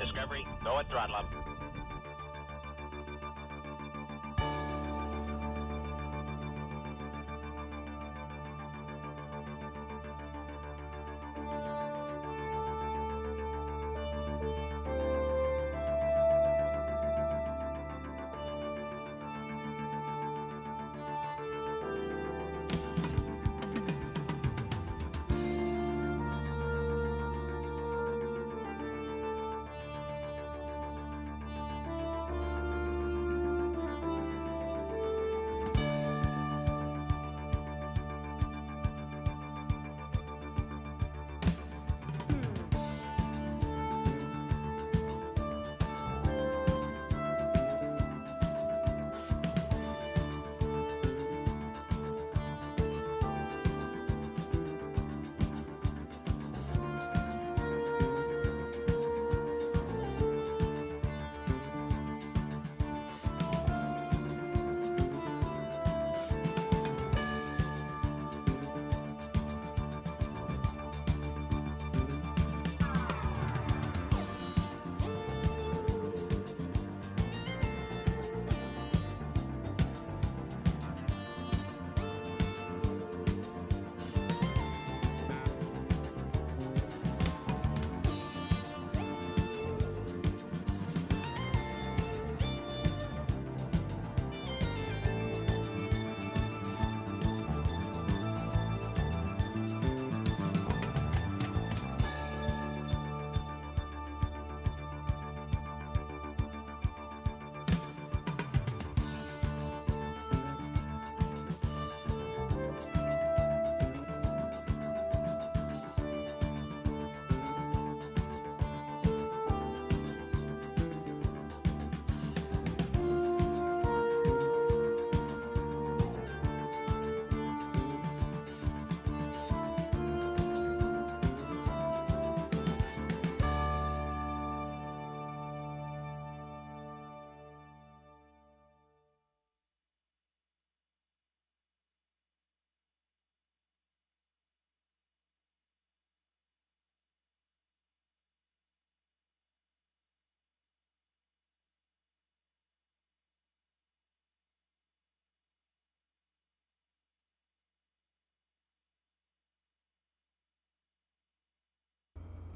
Discovery, go at throttle up.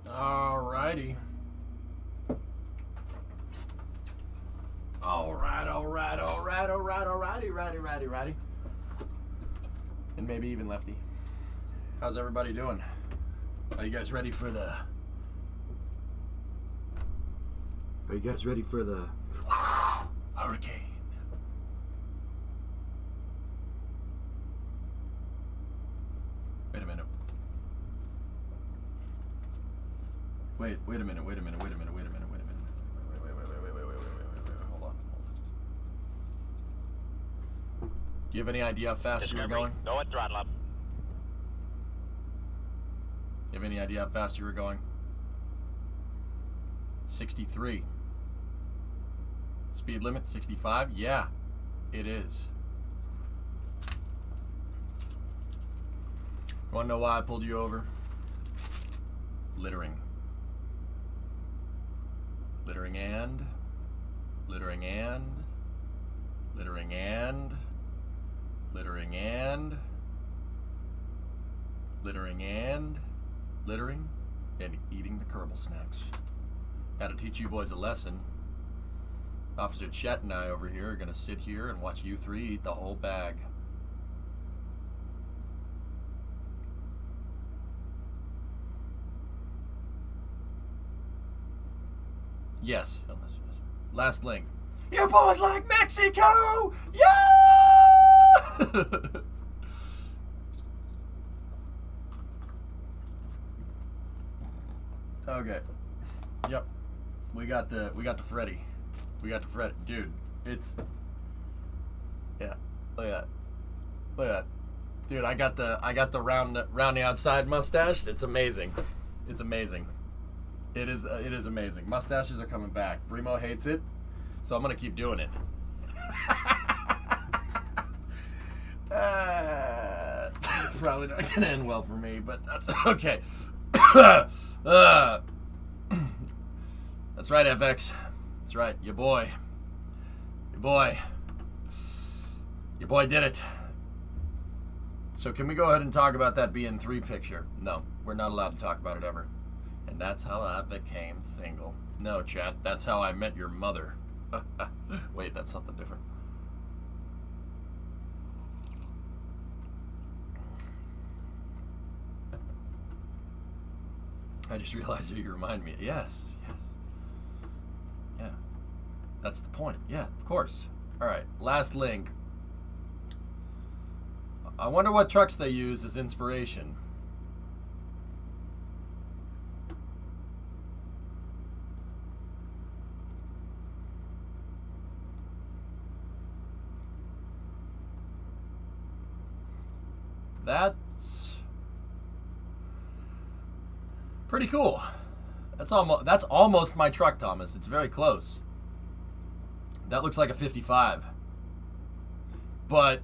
Alrighty. Alrighty. And maybe even lefty. How's everybody doing? Are you guys ready for the... hurricane? Wait a minute. Wait a minute. Wait, hold on. Do you have any idea how fast you were going? Go at throttle up. You have any idea how fast you were going? 63. Speed limit 65? Yeah, it is. You wanna know why I pulled you over? Littering. Littering and eating the Kerbal snacks. Had to teach you boys a lesson. Officer Chet and I over here are gonna sit here and watch you three eat the whole bag. Yes. Last link. You boys like Mexico? Yeah! Okay. Yep. We got the Freddy. Dude, it's... Yeah. Look at that. Dude, I got the round the outside mustache. It's amazing. It is amazing. Mustaches are coming back. Brimo hates it, so I'm gonna keep doing it. Probably not gonna end well for me, but that's okay. That's right, FX. That's right, your boy. Your boy. Your boy did it. So can we go ahead and talk about that BN3 picture? No, we're not allowed to talk about it ever. And that's how I became single. No, chat, that's how I met your mother. Wait, that's something different. I just realized that you remind me. Yes, yes. Yeah. That's the point. Yeah, of course. Alright, last link. I wonder what trucks they use as inspiration. That's pretty cool. That's almost my truck, Thomas. It's very close. That looks like a 55. But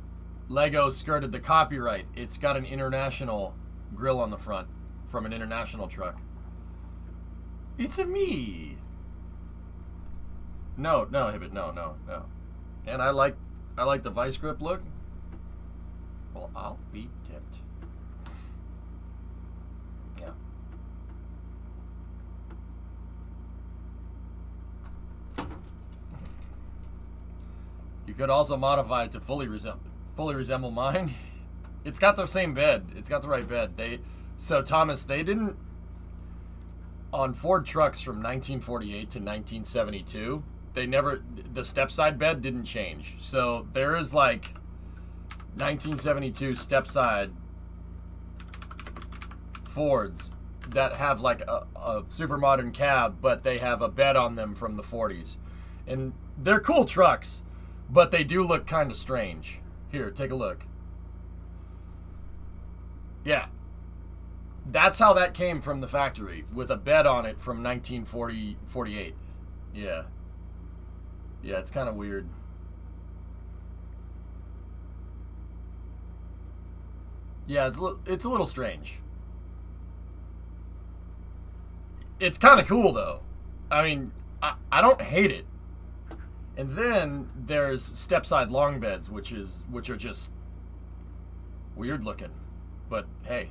Lego skirted the copyright. It's got an international grill on the front from an international truck. It's a me. No, Hibbit, no. And I like the vice grip look. Well, I'll be tipped. Yeah. You could also modify it to fully resemble mine. It's got the same bed. It's got the right bed. So Thomas, they didn't, on Ford trucks from 1948 to 1972, the step side bed didn't change. So there is like 1972 step side Fords that have like a super modern cab, but they have a bed on them from the 40s. And they're cool trucks, but they do look kind of strange. Here, take a look. Yeah. That's how that came from the factory, with a bed on it from 1948. Yeah. Yeah, it's kind of weird. Yeah, it's a little strange. It's kind of cool, though. I mean, I don't hate it. And then there's step-side long beds, which are just weird looking. But hey,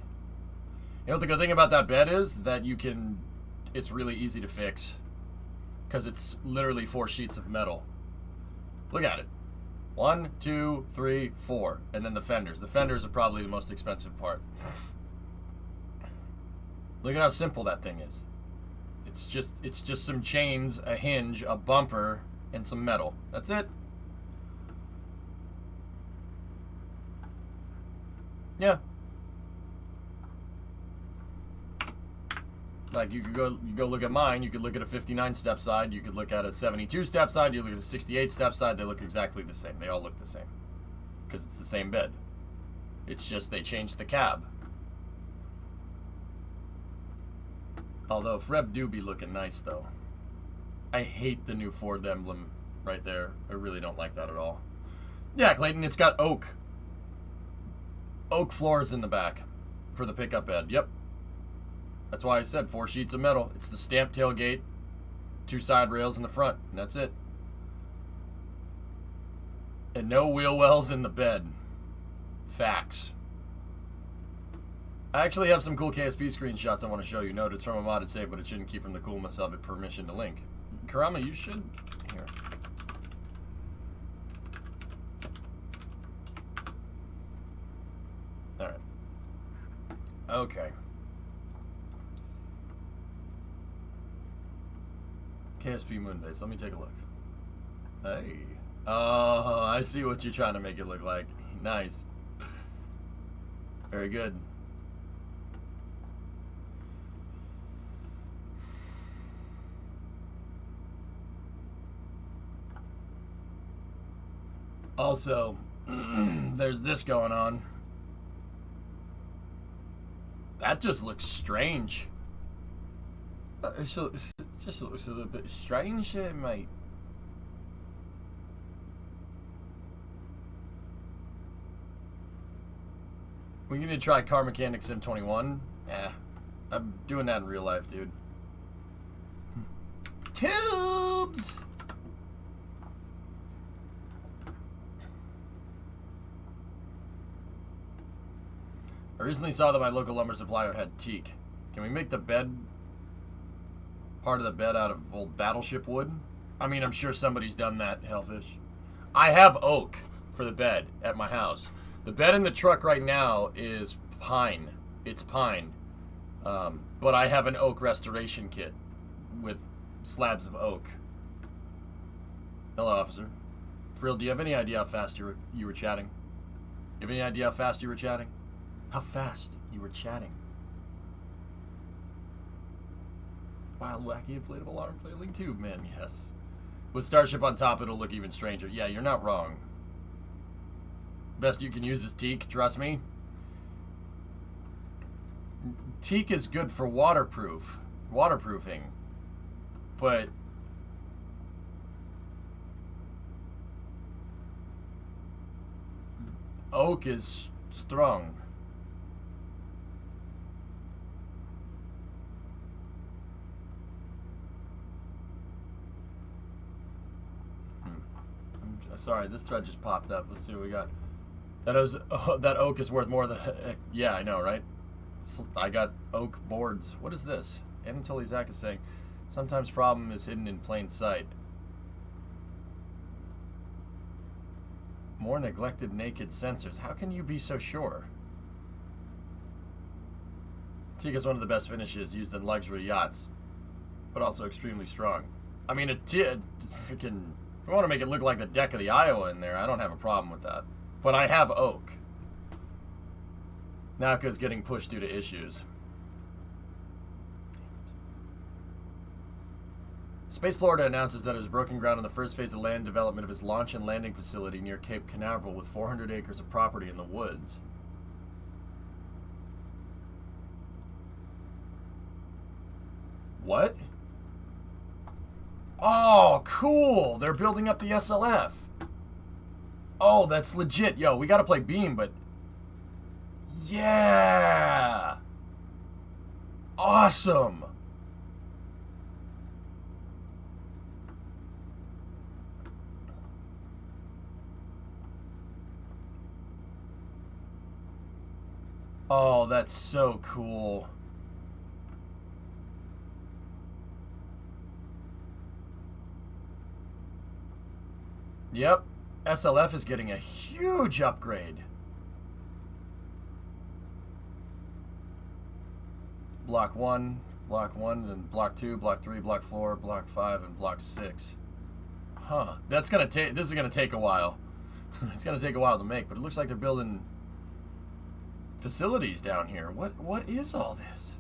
you know what the good thing about that bed is? That it's really easy to fix. Because it's literally 4 sheets of metal. Look at it. 1, 2, 3, 4. And then the fenders. The fenders are probably the most expensive part. Look at how simple that thing is. It's just some chains, a hinge, a bumper, and some metal. That's it. Yeah. Like you go look at mine, you could look at a 59 step side, you could look at a 72 step side, you look at a 68 step side, they look exactly the same. They all look the same. Because it's the same bed. It's just they changed the cab. Although Freb do be looking nice though. I hate the new Ford emblem right there. I really don't like that at all. Yeah, Clayton, it's got oak. Oak floors in the back for the pickup bed. Yep. That's why I said 4 sheets of metal. It's the stamped tailgate, 2 side rails in the front, and that's it. And no wheel wells in the bed. Facts. I actually have some cool KSP screenshots I want to show you. Note it's from a modded save, but it shouldn't keep from the coolness of it. Permission to link. Karama, you should... Here. Alright. Okay. KSP Moonbase. Let me take a look. Hey. Oh, I see what you're trying to make it look like. Nice. Very good. Also, there's this going on. That just looks strange. It just looks a little bit strange here, mate. We need to try Car Mechanic Sim 21. I'm doing that in real life, dude. 2 I recently saw that my local lumber supplier had teak. Can we make the bed, part of the bed, out of old battleship wood? I mean, I'm sure somebody's done that, Hellfish. I have oak for the bed at my house. The bed in the truck right now is pine. It's pine. But I have an oak restoration kit with slabs of oak. Hello, officer. Frill, do you have any idea how fast you were chatting? You have any idea how fast you were chatting? How fast you were chatting? Wild, wacky, inflatable arm flailing tube, man, yes. With Starship on top, it'll look even stranger. Yeah, you're not wrong. Best you can use is teak, trust me. Teak is good for waterproofing. But oak is strong. I'm sorry, this thread just popped up. Let's see what we got. That oak is worth more than... Yeah, I know, right? I got oak boards. What is this? Anatoly Zak is saying, sometimes problem is hidden in plain sight. More neglected naked sensors. How can you be so sure? Teak is one of the best finishes used in luxury yachts, but also extremely strong. I mean, freaking... If I want to make it look like the deck of the Iowa in there, I don't have a problem with that. But I have oak. Nauka's getting pushed due to issues. Space Florida announces that it has broken ground on the first phase of land development of its launch and landing facility near Cape Canaveral with 400 acres of property in the woods. What? Oh, cool! They're building up the SLF. Oh, that's legit. Yo, we gotta play Beam, but... Yeah! Awesome! Oh, that's so cool. Yep. SLF is getting a huge upgrade. Block 1, then Block 2, Block 3, Block 4, Block 5, and Block 6. Huh. That's gonna take... This is gonna take a while. It's gonna take a while to make, but it looks like they're building facilities down here. What is all this?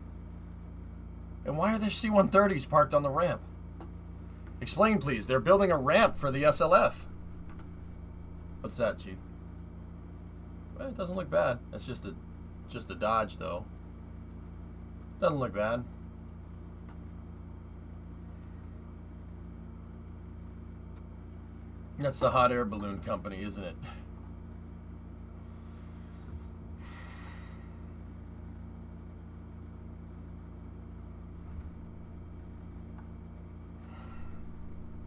And why are there C-130s parked on the ramp? Explain, please. They're building a ramp for the SLF. What's that, Chief? Well, it doesn't look bad. That's just a Dodge, though. Doesn't look bad. That's the hot air balloon company, isn't it?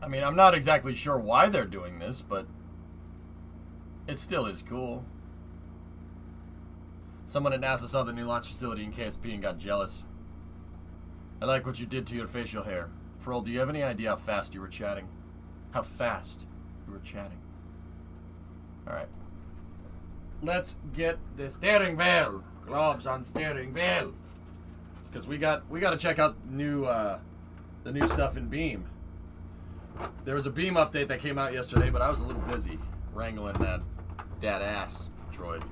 I mean, I'm not exactly sure why they're doing this, but it still is cool. Someone at NASA saw the new launch facility in KSP and got jealous. I like what you did to your facial hair. Froll, do you have any idea how fast you were chatting? How fast you were chatting? Alright. Let's get the steering wheel. Gloves on steering wheel. Because we gotta check out the new stuff in Beam. There was a Beam update that came out yesterday, but I was a little busy wrangling that ass droid.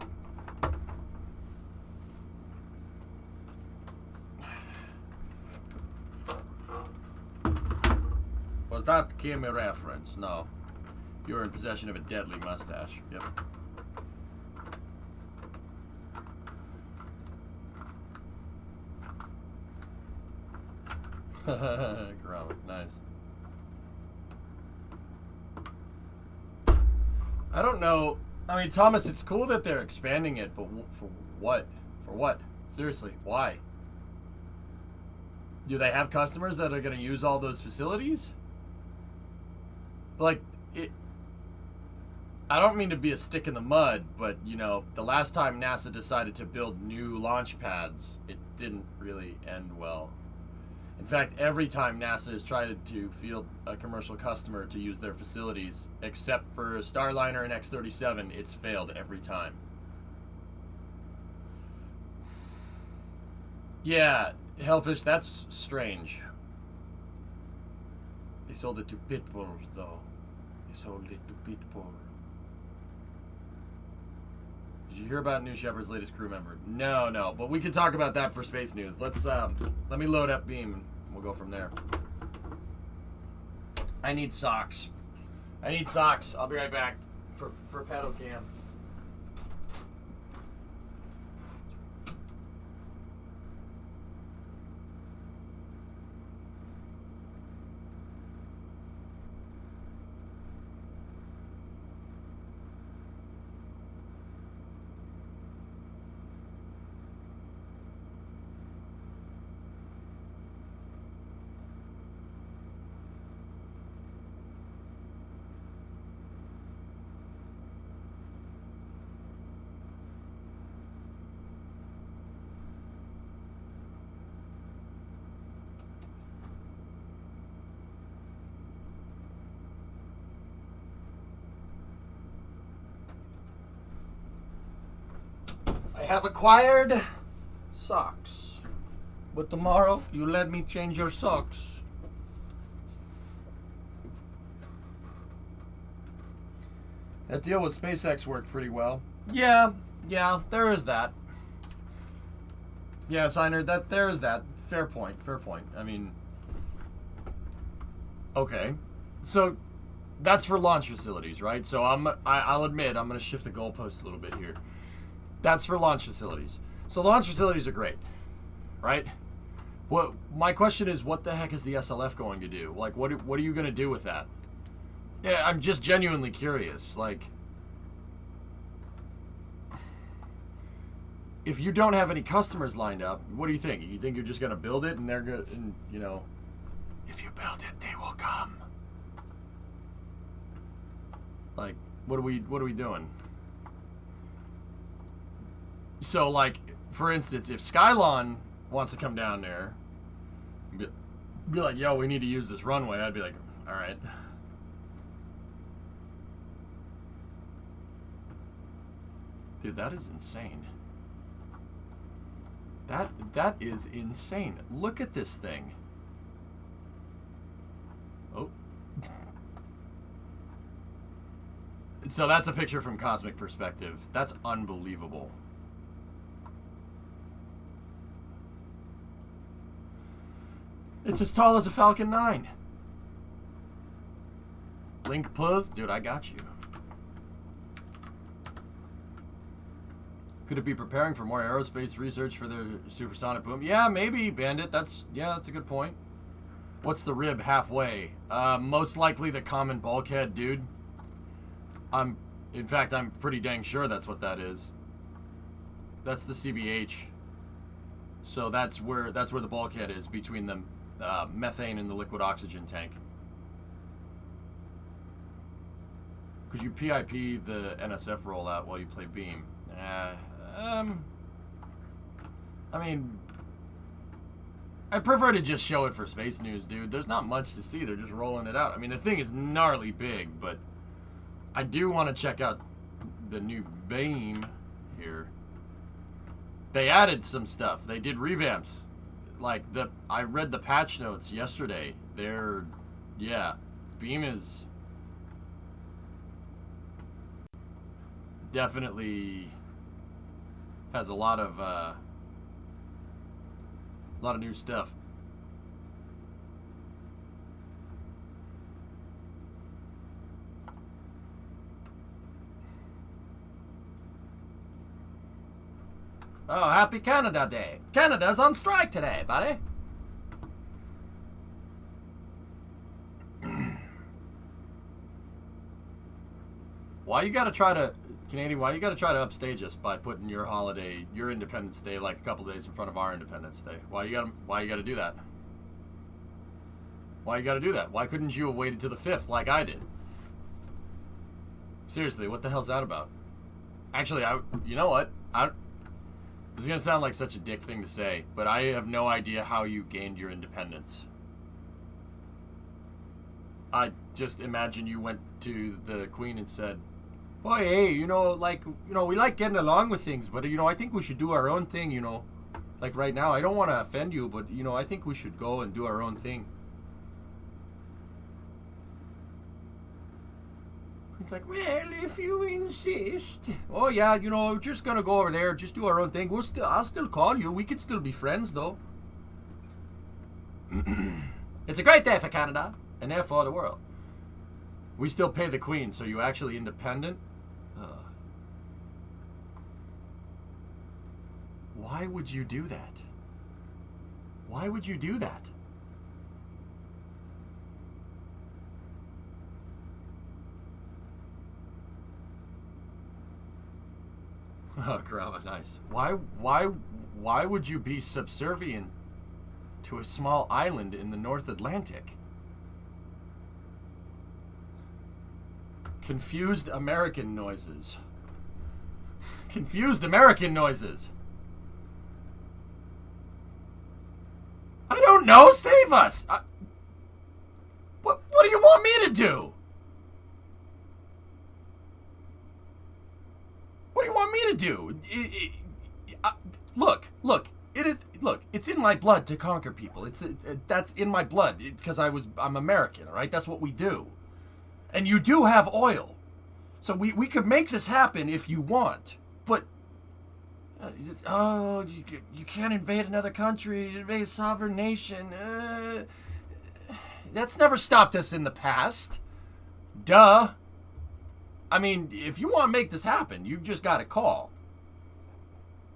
Was that Kimi reference? No. You're in possession of a deadly mustache. Yep. Gromit, nice. I don't know. I mean, Thomas, it's cool that they're expanding it, but for what? For what? Seriously, why? Do they have customers that are going to use all those facilities? Like, I don't mean to be a stick in the mud, but, you know, the last time NASA decided to build new launch pads, it didn't really end well. In fact, every time NASA has tried to field a commercial customer to use their facilities, except for Starliner and X-37, it's failed every time. Yeah, Hellfish, that's strange. They sold it to Pitbull, though. They sold it to Pitbull. Did you hear about New Shepard's latest crew member? No, but we can talk about that for space news. Let's let me load up Beam and we'll go from there. I need socks. I'll be right back for pedal cam. I have acquired socks. But tomorrow, you let me change your socks. That deal with SpaceX worked pretty well. Yeah, there is that. Yeah, Signer, there is that. Fair point. I mean, okay. So, that's for launch facilities, right? So I'll admit, I'm going to shift the goalpost a little bit here. That's for launch facilities. So launch facilities are great, right? What my question is, what the heck is the SLF going to do? Like, what are you going to do with that? Yeah, I'm just genuinely curious. Like, if you don't have any customers lined up, what do you think? You think you're just going to build it and they're going to, and, you know, if you build it, they will come. Like, what are we doing? So, like, for instance, if Skylon wants to come down there and be like, yo, we need to use this runway, I'd be like, all right. Dude, that is insane. That is insane. Look at this thing. Oh. So that's a picture from Cosmic Perspective. That's unbelievable. It's as tall as a Falcon 9. Link Plus? Dude, I got you. Could it be preparing for more aerospace research for their supersonic boom? Yeah, maybe, Bandit. That's a good point. What's the rib halfway? Most likely the common bulkhead, dude. In fact, I'm pretty dang sure that's what that is. That's the CBH. So that's where the bulkhead is, between the methane and the liquid oxygen tank. Could you PIP the NSF rollout while you play Beam? I mean, I'd prefer to just show it for space news, dude. There's not much to see. They're just rolling it out. I mean, the thing is gnarly big, but I do want to check out the new Beam here. They added some stuff. They did revamps. Like, I read the patch notes yesterday. Yeah, Beam is definitely has a lot of new stuff. Oh, happy Canada Day. Canada's on strike today, buddy. Why you gotta try to, Canadian, why you gotta try to upstage us by putting your holiday, your Independence Day, like a couple days in front of our Independence Day? Why you gotta do that? Why you gotta do that? Why couldn't you have waited to the 5th like I did? Seriously, what the hell's that about? Actually, you know what? This is gonna sound like such a dick thing to say, but I have no idea how you gained your independence. I just imagine you went to the Queen and said, "Oh, hey, we like getting along with things, but, I think we should do our own thing, Like right now, I don't want to offend you, but, I think we should go and do our own thing." It's like, "Well, if you insist." "Oh, yeah, we're just going to go over there, just do our own thing. I'll still call you. We could still be friends, though." "It's a great day for Canada, and therefore the world. We still pay the Queen, so you actually independent?" Why would you do that? Why would you do that? Oh, Grandma, nice. Why would you be subservient to a small island in the North Atlantic? Confused American noises. Confused American noises. I don't know. Save us. What do you want me to do? What do you want me to do? Look. It's in my blood to conquer people. That's in my blood because I'm American. All right, that's what we do. And you do have oil, so we could make this happen if you want. But you can't invade another country, invade a sovereign nation. That's never stopped us in the past. Duh. I mean, if you want to make this happen, you just got to call.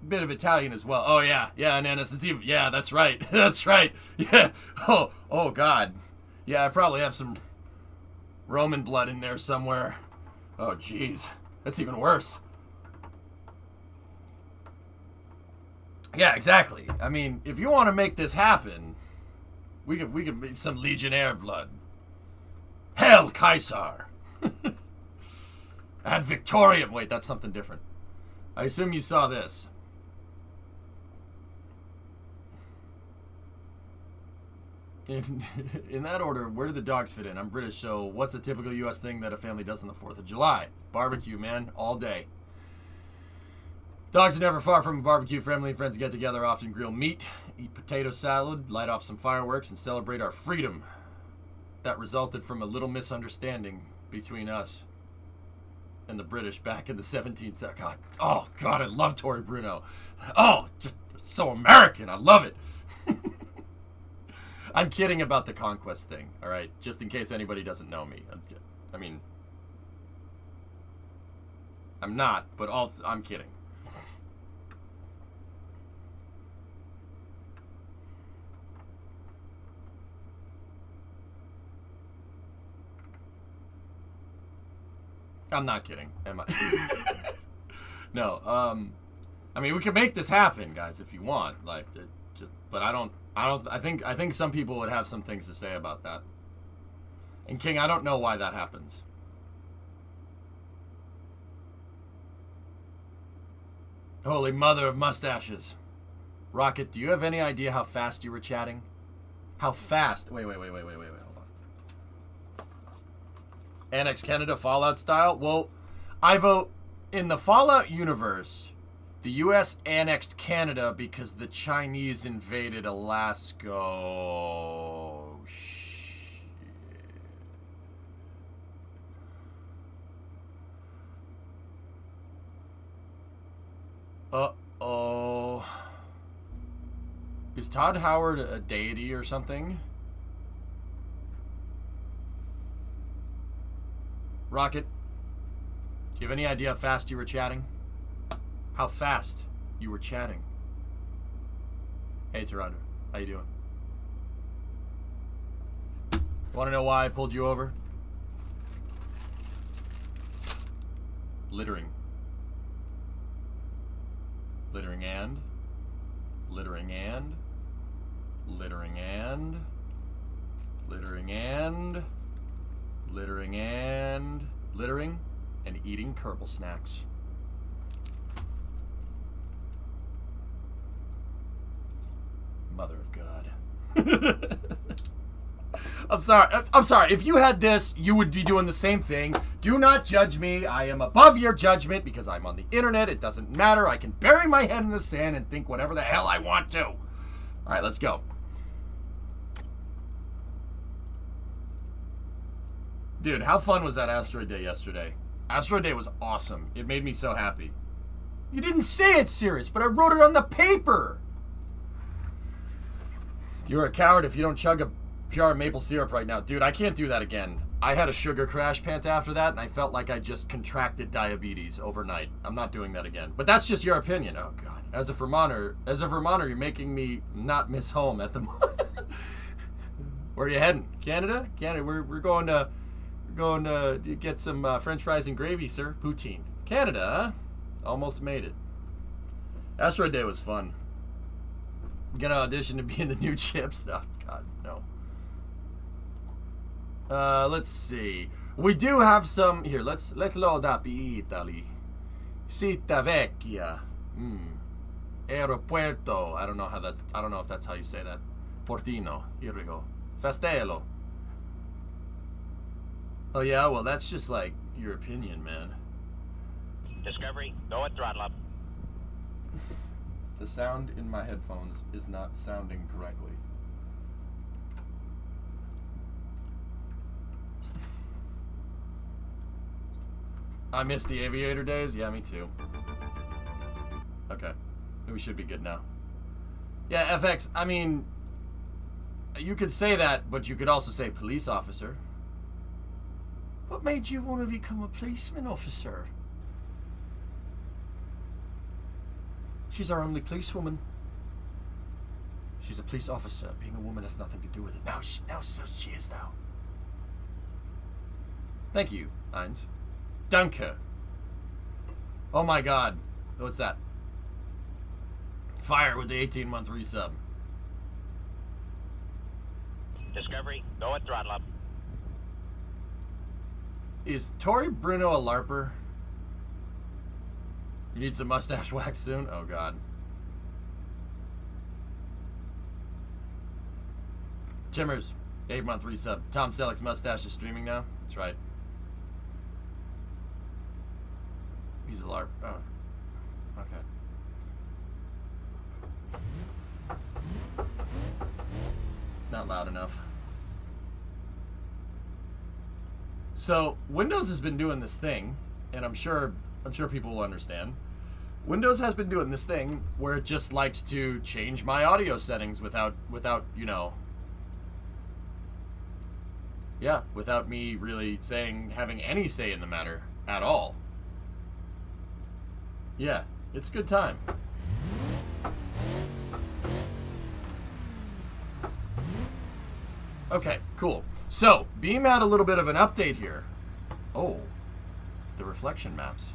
Bit of Italian as well. Oh, yeah, Nanas, it's even, yeah, that's right, that's right, yeah, oh, God. Yeah, I probably have some Roman blood in there somewhere. Oh, jeez, that's even worse. Yeah, exactly. I mean, if you want to make this happen, we can make some Legionnaire blood. Hail Caesar! Ad Victoriam. Wait, that's something different. I assume you saw this. In that order, where do the dogs fit in? I'm British, so what's a typical U.S. thing that a family does on the 4th of July? Barbecue, man, all day. Dogs are never far from a barbecue. Family and friends get together, often grill meat, eat potato salad, light off some fireworks, and celebrate our freedom. That resulted from a little misunderstanding between us and the British back in the 17th century. God, I love Tory Bruno. Oh, just so American. I love it. I'm kidding about the conquest thing, all right? Just in case anybody doesn't know me. I'm not, but also I'm kidding. I'm not kidding, am I? No, I mean, we can make this happen, guys, if you want. But I think some people would have some things to say about that. And King, I don't know why that happens. Holy mother of mustaches. Rocket, do you have any idea how fast you were chatting? How fast? Wait, hold on. Annex Canada Fallout style? Well, I vote in the Fallout universe, the U.S. annexed Canada because the Chinese invaded Alaska. Oh, shit. Uh-oh. Is Todd Howard a deity or something? Rocket, do you have any idea how fast you were chatting? How fast you were chatting? Hey, Toronto, how you doing? Want to know why I pulled you over? Littering. Littering and? Littering and? Littering and? Littering and? Littering and? Littering and eating Kerbal snacks. Mother of God. I'm sorry. If you had this, you would be doing the same thing. Do not judge me. I am above your judgment because I'm on the internet. It doesn't matter. I can bury my head in the sand and think whatever the hell I want to. All right, let's go. Dude, how fun was that Asteroid Day yesterday? Asteroid Day was awesome. It made me so happy. You didn't say it serious, but I wrote it on the paper. You're a coward if you don't chug a jar of maple syrup right now. Dude, I can't do that again. I had a sugar crash pant after that, and I felt like I just contracted diabetes overnight. I'm not doing that again. But that's just your opinion. Oh, God. As a Vermonter, you're making me not miss home at the moment. Where are you heading? Canada? Canada. We're going to get some French fries and gravy, sir. Poutine. Canada, huh? Almost made it. Asteroid Day was fun. I'm gonna audition to be in the new Chips. Oh, God, no. Let's see. We do have some here. Let's load up Italy. Città Vecchia. Aeropuerto. I don't know if that's how you say that. Portino. Here we go. Castello. Oh yeah, well that's just like your opinion, man. Discovery, go at throttle up. The sound in my headphones is not sounding correctly. I miss the aviator days? Yeah, me too. Okay. We should be good now. Yeah, FX, I mean, you could say that, but you could also say police officer. What made you want to become a policeman officer? She's our only policewoman. She's a police officer. Being a woman has nothing to do with it. Now so she is, though. Thank you, Heinz. Danke. Oh my God. What's that? Fire with the 18-month resub. Discovery, go at throttle up. Is Tori Bruno a LARPer? You need some mustache wax soon? Oh, God. Timmers, 8-month resub. Tom Selleck's mustache is streaming now? That's right. He's a LARP. Oh. Okay. Not loud enough. So, Windows has been doing this thing, and I'm sure people will understand. Windows has been doing this thing where it just likes to change my audio settings without, you know, yeah, without me really having any say in the matter at all. Yeah, it's a good time. Okay, cool. So, Beam had a little bit of an update here. Oh, the reflection maps.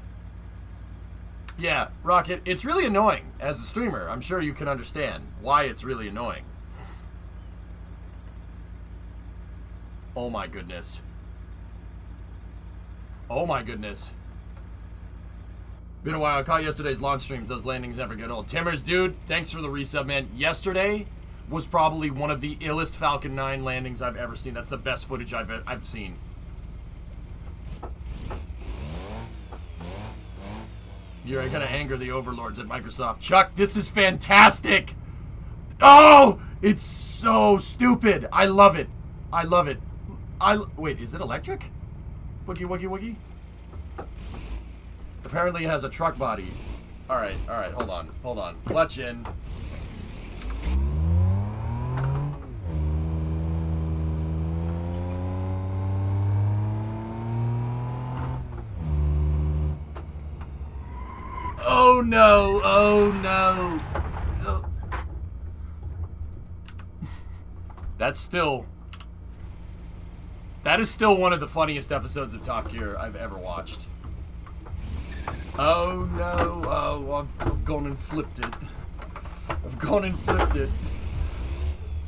Yeah, Rocket, it's really annoying as a streamer. I'm sure you can understand why it's really annoying. Oh my goodness. Oh my goodness. Been a while. I caught yesterday's launch streams. Those landings never get old. Timmers, dude, thanks for the resub, man. Yesterday was probably one of the illest Falcon 9 landings I've ever seen. That's the best footage I've seen. You're gonna anger the overlords at Microsoft. Chuck, this is fantastic! Oh! It's so stupid! I love it. I love it. Wait, is it electric? Woogie, woogie, woogie? Apparently it has a truck body. Alright, hold on. Clutch in. Oh no! Oh no! Oh. That is still one of the funniest episodes of Top Gear I've ever watched. Oh no! Oh, I've gone and flipped it.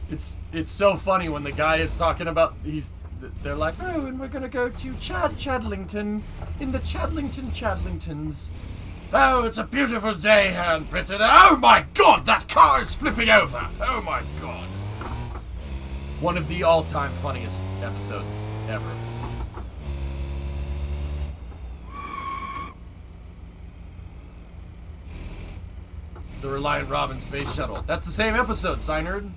It's so funny when the guy is talking about they're like, oh, and we're gonna go to Chadlington, in the Chadlingtons. Oh, it's a beautiful day here in Britain. Oh my God, that car is flipping over. Oh my God. One of the all-time funniest episodes ever. The Reliant Robin Space Shuttle. That's the same episode, Synerd.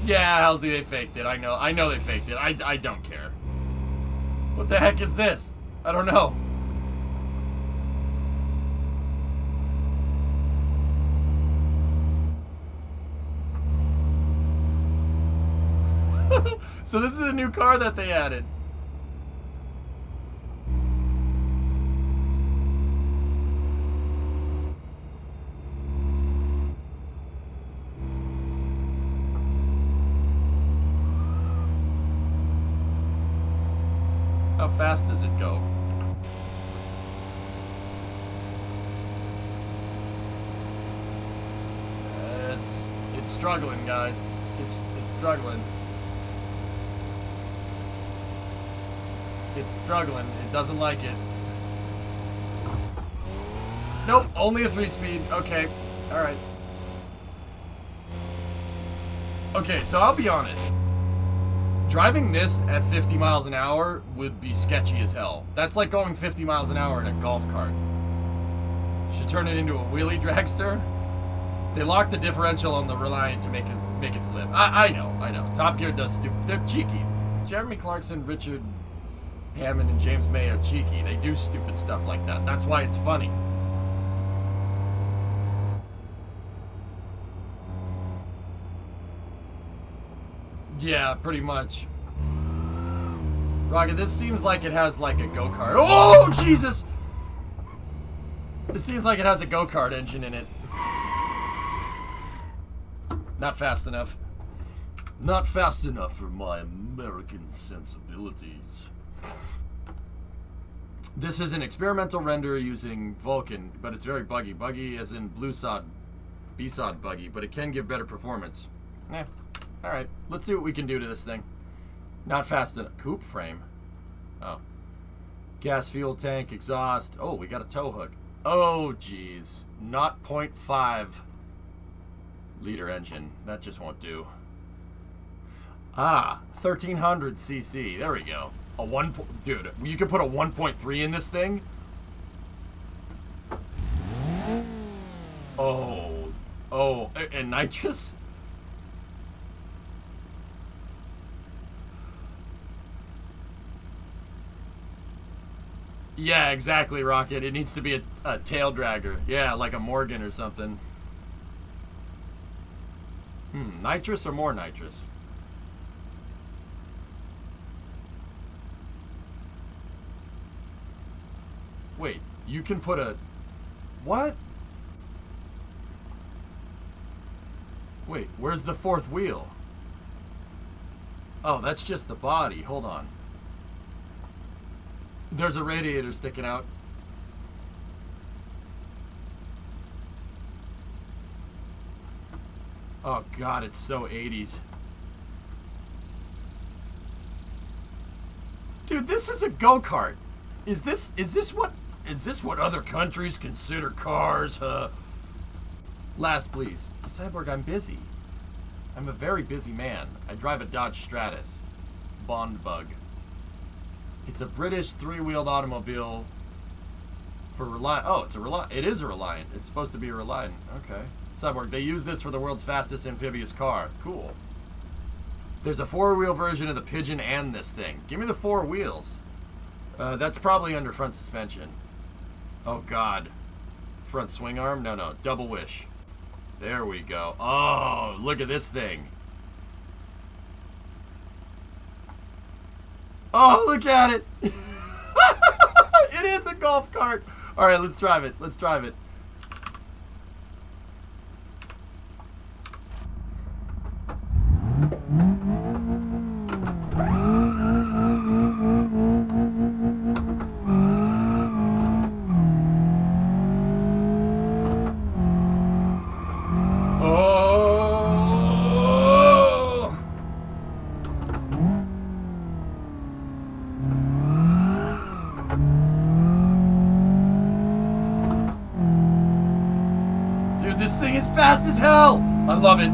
Yeah, Halsey, they faked it. I know they faked it. I don't care. What the heck is this? I don't know. So this is a new car that they added. How fast does it go? It's struggling, guys. It's struggling. It's struggling. It doesn't like it. Nope, only a 3-speed. Okay, alright. Okay, so I'll be honest. Driving this at 50 miles an hour would be sketchy as hell. That's like going 50 miles an hour in a golf cart. Should turn it into a wheelie dragster. They locked the differential on the Reliant to make it flip. I know. Top Gear does stupid. They're cheeky. Jeremy Clarkson, Richard Hammond, and James May are cheeky. They do stupid stuff like that. That's why it's funny. Yeah, pretty much. Rocket, this seems like it has like a go-kart. Oh, Jesus! This seems like it has a go-kart engine in it. Not fast enough. Not fast enough for my American sensibilities. This is an experimental render using Vulkan, but it's very buggy. Buggy as in B-sod buggy, but it can give better performance. Eh. Alright, let's see what we can do to this thing. Not fast enough. Coupe frame. Oh. Gas, fuel tank, exhaust. Oh, we got a tow hook. Oh, jeez. Not 0.5 liter engine. That just won't do. Ah, 1300 cc. There we go. A dude, you could put a 1.3 in this thing. Oh, and nitrous? Yeah, exactly, Rocket. It needs to be a tail dragger. Yeah, like a Morgan or something. Nitrous or more nitrous? Wait, you can put a... What? Wait, where's the fourth wheel? Oh, that's just the body. Hold on. There's a radiator sticking out. Oh God, it's so 80s. Dude, this is a go-kart. Is this what other countries consider cars? Last, please. Cyborg, I'm busy. I'm a very busy man. I drive a Dodge Stratus. Bond bug. It's a British three-wheeled automobile for Reliant. Oh, it is a Reliant. It's supposed to be a Reliant. Okay. Cyborg, they use this for the world's fastest amphibious car. Cool. There's a four-wheel version of the Pigeon and this thing. Give me the four wheels. That's probably under front suspension. Oh, God. Front swing arm? No. Double wish. There we go. Oh, look at this thing. Oh, look at it. It is a golf cart. All right, let's drive it. Let's drive it. fast as hell! I love it.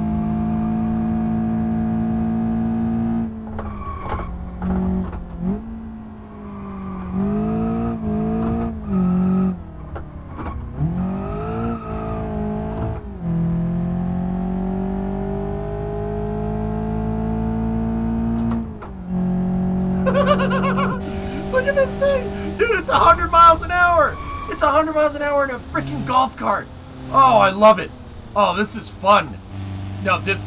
Look at this thing! Dude, it's 100 miles an hour! It's 100 miles an hour in a freaking golf cart! Oh, I love it! Oh, this is fun! No, this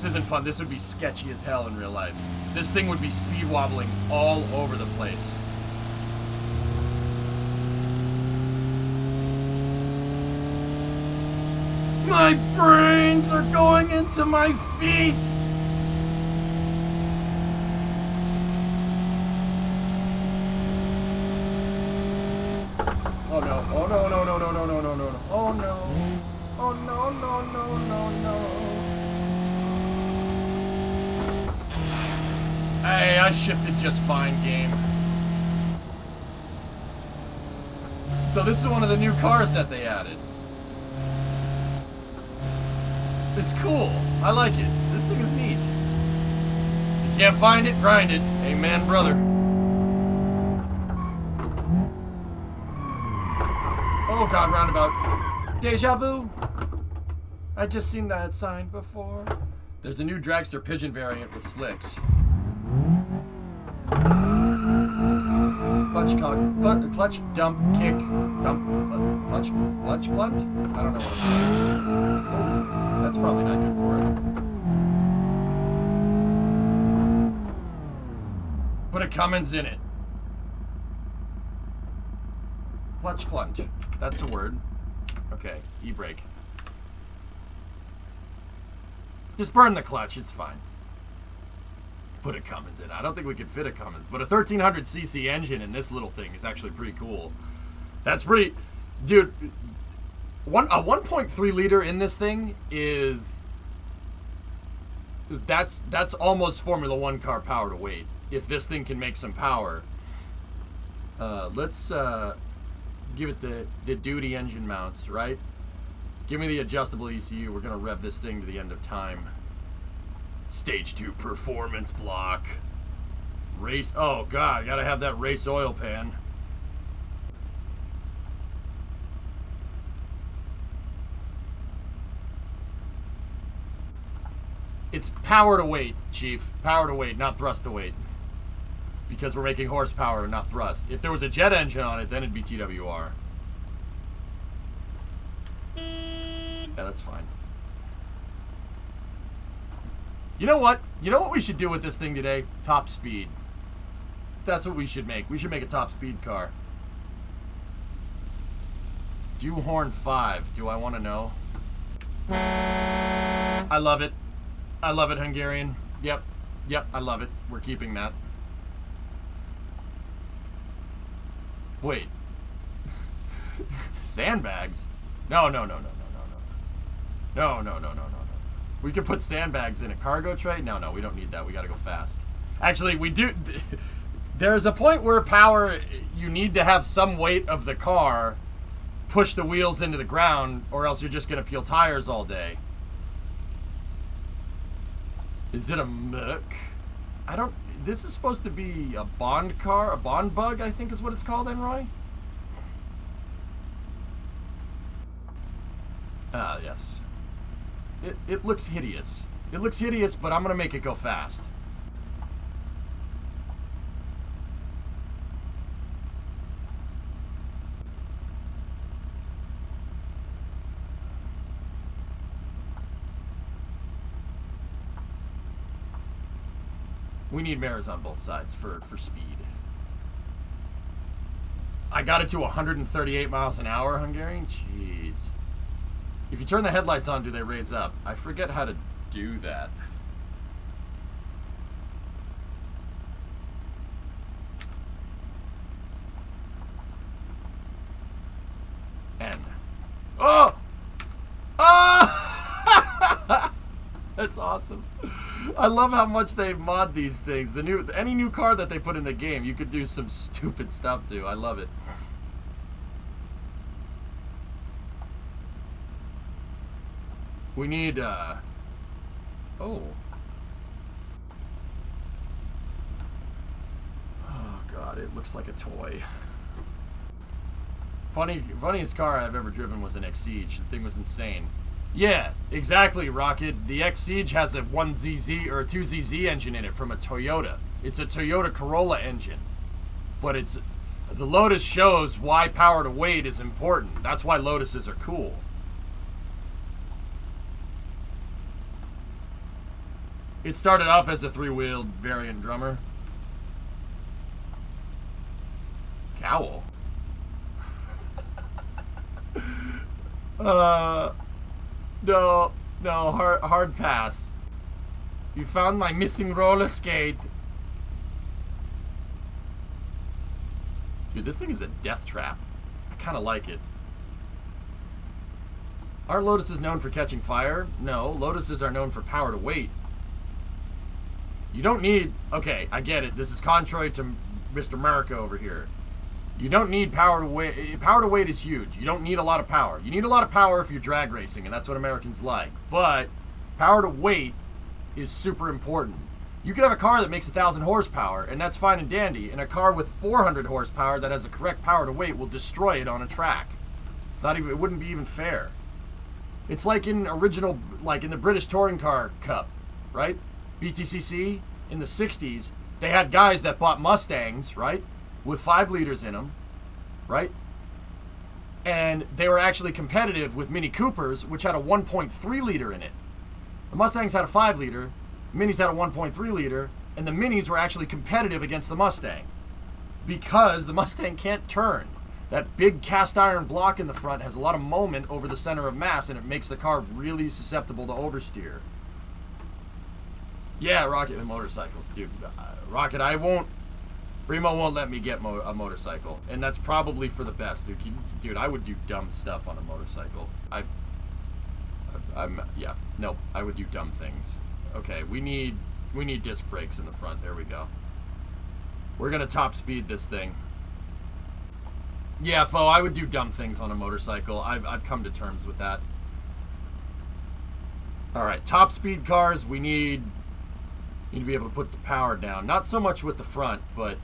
isn't fun. This would be sketchy as hell in real life. This thing would be speed wobbling all over the place. My brains are going into my feet! Oh no, oh no, no, no, no, no, no, no, no, oh no. Oh no, no, no, no, no. Hey, I shifted just fine, game. So this is one of the new cars that they added. It's cool. I like it. This thing is neat. You can't find it, grind it. Amen, brother. Oh god, roundabout. Deja vu. I just seen that sign before. There's a new dragster pigeon variant with slicks. Clutch, dump, kick, dump, clutch, clunt? I don't know what I'm saying. Oh, that's probably not good for it. Put a Cummins in it. Clutch, clunt. That's a word. Okay, e-brake. Just burn the clutch, it's fine. Put a Cummins in. I don't think we could fit a Cummins, but a 1300cc engine in this little thing is actually pretty cool. That's pretty... Dude, a 1.3 liter in this thing is... That's almost Formula 1 car power to weight. If this thing can make some power. Let's give it the duty engine mounts, right? Give me the adjustable ECU. We're going to rev this thing to the end of time. Stage 2 performance block. Race. Oh, God. Got to have that race oil pan. It's power to weight, Chief. Power to weight, not thrust to weight. Because we're making horsepower, not thrust. If there was a jet engine on it, then it'd be TWR. Yeah, that's fine. You know what? You know what we should do with this thing today? Top speed. That's what we should make. We should make a top speed car. Dewhorn 5. Do I want to know? I love it. I love it, Hungarian. Yep. Yep, I love it. We're keeping that. Wait. Sandbags? No, no, no, no, no, no, no. No, no, no, no, no, no. We could put sandbags in a cargo tray? No, no, we don't need that. We gotta go fast. Actually, we do... There's a point where power... You need to have some weight of the car push the wheels into the ground, or else you're just gonna peel tires all day. Is it a Merc? I don't... This is supposed to be a Bond car? A Bond bug, I think is what it's called, Roy? Ah, yes. It looks hideous. It looks hideous, but I'm gonna make it go fast. We need mirrors on both sides for speed. I got it to 138 miles an hour, Hungarian? Jeez. If you turn the headlights on, do they raise up? I forget how to do that. N. Oh! Oh! That's awesome. I love how much they mod these things. Any new car that they put in the game, you could do some stupid stuff to. I love it. We need, oh. Oh, God, it looks like a toy. Funniest car I've ever driven was an X-Siege. The thing was insane. Yeah, exactly, Rocket. The X-Siege has a 1ZZ or a 2ZZ engine in it from a Toyota. It's a Toyota Corolla engine. But it's... The Lotus shows why power to weight is important. That's why Lotuses are cool. It started off as a 3-wheeled variant drummer. Cowl? No, hard pass. You found my missing roller skate. Dude, this thing is a death trap. I kind of like it. Aren't Lotuses known for catching fire? No, Lotuses are known for power to weight. You don't need... Okay, I get it. This is contrary to Mr. America over here. You don't need power to weight. Power to weight is huge. You don't need a lot of power. You need a lot of power if you're drag racing, and that's what Americans like. But power to weight is super important. You could have a car that makes 1,000 horsepower, and that's fine and dandy, and a car with 400 horsepower that has the correct power to weight will destroy it on a track. It's not even... It wouldn't be even fair. It's like in original... Like in the British Touring Car Cup, right? BTCC, in the 60s, they had guys that bought Mustangs, right? With 5 liters in them, right? And they were actually competitive with Mini Coopers, which had a 1.3 liter in it. The Mustangs had a 5 liter, Minis had a 1.3 liter, and the Minis were actually competitive against the Mustang. Because the Mustang can't turn. That big cast iron block in the front has a lot of moment over the center of mass, and it makes the car really susceptible to oversteer. Yeah, Rocket and motorcycles, dude. Rocket, I won't... Primo won't let me get a motorcycle, and that's probably for the best, dude. Dude, I would do dumb stuff on a motorcycle. Yeah, no, I would do dumb things. Okay, we need disc brakes in the front. There we go. We're gonna top speed this thing. Yeah, Fo, I would do dumb things on a motorcycle. I've come to terms with that. All right, top speed cars. We need to be able to put the power down. Not so much with the front, but...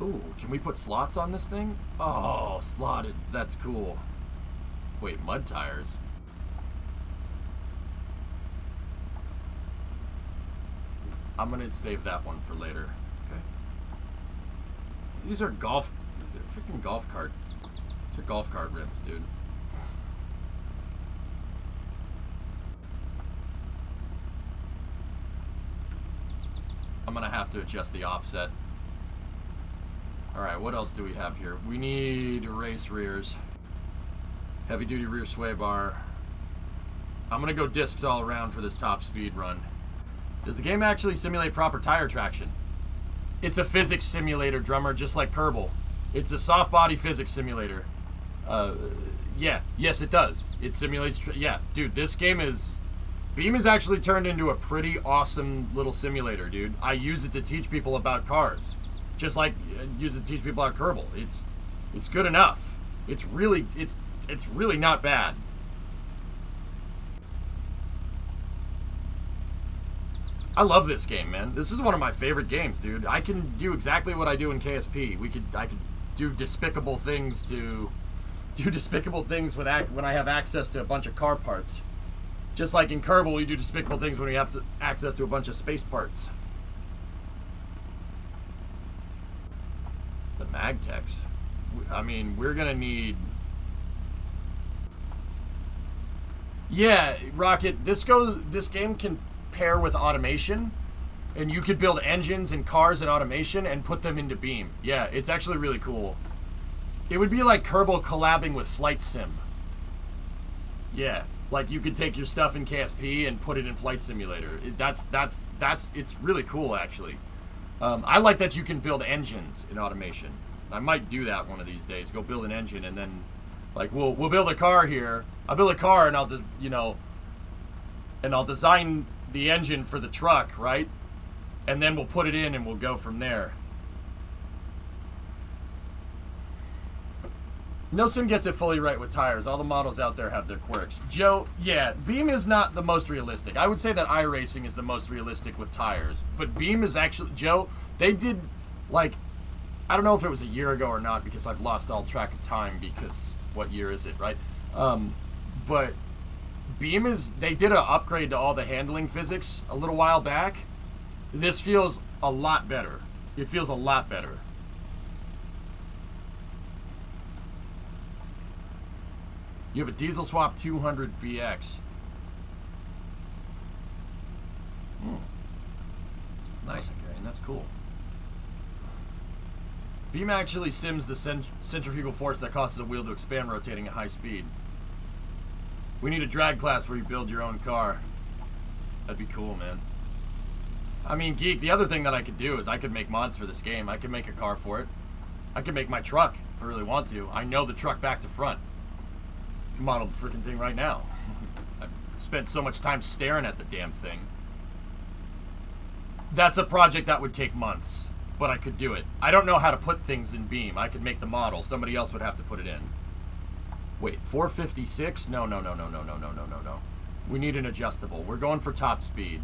Ooh, can we put slots on this thing? Oh, slotted. That's cool. Wait, mud tires? I'm gonna save that one for later. Okay. These are golf... These are freaking golf cart... These are golf cart rims, dude. I'm gonna have to adjust the offset. Alright, what else do we have here? We need race rears. Heavy duty rear sway bar. I'm gonna go discs all around for this top speed run. Does the game actually simulate proper tire traction? It's a physics simulator, drummer, just like Kerbal. It's a soft body physics simulator. Yeah, yes it does. It simulates, yeah, dude, this game is... Beam has actually turned into a pretty awesome little simulator, dude. I use it to teach people about cars. Just like I use it to teach people about Kerbal. It's good enough. It's really not bad. I love this game, man. This is one of my favorite games, dude. I can do exactly what I do in KSP. I could do despicable things when I have access to a bunch of car parts. Just like in Kerbal, we do despicable things when we have access to a bunch of space parts. The Magtex. I mean, we're gonna need... Yeah, Rocket, this game can pair with automation, and you could build engines and cars and automation and put them into Beam. Yeah, it's actually really cool. It would be like Kerbal collabing with Flight Sim. Yeah. Like, you could take your stuff in KSP and put it in Flight Simulator. It's really cool, actually. I like that you can build engines in automation. I might do that one of these days. Go build an engine, and then, like, we'll build a car here. I'll build a car, and I'll just, and I'll design the engine for the truck, right? And then we'll put it in, and we'll go from there. No sim gets it fully right with tires. All the models out there have their quirks. Joe, yeah, Beam is not the most realistic. I would say that iRacing is the most realistic with tires. But Beam is actually, Joe, they did, like, I don't know if it was a year ago or not because I've lost all track of time because what year is it, right? But Beam is, they did an upgrade to all the handling physics a little while back. This feels a lot better. It feels a lot better. You have a diesel swap 200 BX. Nice, Gary. That's cool. Beam actually sims the centrifugal force that causes a wheel to expand rotating at high speed. We need a drag class where you build your own car. That'd be cool, man. I mean, Geek, the other thing that I could do is I could make mods for this game. I could make a car for it. I could make my truck if I really want to. I know the truck back to front. I can model the freaking thing right now. I've spent so much time staring at the damn thing. That's a project that would take months. But I could do it. I don't know how to put things in Beam. I could make the model. Somebody else would have to put it in. Wait, 456? No. We need an adjustable. We're going for top speed.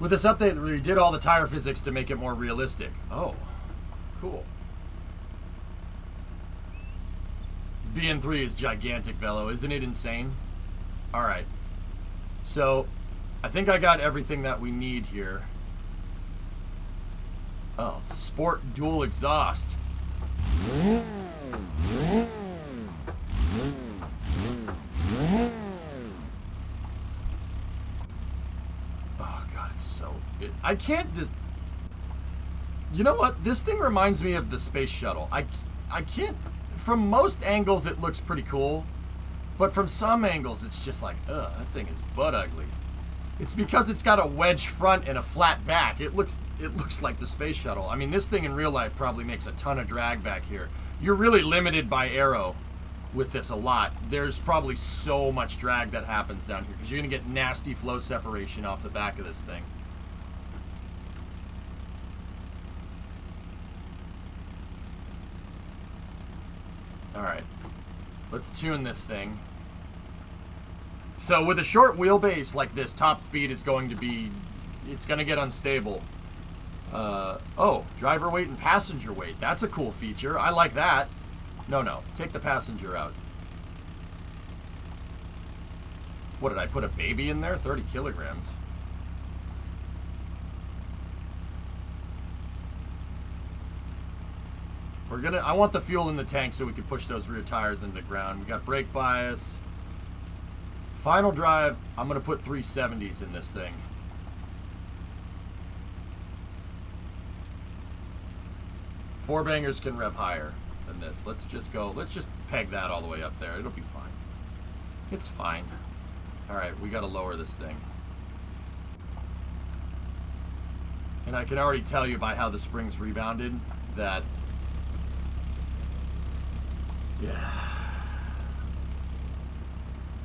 With this update, we did all the tire physics to make it more realistic. Oh, cool. BN3 is gigantic, Velo. Isn't it insane? All right. So, I think I got everything that we need here. Oh, sport dual exhaust. Oh, God, it's so... I can't just... You know what? This thing reminds me of the space shuttle. I can't... From most angles, it looks pretty cool. But from some angles, it's just like, ugh, that thing is butt ugly. It's because it's got a wedge front and a flat back. It looks like the space shuttle. I mean, this thing in real life probably makes a ton of drag back here. You're really limited by aero with this a lot. There's probably so much drag that happens down here because you're going to get nasty flow separation off the back of this thing. All right. Let's tune this thing. So with a short wheelbase like this, top speed is going to be... It's going to get unstable. Oh, driver weight and passenger weight. That's a cool feature. I like that. No. Take the passenger out. What, did I put a baby in there? 30 kilograms. I want the fuel in the tank so we can push those rear tires into the ground. We got brake bias. Final drive, I'm going to put 370s in this thing. Four bangers can rev higher than this. Let's just peg that all the way up there. It'll be fine. It's fine. All right, we got to lower this thing. And I can already tell you by how the springs rebounded that... Yeah.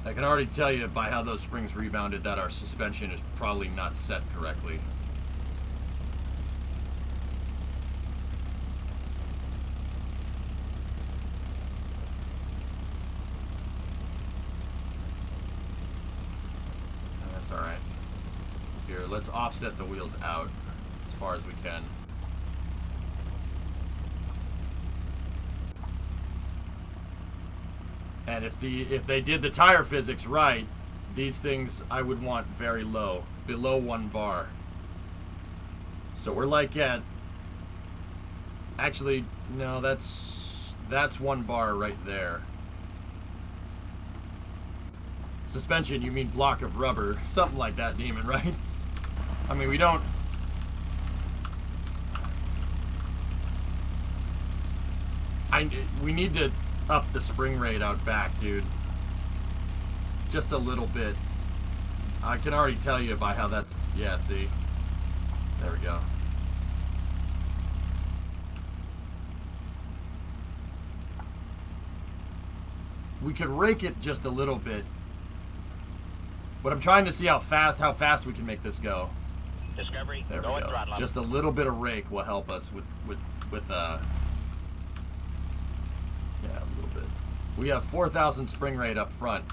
I can already tell you by how those springs rebounded that our suspension is probably not set correctly. That's all right. Here, let's offset the wheels out as far as we can. And if they did the tire physics right, these things I would want very low, below 1 bar. So we're like at... Actually, no, that's 1 bar right there. Suspension, you mean block of rubber. Something like that, Demon, right? I mean, we don't... We need to up the spring rate out back, dude. Just a little bit. I can already tell you by how that's... Yeah, see? There we go. We could rake it just a little bit. But I'm trying to see how fast we can make this go. Discovery, There go we at go. throttle up. Just a little bit of rake will help us with yeah, a little bit. We have 4,000 spring rate up front,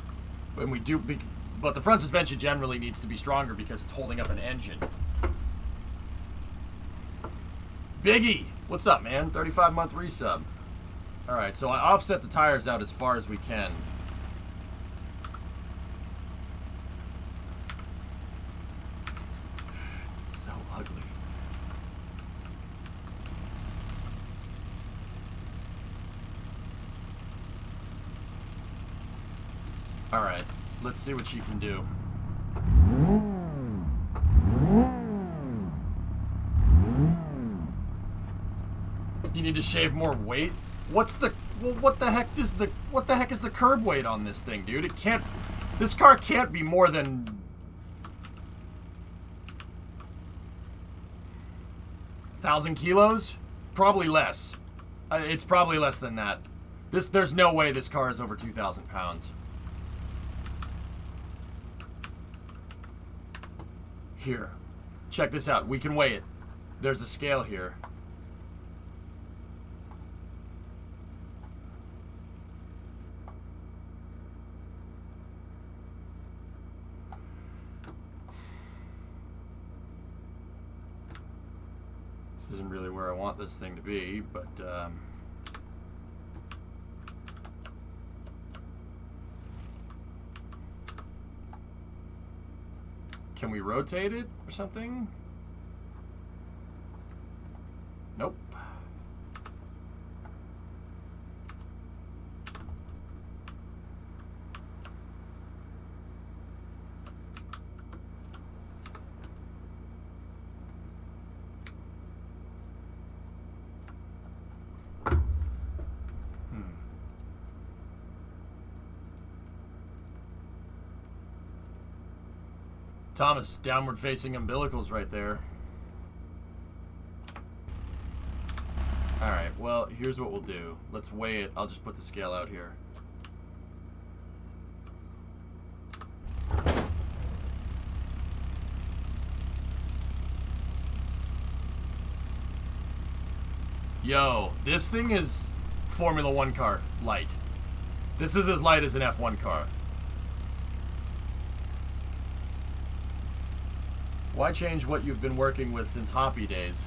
and we do, but the front suspension generally needs to be stronger because it's holding up an engine. Biggie, what's up, man? 35-month resub. All right, so I offset the tires out as far as we can. It's so ugly. All right, let's see what she can do. You need to shave more weight? What the heck is the curb weight on this thing, dude? This car can't be more than 1,000 kilos? Probably less. It's probably less than that. There's no way this car is over 2,000 pounds. Here, check this out. We can weigh it. There's a scale here. This isn't really where I want this thing to be, but can we rotate it or something? Nope. Thomas, downward facing umbilicals right there. Alright, well, here's what we'll do. Let's weigh it. I'll just put the scale out here. Yo, this thing is Formula 1 car light. This is as light as an F1 car. Why change what you've been working with since Hoppy days?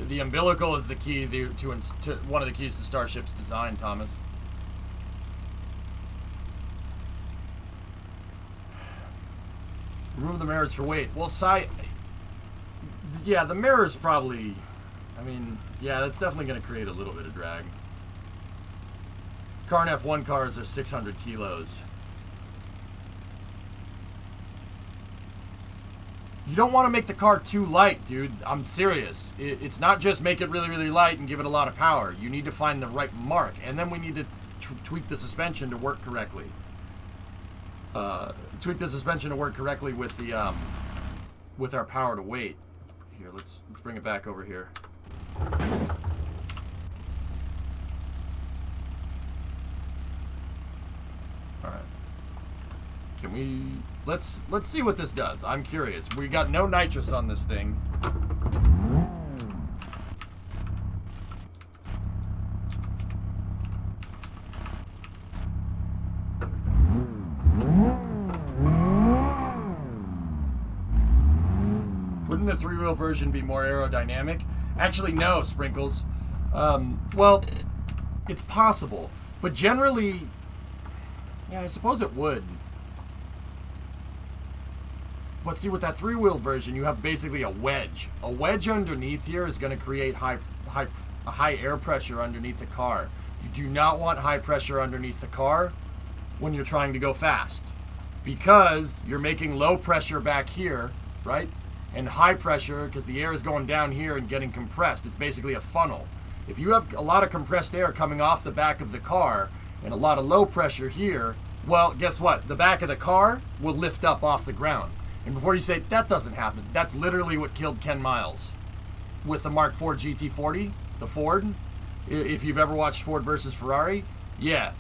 The umbilical is the key to one of the keys to Starship's design, Thomas. Remove the mirrors for weight. Well, yeah, the mirrors probably, I mean, yeah, that's definitely going to create a little bit of drag. Car and F1 cars are 600 kilos. You don't want to make the car too light, dude. I'm serious. It's not just make it really, really light and give it a lot of power. You need to find the right mark. And then we need to tweak the suspension to work correctly. Tweak the suspension to work correctly with the with our power to weight. Here, let's bring it back over here. All right. Can we... Let's see what this does. I'm curious. We got no nitrous on this thing. Wouldn't the three-wheel version be more aerodynamic? Actually, no, Sprinkles. Well, it's possible. But generally... Yeah, I suppose it would. But see, with that three-wheel version, you have basically a wedge. A wedge underneath here is going to create high air pressure underneath the car. You do not want high pressure underneath the car when you're trying to go fast, because you're making low pressure back here, right? And high pressure, because the air is going down here and getting compressed. It's basically a funnel. If you have a lot of compressed air coming off the back of the car and a lot of low pressure here, well, guess what? The back of the car will lift up off the ground. And before you say, that doesn't happen, that's literally what killed Ken Miles with the Mark IV GT40, the Ford. If you've ever watched Ford versus Ferrari, yeah.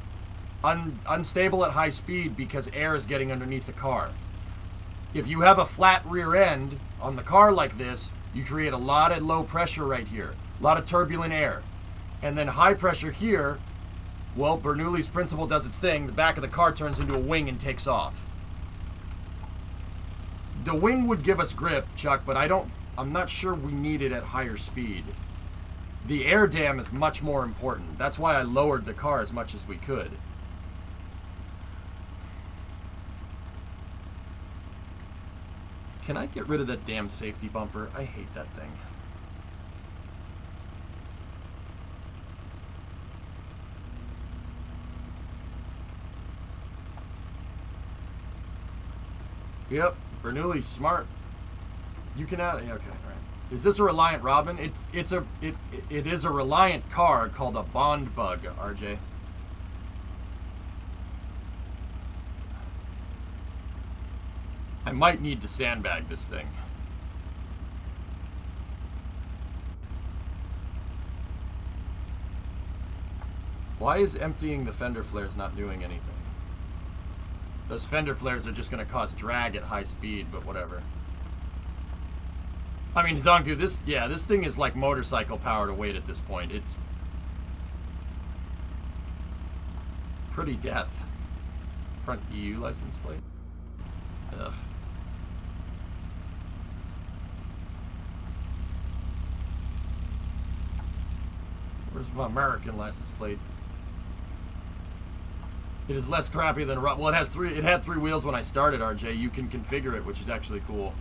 Unstable at high speed because air is getting underneath the car. If you have a flat rear end On the car like this, you create a lot of low pressure right here, a lot of turbulent air. And then high pressure here, well, Bernoulli's principle does its thing. The back of the car turns into a wing and takes off. The wing would give us grip, Chuck, but I'm not sure we need it at higher speed. The air dam is much more important. That's why I lowered the car as much as we could. Can I get rid of that damn safety bumper? I hate that thing. Yep, Bernoulli's smart. You can add. Okay, right. Is this a Reliant Robin? It is a Reliant car called a Bond Bug, RJ. I might need to sandbag this thing. Why is emptying the fender flares not doing anything? Those fender flares are just going to cause drag at high speed, but whatever. I mean, Zonku, this thing is like motorcycle power to weight at this point. It's pretty death. Front EU license plate. Ugh. Where's my American license plate? It is less crappy than well. It had three wheels when I started, RJ. You can configure it, which is actually cool.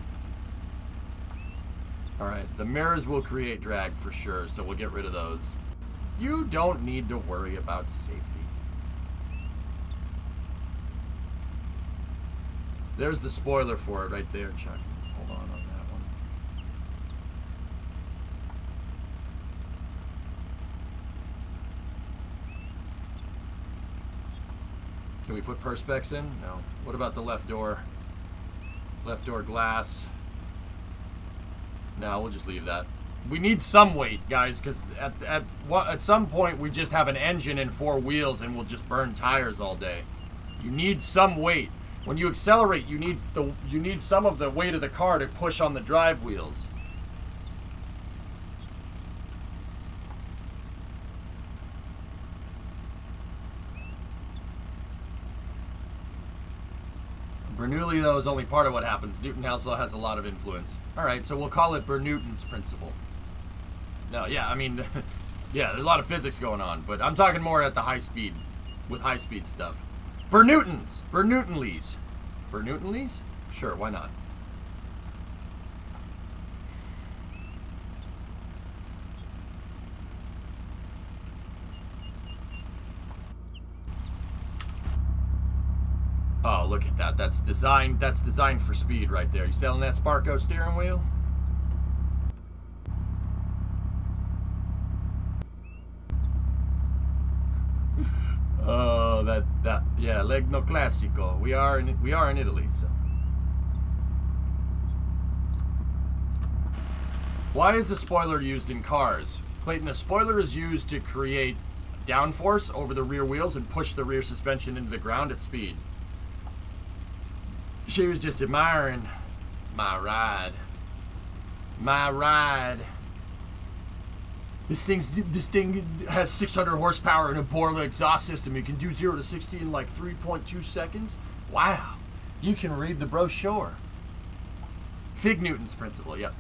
All right, the mirrors will create drag for sure, so we'll get rid of those. You don't need to worry about safety. There's the spoiler for it right there, Chuck. Hold on that one. Can we put perspex in? No. What about the left door? Left door glass. No, we'll just leave that. We need some weight, guys, because at some point we just have an engine and four wheels and we'll just burn tires all day. You need some weight. When you accelerate, you need some of the weight of the car to push on the drive wheels. Bernoulli, though, is only part of what happens. Newton also has a lot of influence. All right, so we'll call it Bernewton's principle. No, yeah, I mean, yeah, there's a lot of physics going on, but I'm talking more at the high speed, with high speed stuff. Bernewtons, Bernewtonlees. Bernewtonlees? Sure, why not? Oh, look at that. That's designed for speed right there. You selling that Sparco steering wheel? Oh, yeah, Legno Classico. We are in Italy, so. Why is the spoiler used in cars? Clayton, the spoiler is used to create downforce over the rear wheels and push the rear suspension into the ground at speed. She was just admiring my ride. My ride. This thing has 600 horsepower and a Borla exhaust system. It can do 0 to 60 in like 3.2 seconds. Wow. You can read the brochure. Fig Newton's principle, yep.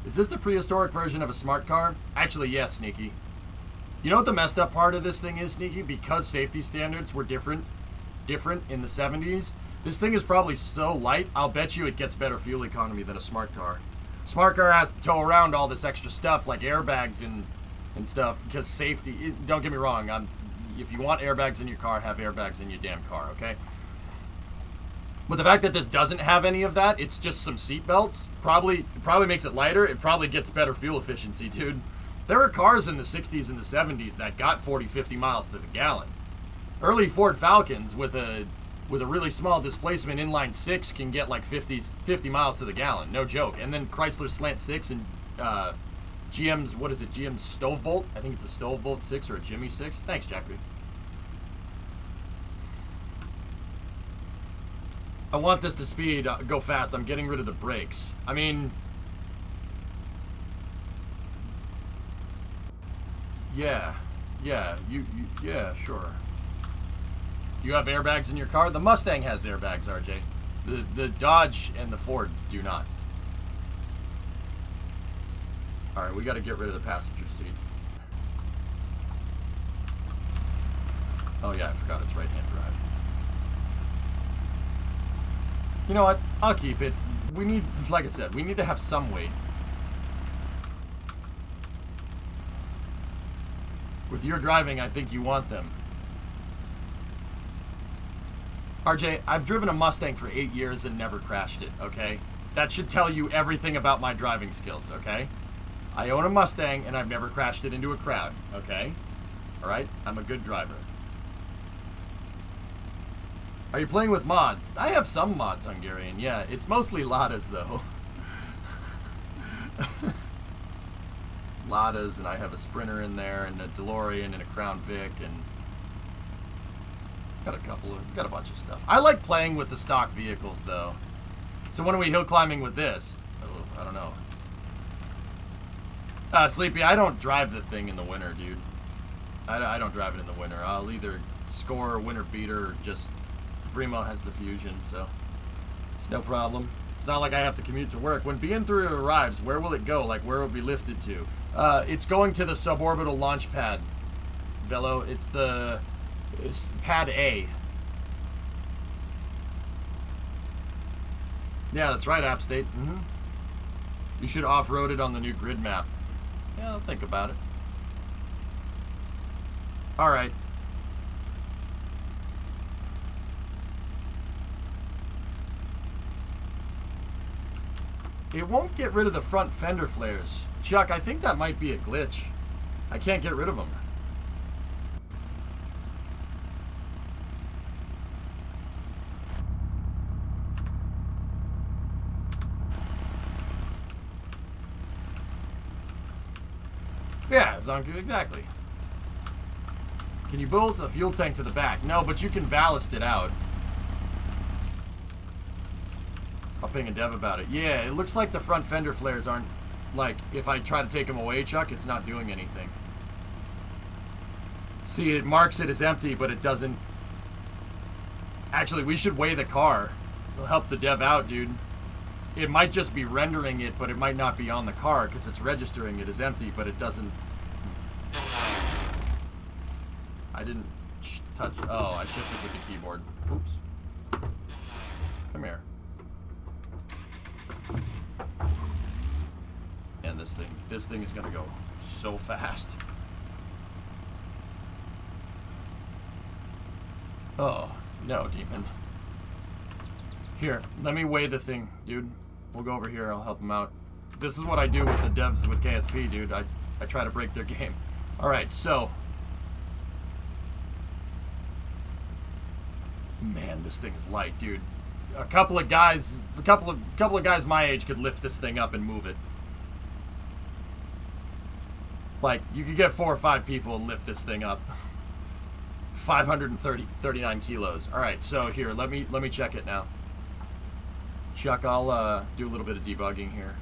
Is this the prehistoric version of a smart car? Actually, yes, Sneaky. You know what the messed up part of this thing is, Sneaky? Because safety standards were different in the 70s, this thing is probably so light, I'll bet you it gets better fuel economy than a smart car. Smart car has to tow around all this extra stuff like airbags and stuff because safety. Don't get me wrong. If you want airbags in your car, have airbags in your damn car, okay? But the fact that this doesn't have any of that, it's just some seat belts, probably makes it lighter. It probably gets better fuel efficiency, dude. There were cars in the 60s and the 70s that got 40, 50 miles to the gallon. Early Ford Falcons with a really small displacement inline 6 can get like 50 miles to the gallon, no joke. And then Chrysler Slant 6 and GM's, what is it, GM's Stovebolt? I think it's a Stovebolt 6 or a Jimmy 6. Thanks, Jackie. I want this to speed, go fast. I'm getting rid of the brakes. I mean... Yeah. Yeah, yeah, sure. You have airbags in your car? The Mustang has airbags, RJ. The Dodge and the Ford do not. Alright, we gotta get rid of the passenger seat. Oh yeah, I forgot it's right-hand drive. You know what? I'll keep it. We need, like I said, we need to have some weight. With your driving, I think you want them. RJ, I've driven a Mustang for 8 years and never crashed it, okay? That should tell you everything about my driving skills, okay? I own a Mustang and I've never crashed it into a crowd, okay? Alright? I'm a good driver. Are you playing with mods? I have some mods, Hungarian. Yeah, it's mostly Ladas, though. It's Ladas, and I have a Sprinter in there, and a DeLorean, and a Crown Vic, and got a bunch of stuff. I like playing with the stock vehicles, though. So when are we hill climbing with this? Oh, I don't know. Sleepy, I don't drive the thing in the winter, dude. I don't drive it in the winter. I'll either score a winter beater or just... Primo has the Fusion, so it's no problem. It's not like I have to commute to work. When BN3 arrives, where will it go? Like, where will it be lifted to? It's going to the suborbital launch pad, Velo. It's pad A. Yeah, that's right, App State. Mm-hmm. You should off-road it on the new grid map. Yeah, I'll think about it. All right. It won't get rid of the front fender flares. Chuck, I think that might be a glitch. I can't get rid of them. Yeah, Zonku, exactly. Can you bolt a fuel tank to the back? No, but you can ballast it out. I'll ping a dev about it. Yeah, it looks like the front fender flares aren't, like, if I try to take them away, Chuck, it's not doing anything. See, it marks it as empty, but it doesn't... Actually, we should weigh the car. It'll help the dev out, dude. It might just be rendering it, but it might not be on the car, because it's registering it as empty, but it doesn't... I didn't touch... Oh, I shifted with the keyboard. Oops. Come here. And this thing is gonna go so fast. Oh, no, demon. Here, let me weigh the thing, dude. We'll go over here, I'll help him out. This is what I do with the devs with KSP, dude. I try to break their game. Alright, so. Man, this thing is light, dude. A couple of guys my age could lift this thing up and move it. Like, you could get 4 or 5 people and lift this thing up. 539 kilos. Alright, so here, let me check it now. Chuck, I'll do a little bit of debugging here.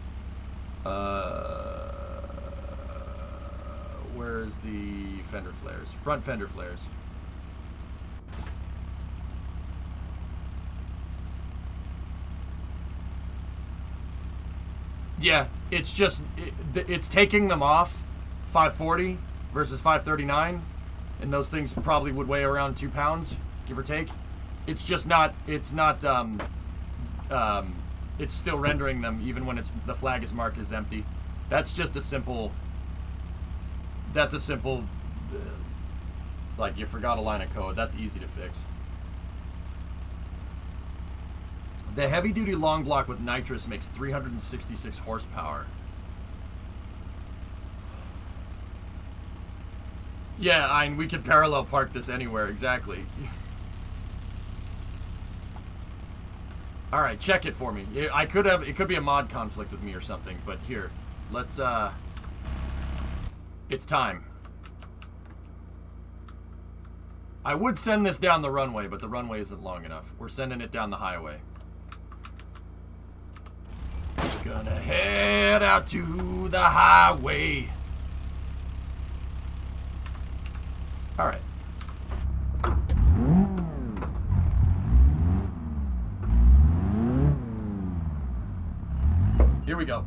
Where's the fender flares? Front fender flares. Yeah, it's just, it's taking them off 540 versus 539, and those things probably would weigh around 2 pounds, give or take. It's just not, it's still rendering them even when the flag is marked as empty. That's just a simple, like, you forgot a line of code. That's easy to fix. The heavy-duty long block with nitrous makes 366 horsepower. Yeah, we could parallel park this anywhere, exactly. Alright, check it for me. It could be a mod conflict with me or something, but here, let's, it's time. I would send this down the runway, but the runway isn't long enough. We're sending it down the highway. Gonna head out to the highway. All right. Here we go.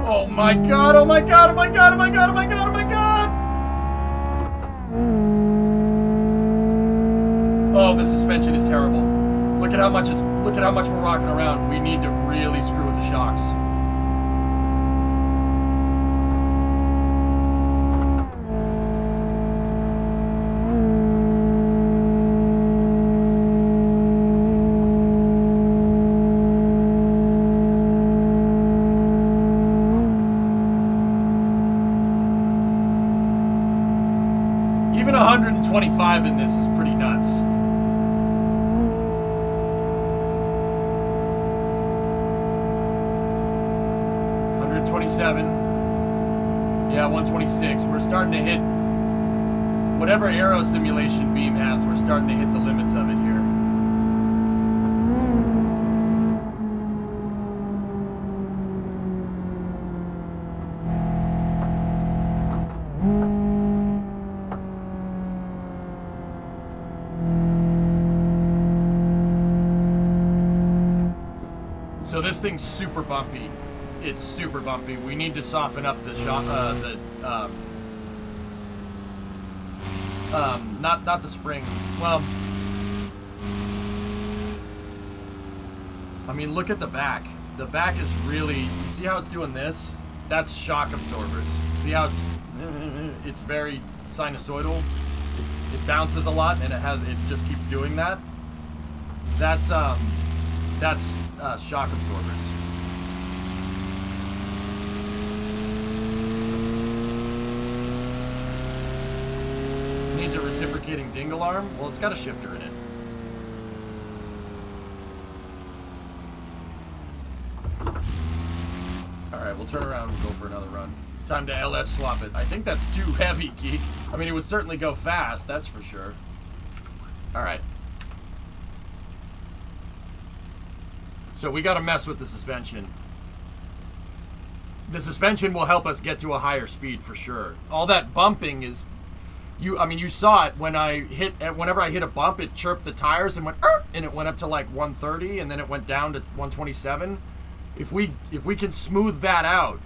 Oh my god, oh my god, oh my god, oh my god, oh my god, oh my god! Oh, the suspension is terrible. Look at how much we're rocking around. We need to really screw with the shocks. Even 125 in this is pretty nuts. Yeah, 126. We're starting to hit whatever aero simulation Beam has. We're starting to hit the limits of it here. So this thing's super bumpy. It's super bumpy. We need to soften up the shot. Not the spring. Well, I mean, look at the back. The back is really. You see how it's doing this? That's shock absorbers. See how it's very sinusoidal. It bounces a lot, and it just keeps doing that. That's shock absorbers. Needs a reciprocating dingle arm? Well, it's got a shifter in it. Alright, we'll turn around and go for another run. Time to LS swap it. I think that's too heavy, Geek. I mean, it would certainly go fast, that's for sure. Alright. So we gotta mess with the suspension. The suspension will help us get to a higher speed for sure. All that bumping is... you saw it when whenever I hit a bump, it chirped the tires and went, and it went up to like 130, and then it went down to 127. If we can smooth out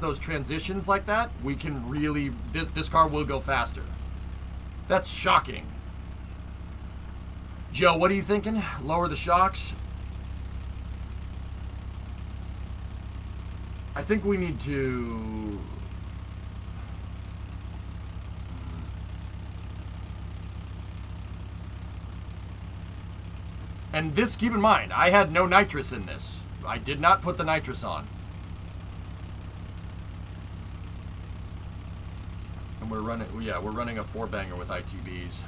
those transitions like that, we can really, this car will go faster. That's shocking. Joe, what are you thinking? Lower the shocks? I think we need to... And this, keep in mind, I had no nitrous in this. I did not put the nitrous on. And we're running a 4-banger with ITBs.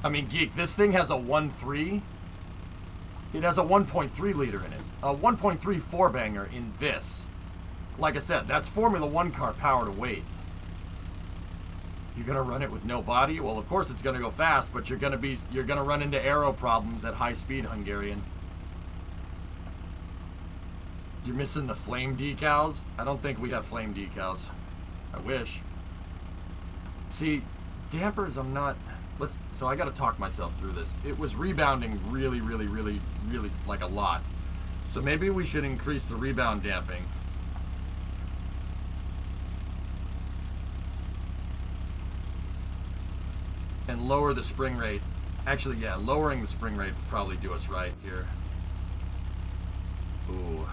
I mean, Geek, this thing has a 1.3. It has a 1.3 liter in it. A 1.3 4-banger in this. Like I said, that's Formula 1 car power to weight. You're gonna run it with no body? Well, of course it's gonna go fast, but you're gonna run into aero problems at high speed, Hungarian. You're missing the flame decals? I don't think we have flame decals. I wish. See, dampers, I'm not... So I gotta talk myself through this. It was rebounding really, like a lot. So maybe we should increase the rebound damping. And lower the spring rate. Actually, yeah, lowering the spring rate would probably do us right here. Ooh.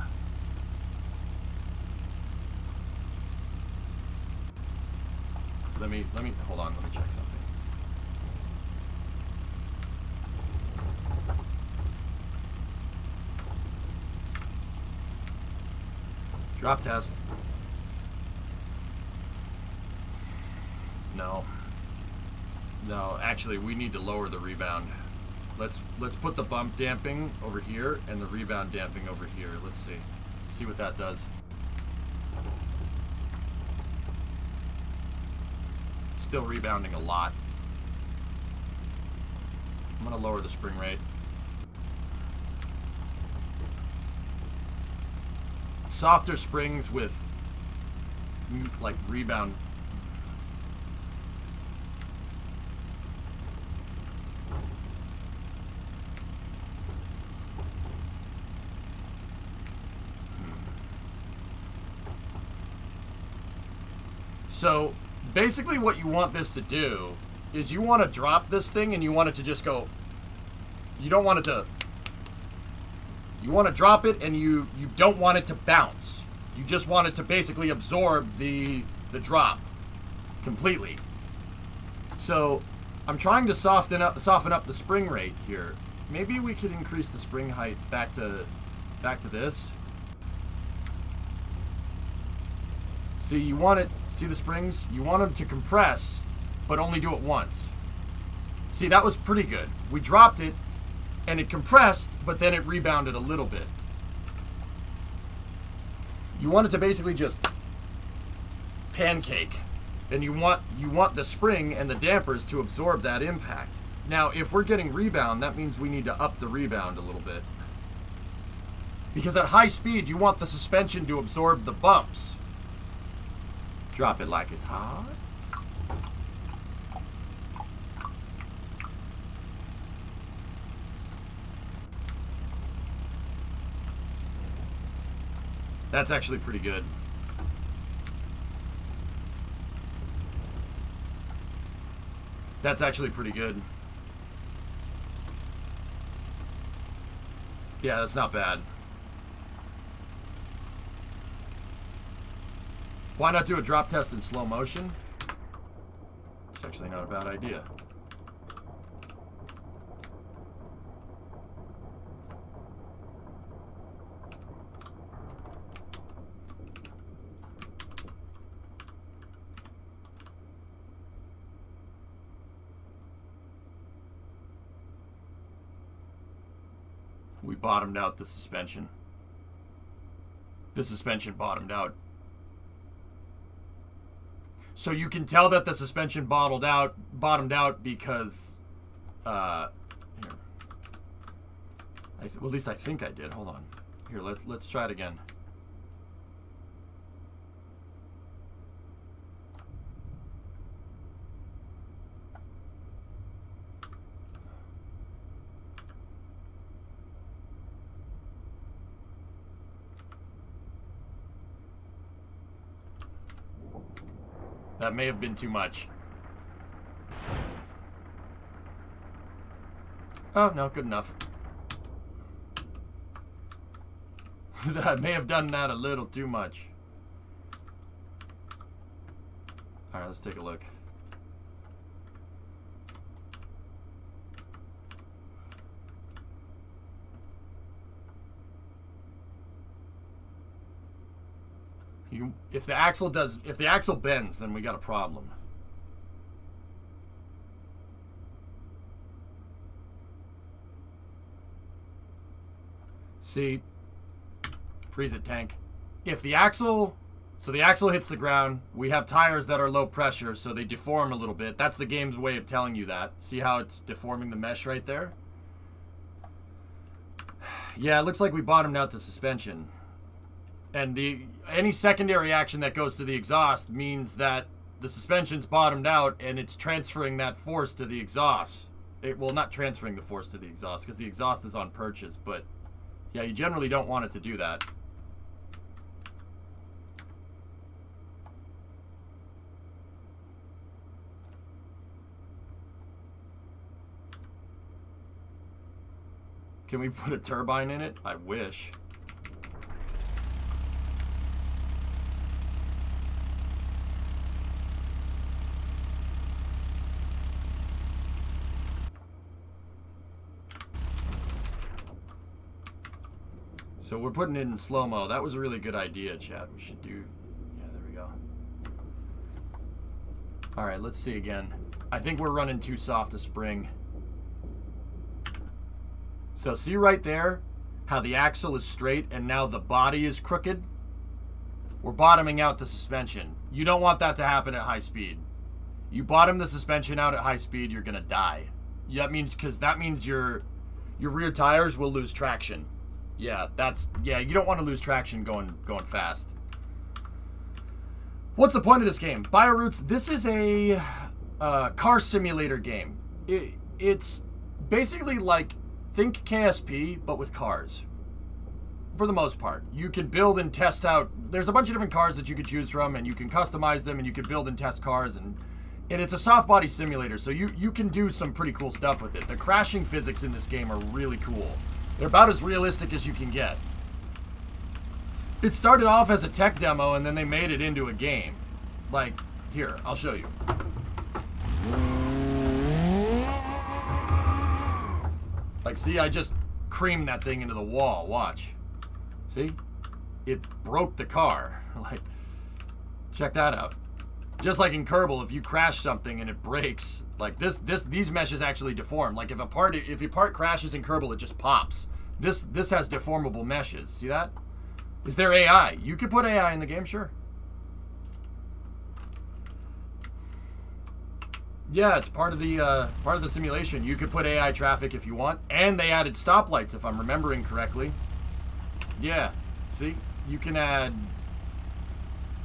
Let me, hold on, let me check something. Drop test. No, actually, we need to lower the rebound. Let's put the bump damping over here and the rebound damping over here. Let's see. See what that does. Still rebounding a lot. I'm going to lower the spring rate. Softer springs with, like, rebound. So, basically what you want this to do is you want to drop this thing and you want it to just go... You don't want it to... You want to drop it and you don't want it to bounce. You just want it to basically absorb the drop completely. So, I'm trying to soften up the spring rate here. Maybe we could increase the spring height back to this. See, you want it, see the springs? You want them to compress, but only do it once. See, that was pretty good. We dropped it, and it compressed, but then it rebounded a little bit. You want it to basically just pancake, and you want the spring and the dampers to absorb that impact. Now, if we're getting rebound, that means we need to up the rebound a little bit. Because at high speed, you want the suspension to absorb the bumps. Drop it like it's hot. That's actually pretty good. That's actually pretty good. Yeah, that's not bad. Why not do a drop test in slow motion? It's actually not a bad idea. We bottomed out the suspension. The suspension bottomed out. So you can tell that the suspension bottomed out because, here. Well, at least I think I did. Hold on. Here, let's try it again. That may have been too much. Oh, no, good enough. I may have done that a little too much. Alright, let's take a look. If the axle bends, then we got a problem. See, freeze it, tank. If the axle, so the axle hits the ground, we have tires that are low pressure, so they deform a little bit. That's the game's way of telling you that. See how it's deforming the mesh right there? Yeah, it looks like we bottomed out the suspension. And any secondary action that goes to the exhaust means that the suspension's bottomed out and it's transferring that force to the exhaust. Well, not transferring the force to the exhaust because the exhaust is on purchase, but yeah, you generally don't want it to do that. Can we put a turbine in it? I wish. So we're putting it in slow-mo. That was a really good idea, Chad. We should do... Yeah, there we go. Alright, let's see again. I think we're running too soft a spring. So see right there? how the axle is straight and now the body is crooked. We're bottoming out the suspension. You don't want that to happen at high speed. You bottom the suspension out at high speed, you're gonna die. That means your rear tires will lose traction. Yeah, you don't want to lose traction going fast. What's the point of this game? BioRoots, this is a car simulator game. It's basically like, think KSP, but with cars. For the most part. You can build and test out, there's a bunch of different cars that you could choose from, and you can customize them, and you can build and test cars, and it's a soft body simulator, so you can do some pretty cool stuff with it. The crashing physics in this game are really cool. They're about as realistic as you can get. It started off as a tech demo, and then they made it into a game. Like, here, I'll show you. Like, see, I just creamed that thing into the wall. Watch. See? It broke the car. Like, check that out. Just like in Kerbal, if you crash something and it breaks, like these meshes actually deform. Like if your part crashes in Kerbal, it just pops. This has deformable meshes. See that? Is there AI? You could put AI in the game, sure. Yeah, it's part of the simulation. You could put AI traffic if you want, and they added stoplights if I'm remembering correctly. Yeah, see, you can add.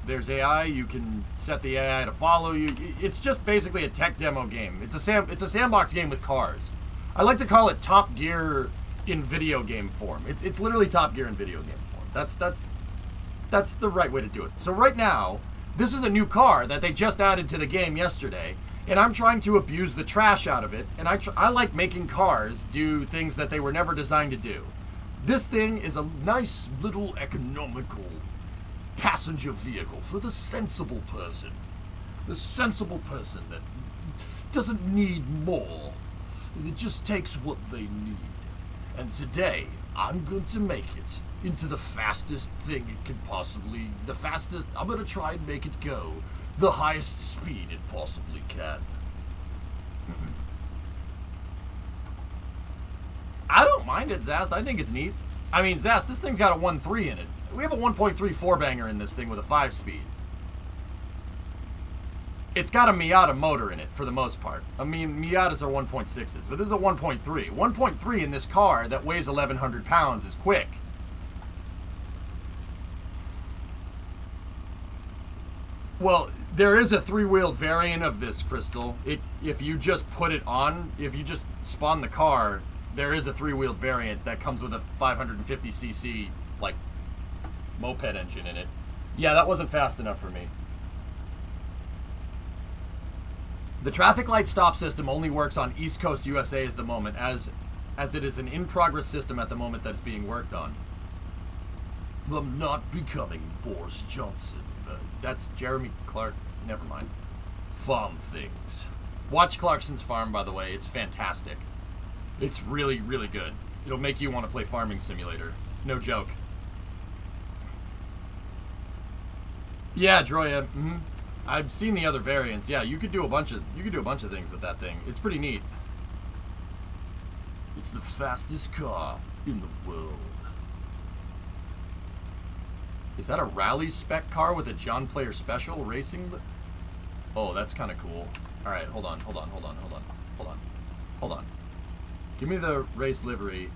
There's AI. You can set the AI to follow you. It's just basically a tech demo game. It's a sandbox game with cars. I like to call it Top Gear in video game form. It's literally Top Gear in video game form. That's the right way to do it. So right now, this is a new car that they just added to the game yesterday, and I'm trying to abuse the trash out of it. And I like making cars do things that they were never designed to do. This thing is a nice little economical passenger vehicle for the sensible person. The sensible person that doesn't need more. It just takes what they need. And today, I'm going to make it into the fastest thing it can possibly... I'm going to try and make it go the highest speed it possibly can. I don't mind it, Zast. I think it's neat. I mean, Zast, this thing's got a 1.3 in it. We have a 1.3 four-banger in this thing with a 5-speed. It's got a Miata motor in it, for the most part. I mean, Miatas are 1.6s, but this is a 1.3. 1.3 in this car that weighs 1,100 pounds is quick. Well, there is a 3-wheeled variant of this, Crystal. If you just put it on, if you just spawn the car, there is a 3-wheeled variant that comes with a 550cc, like, moped engine in it. Yeah, that wasn't fast enough for me. The traffic light stop system only works on East Coast USA at the moment, as it is an in-progress system at the moment that's being worked on. I'm not becoming Boris Johnson. That's Jeremy Clark. Never mind. Farm things. Watch Clarkson's Farm, by the way. It's fantastic. It's really, really good. It'll make you want to play Farming Simulator. No joke. Yeah, Droya. Mm-hmm. I've seen the other variants. Yeah, you could do a bunch of things with that thing. It's pretty neat. It's the fastest car in the world. Is that a rally spec car with a John Player special racing? Oh, that's kind of cool. All right, hold on. Give me the race livery,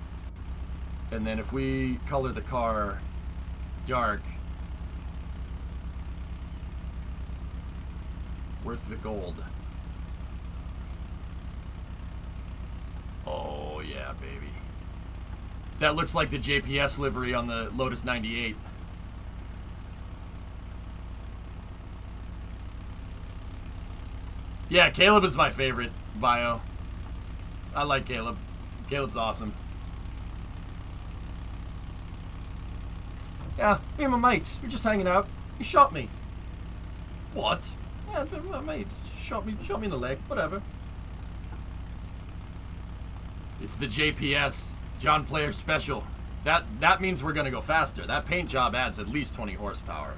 and then if we color the car dark. Where's the gold? Oh, yeah, baby. That looks like the JPS livery on the Lotus 98. Yeah, Caleb is my favorite bio. I like Caleb. Caleb's awesome. Yeah, me and my mates. We're just hanging out. He shot me. What? Yeah, my mate shot me in the leg. Whatever. It's the JPS John Player Special. That means we're gonna go faster. That paint job adds at least 20 horsepower.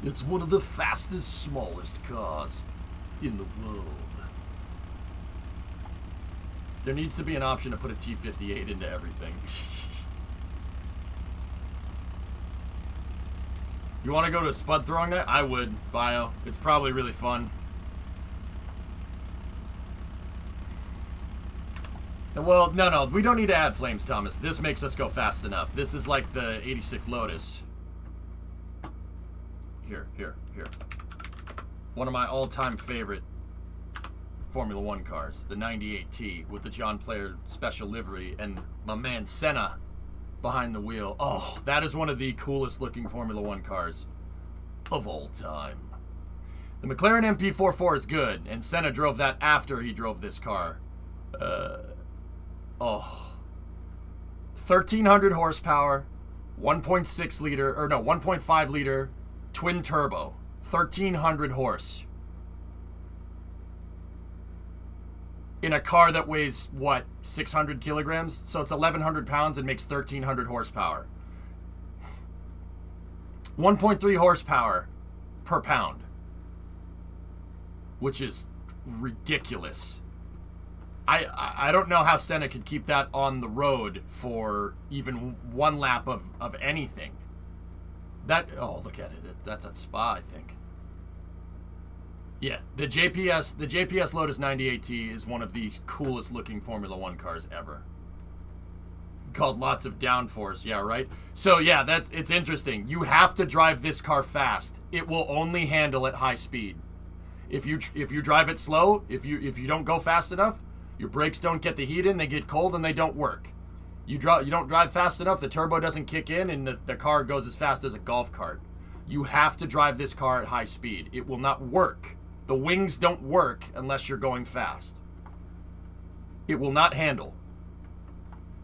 It's one of the fastest, smallest cars in the world. There needs to be an option to put a T58 into everything. You want to go to a spud throwing night? I would, Bio. It's probably really fun. Well, no, we don't need to add flames, Thomas. This makes us go fast enough. This is like the 86 Lotus. Here. One of my all-time favorite Formula 1 cars, the 98T with the John Player special livery and my man Senna behind the wheel. Oh, that is one of the coolest looking Formula 1 cars of all time. The McLaren MP44 is good, and Senna drove that after he drove this car. 1,300 horsepower, 1.6 liter, or no, 1.5 liter twin turbo, 1,300 horse. In a car that weighs, what, 600 kilograms? So it's 1,100 pounds and makes 1,300 horsepower. 1.3 horsepower per pound. Which is ridiculous. I don't know how Senna could keep that on the road for even one lap of anything. That, oh, look at it. That's at Spa, I think. Yeah, the JPS Lotus 98T is one of the coolest looking Formula 1 cars ever. Called lots of downforce, yeah, right? So yeah, it's interesting. You have to drive this car fast. It will only handle at high speed. If you drive it slow, if you don't go fast enough, your brakes don't get the heat in, they get cold and they don't work. You don't drive fast enough, the turbo doesn't kick in and the car goes as fast as a golf cart. You have to drive this car at high speed. It will not work. The wings don't work unless you're going fast. It will not handle.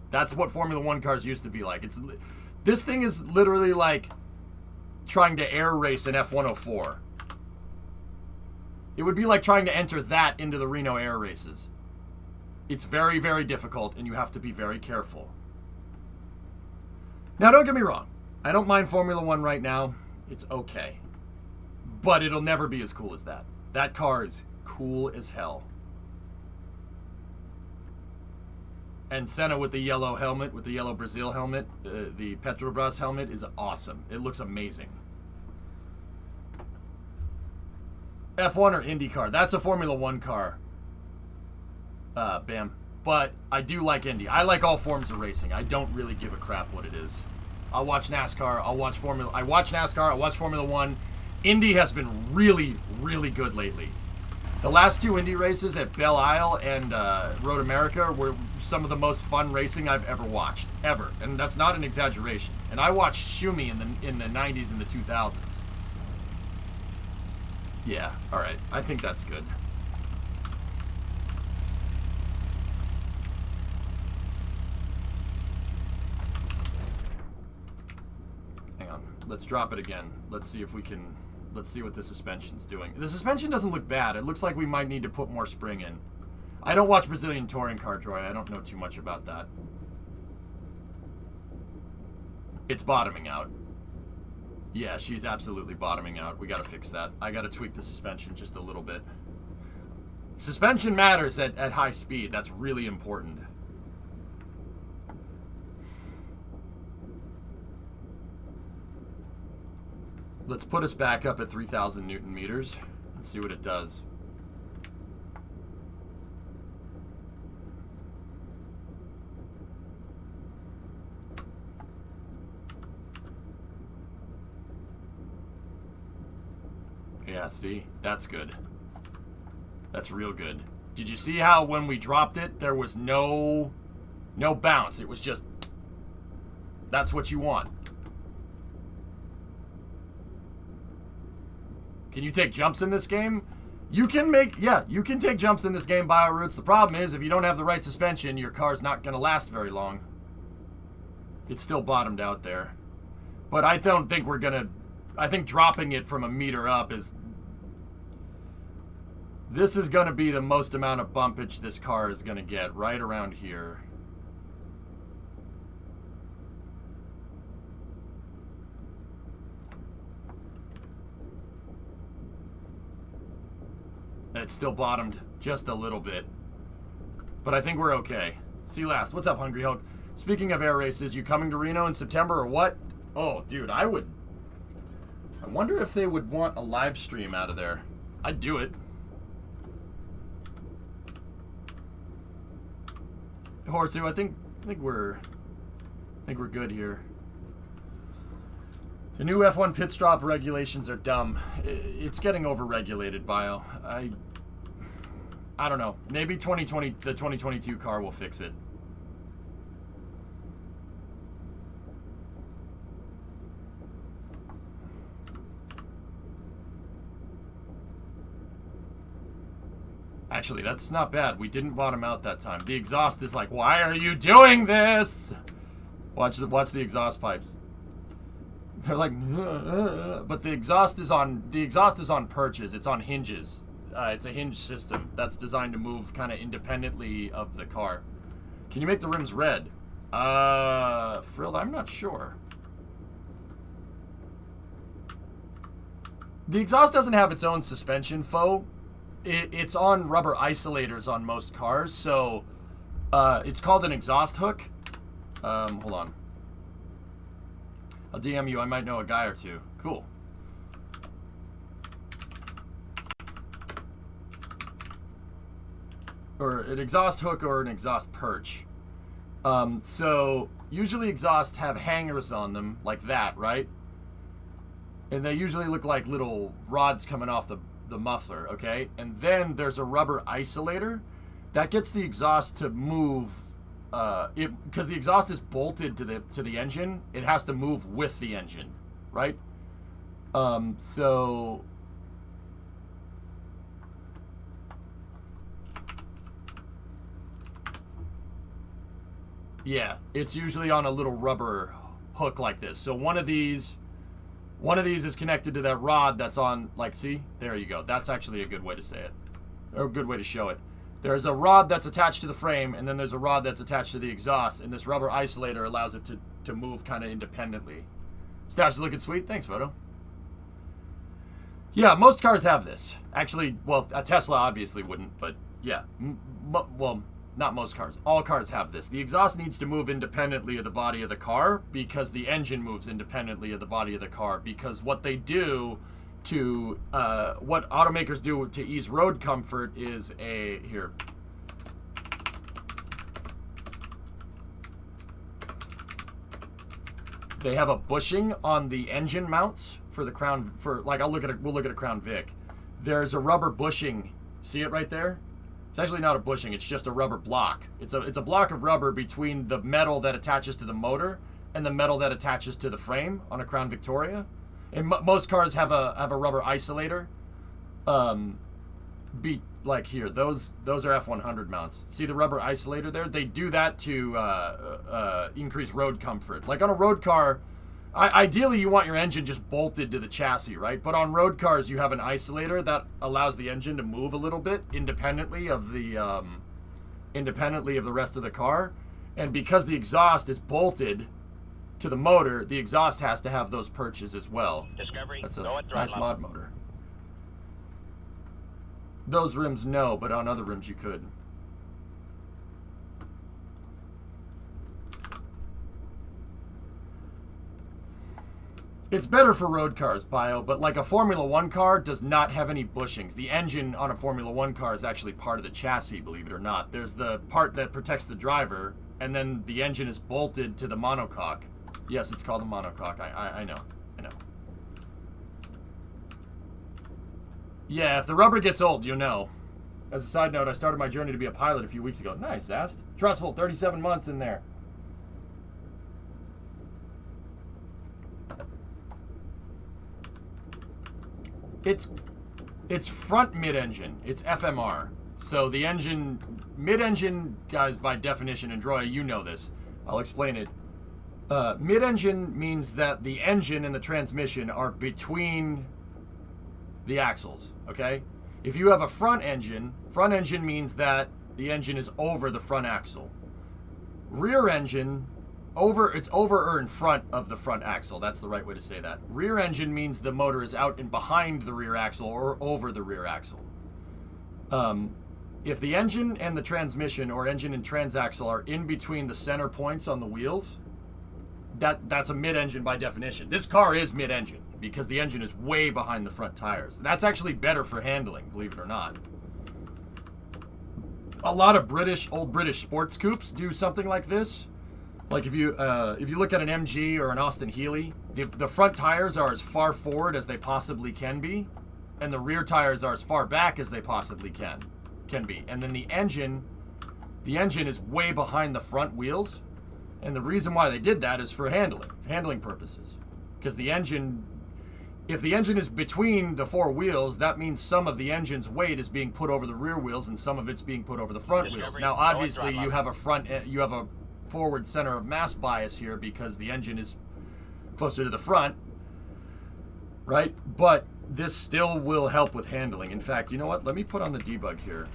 That's what Formula 1 cars used to be like. This thing is literally like trying to air race an F-104. It would be like trying to enter that into the Reno air races. It's very, very difficult, and you have to be very careful. Now, don't get me wrong. I don't mind Formula 1 right now. It's okay. But it'll never be as cool as that. That car is cool as hell. And Senna with the yellow helmet, with the yellow Brazil helmet, the Petrobras helmet is awesome. It looks amazing. F1 or IndyCar. That's a Formula 1 car. Bam. But I do like Indy. I like all forms of racing. I don't really give a crap what it is. I'll watch NASCAR. I watch NASCAR. I watch Formula 1. Indy has been really, really good lately. The last two Indy races at Belle Isle and Road America were some of the most fun racing I've ever watched. Ever. And that's not an exaggeration. And I watched Schumi in the 90s and the 2000s. Yeah, alright. I think that's good. Hang on. Let's drop it again. Let's see if we can... Let's see what the suspension's doing. The suspension doesn't look bad. It looks like we might need to put more spring in. I don't watch Brazilian touring car, Troy. I don't know too much about that. It's bottoming out. Yeah, she's absolutely bottoming out. We gotta fix that. I gotta tweak the suspension just a little bit. Suspension matters at high speed. That's really important. Let's put us back up at 3,000 Newton meters and see what it does. Yeah, see? That's good. That's real good. Did you see how when we dropped it, there was no bounce? It was just... That's what you want. Can you take jumps in this game? You can take jumps in this game, BioRoots. The problem is, if you don't have the right suspension, your car's not going to last very long. It's still bottomed out there. But I don't think we're going to... I think dropping it from a meter up is... This is going to be the most amount of bumpage this car is going to get, right around here. It's still bottomed just a little bit. but I think we're okay. See last. What's up, Hungry Hulk? Speaking of air races, you coming to Reno in September or what? Oh, dude, I wonder if they would want a live stream out of there. I'd do it. Horsey, I think we're good here. The new F1 pit stop regulations are dumb. It's getting over-regulated, Bio. I don't know. Maybe the 2022 car will fix it. Actually, that's not bad. We didn't bottom out that time. The exhaust is like, why are you doing this? Watch the exhaust pipes. They're like, but the exhaust is on perches. It's on hinges. It's a hinge system that's designed to move kind of independently of the car. Can you make the rims red? Frilled, I'm not sure. The exhaust doesn't have its own suspension faux. It's on rubber isolators on most cars, so it's called an exhaust hook. Hold on. I'll DM you. I might know a guy or two. Cool. Or an exhaust hook or an exhaust perch. So usually exhausts have hangers on them like that, right? And they usually look like little rods coming off the muffler, okay? And then there's a rubber isolator that gets the exhaust to move. Because the exhaust is bolted to the engine, it has to move with the engine, right? So yeah, it's usually on a little rubber hook like this. So one of these is connected to that rod that's on, like, see? There you go. That's actually a good way to say it, or a good way to show it. There's a rod that's attached to the frame, and then there's a rod that's attached to the exhaust, and this rubber isolator allows it to move kind of independently. Stash is looking sweet. Thanks, Photo. Yeah, most cars have this. Actually, well, a Tesla obviously wouldn't, but yeah. Well, not most cars. All cars have this. The exhaust needs to move independently of the body of the car because the engine moves independently of the body of the car, because what they do to what automakers do to ease road comfort is here. They have a bushing on the engine mounts for the Crown. We'll look at a Crown Vic. There's a rubber bushing. See it right there? It's actually not a bushing. It's just a rubber block. It's a block of rubber between the metal that attaches to the motor and the metal that attaches to the frame on a Crown Victoria. And most cars have a rubber isolator. Like here, those are F100 mounts. See the rubber isolator there? They do that to increase road comfort. Like on a road car, ideally you want your engine just bolted to the chassis, right? But on road cars, you have an isolator that allows the engine to move a little bit independently of the rest of the car. And because the exhaust is bolted to the motor, the exhaust has to have those perches as well. Discovery, that's a go at nice mod motor. Those rims, no, but on other rims you could. It's better for road cars, Bio, but like a Formula 1 car does not have any bushings. The engine on a Formula 1 car is actually part of the chassis, believe it or not. There's the part that protects the driver, and then the engine is bolted to the monocoque. Yes, it's called a monocoque. I know. Yeah, if the rubber gets old, you'll know. As a side note, I started my journey to be a pilot a few weeks ago. Nice, Zast. Trustful, 37 months in there. It's front mid-engine. It's FMR. So the engine, mid-engine, guys, by definition, and Droya, you know this. I'll explain it. Mid-engine means that the engine and the transmission are between the axles, okay? If you have a front engine means that the engine is over the front axle. Rear engine, it's over or in front of the front axle. That's the right way to say that. Rear engine means the motor is out and behind the rear axle or over the rear axle. if the engine and the transmission or engine and transaxle are in between the center points on the wheels, that's a mid-engine by definition. This car is mid-engine because the engine is way behind the front tires. That's actually better for handling, believe it or not. A lot of old British sports coupes do something like this. Like if you look at an MG or an Austin Healey, the front tires are as far forward as they possibly can be, and the rear tires are as far back as they possibly can be. And then the engine is way behind the front wheels. And the reason why they did that is for handling purposes. Because if the engine is between the four wheels, that means some of the engine's weight is being put over the rear wheels and some of it's being put over the front wheels. Now, obviously, you have a forward center of mass bias here because the engine is closer to the front, right? But this still will help with handling. In fact, you know what? Let me put on the debug here.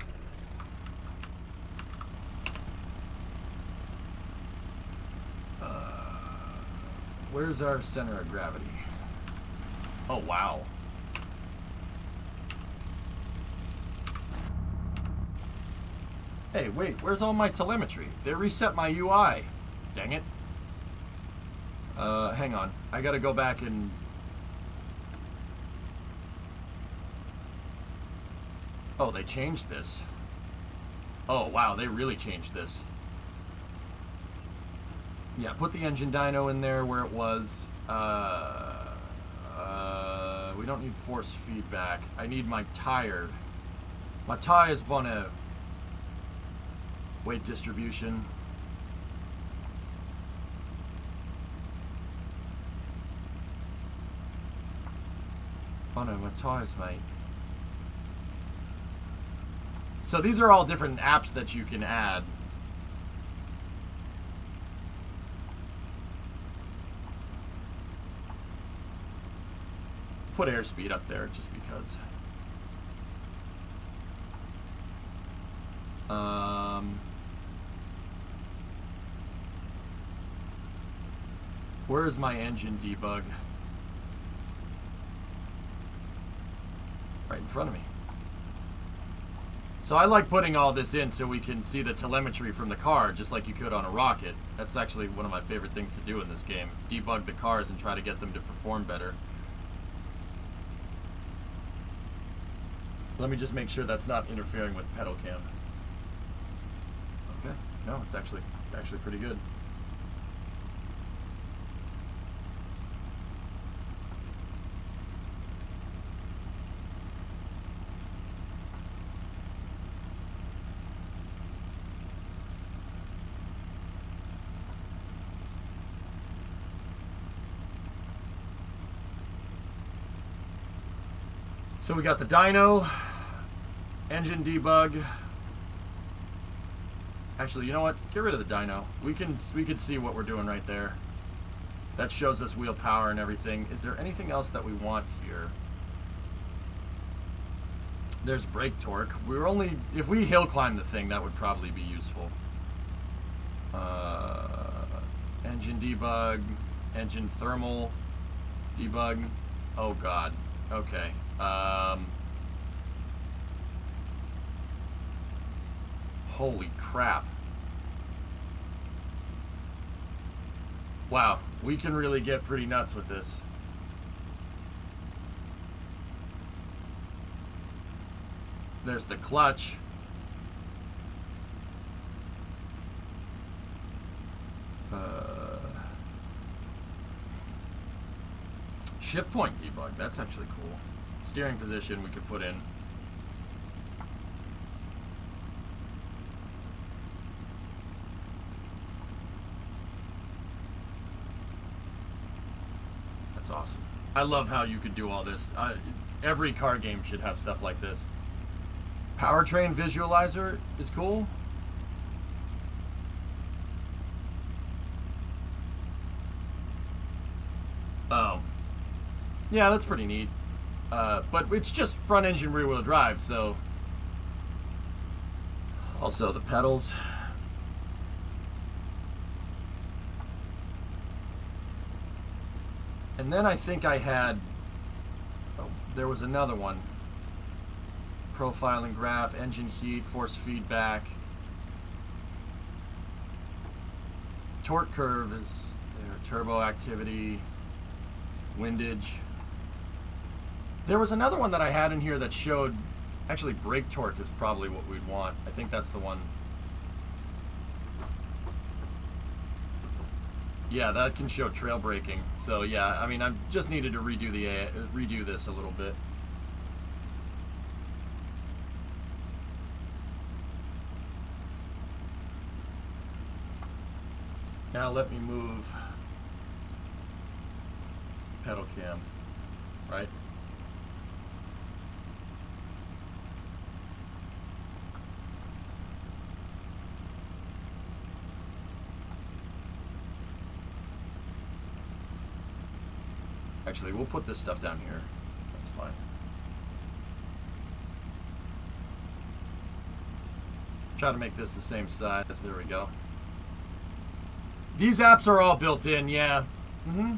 Where's our center of gravity? Oh, wow. Hey, wait, where's all my telemetry? They reset my UI. Dang it. Hang on. I gotta go back and... Oh, they changed this. Oh, wow, they really changed this. Yeah, put the engine dyno in there where it was. We don't need force feedback. I need my tire. My tires want a weight distribution. Oh no, my tires, mate. So these are all different apps that you can add. Put airspeed up there just because. Where is my engine debug? Right in front of me. So I like putting all this in so we can see the telemetry from the car, just like you could on a rocket. That's actually one of my favorite things to do in this game. Debug the cars and try to get them to perform better. Let me just make sure that's not interfering with pedal cam. Okay, no, it's actually pretty good. So we got the dyno, engine debug. Actually, you know what? Get rid of the dyno. We can see what we're doing right there. That shows us wheel power and everything. Is there anything else that we want here? There's brake torque. If we hill climb the thing, that would probably be useful. Engine debug, engine thermal debug. Oh God. Okay. Holy crap. Wow, we can really get pretty nuts with this. There's the clutch. Shift point debug, that's actually cool. Steering position we could put in. That's awesome. I love how you could do all this. Every car game should have stuff like this. Powertrain visualizer is cool. Oh. Yeah, that's pretty neat. But it's just front engine rear wheel drive, so. Also the pedals. And then I think I had, there was another one. profiling graph, engine heat, force feedback. Torque curve is there, turbo activity, windage. There was another one that I had in here that showed, actually brake torque is probably what we'd want. I think that's the one. Yeah, that can show trail braking. So yeah, I mean, I just needed to redo this a little bit. Now let me move pedal cam, right? Actually, we'll put this stuff down here. That's fine. Try to make this the same size. There we go. These apps are all built in, yeah. Mm-hmm.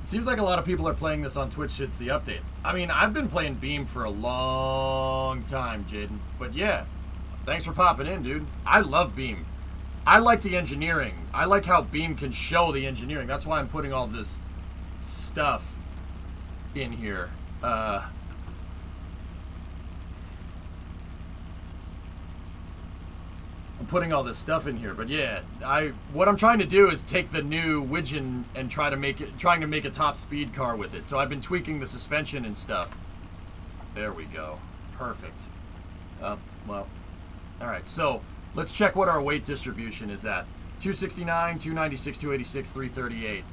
Seems like a lot of people are playing this on Twitch since the update. I mean, I've been playing Beam for a long time, Jaden. But yeah, thanks for popping in, dude. I love Beam. I like the engineering. I like how Beam can show the engineering. That's why I'm putting all this stuff in here. I'm putting all this stuff in here, but yeah, what I'm trying to do is take the new Widgeon and trying to make a top speed car with it. So I've been tweaking the suspension and stuff. There we go. Perfect. Well, all right. So let's check what our weight distribution is at. 269, 296, 286, 338.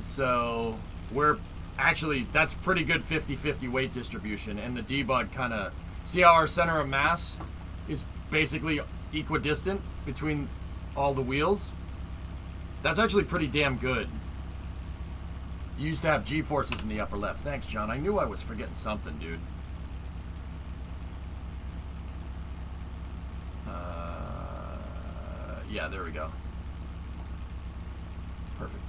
So we're actually, that's pretty good 50-50 weight distribution, and the debug kind of, see how our center of mass is basically equidistant between all the wheels? That's actually pretty damn good. You used to have G-forces in the upper left. Thanks, John. I knew I was forgetting something, dude. Yeah, there we go. Perfect.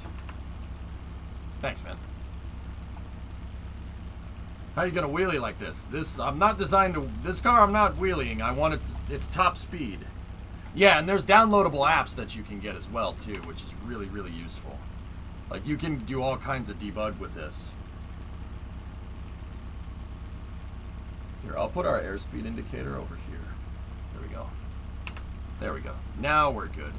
Thanks, man. How are you gonna wheelie like this? I'm not designed to, this car I'm not wheeling. I want its top speed. Yeah, and there's downloadable apps that you can get as well too, which is really, really useful. Like you can do all kinds of debug with this. Here, I'll put our airspeed indicator over here. There we go. There we go. Now we're good.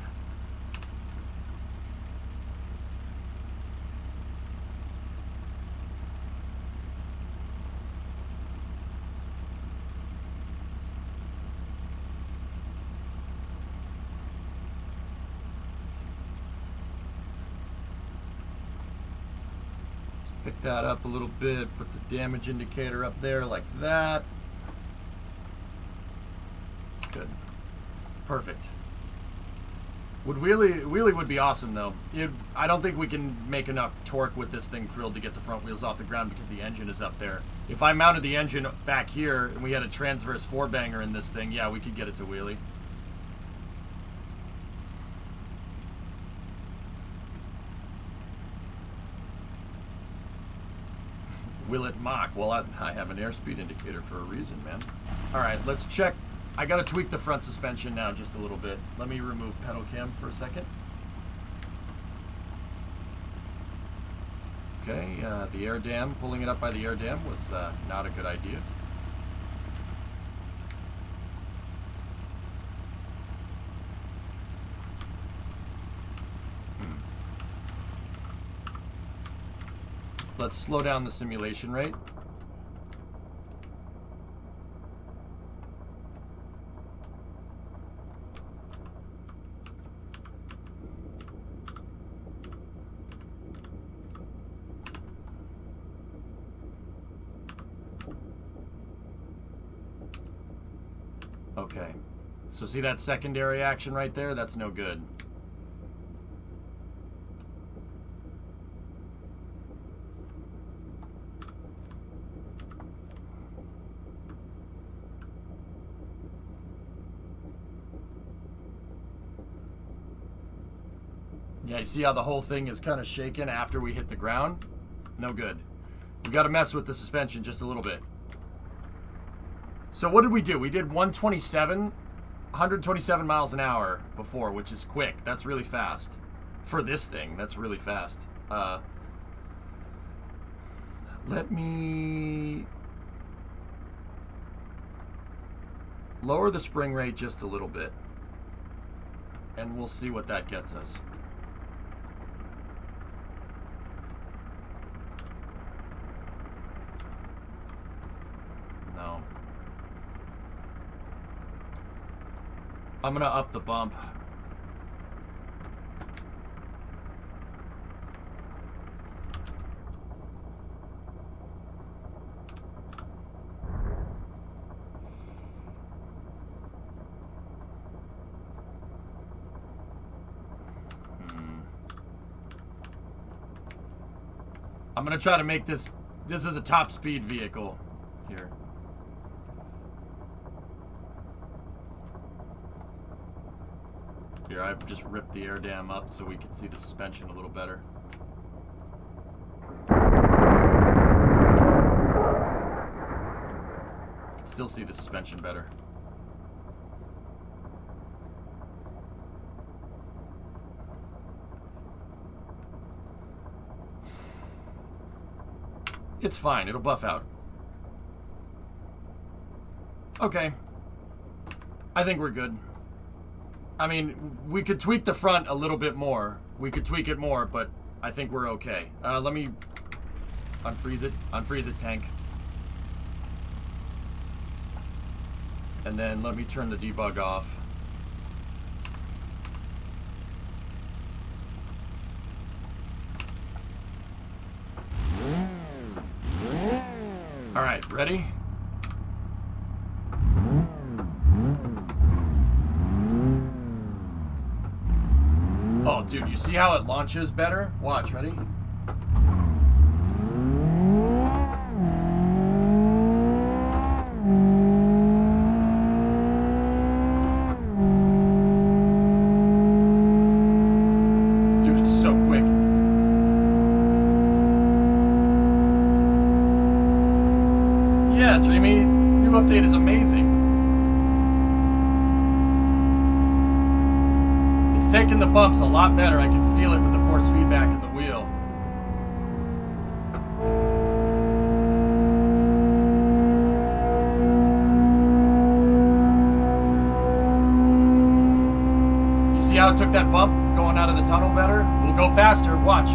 Pick that up a little bit, put the damage indicator up there like that. Good. Perfect. Wheelie would be awesome though. I don't think we can make enough torque with this thing frilled to get the front wheels off the ground because the engine is up there. If I mounted the engine back here and we had a transverse 4-banger in this thing, yeah, we could get it to wheelie. Will it mock? Well, I have an airspeed indicator for a reason, man. All right, let's check. I gotta tweak the front suspension now just a little bit. Let me remove pedal cam for a second. Okay, the air dam, pulling it up by the air dam was not a good idea. Let's slow down the simulation rate. Okay. So see that secondary action right there? That's no good. Yeah, you see how the whole thing is kind of shaking after we hit the ground? No good. We got to mess with the suspension just a little bit. So what did we do? We did 127 miles an hour before, which is quick. That's really fast. For this thing, that's really fast. Let me lower the spring rate just a little bit. And we'll see what that gets us. No. I'm gonna up the bump. I'm gonna try to make this is a top speed vehicle here. Here, I've just ripped the air dam up so we can see the suspension a little better. I can still see the suspension better. It's fine, it'll buff out. Okay. I think we're good. I mean, we could tweak the front a little bit more. We could tweak it more, but I think we're okay. Let me unfreeze it. Unfreeze it, tank. And then let me turn the debug off. All right, ready? Oh, dude, you see how it launches better? Watch, ready? Dude, it's so quick. Yeah, Dreamy, new update is amazing. It's taking the bumps a lot better. I can feel it with the force feedback in the wheel. You see how it took that bump going out of the tunnel better? We'll go faster. Watch.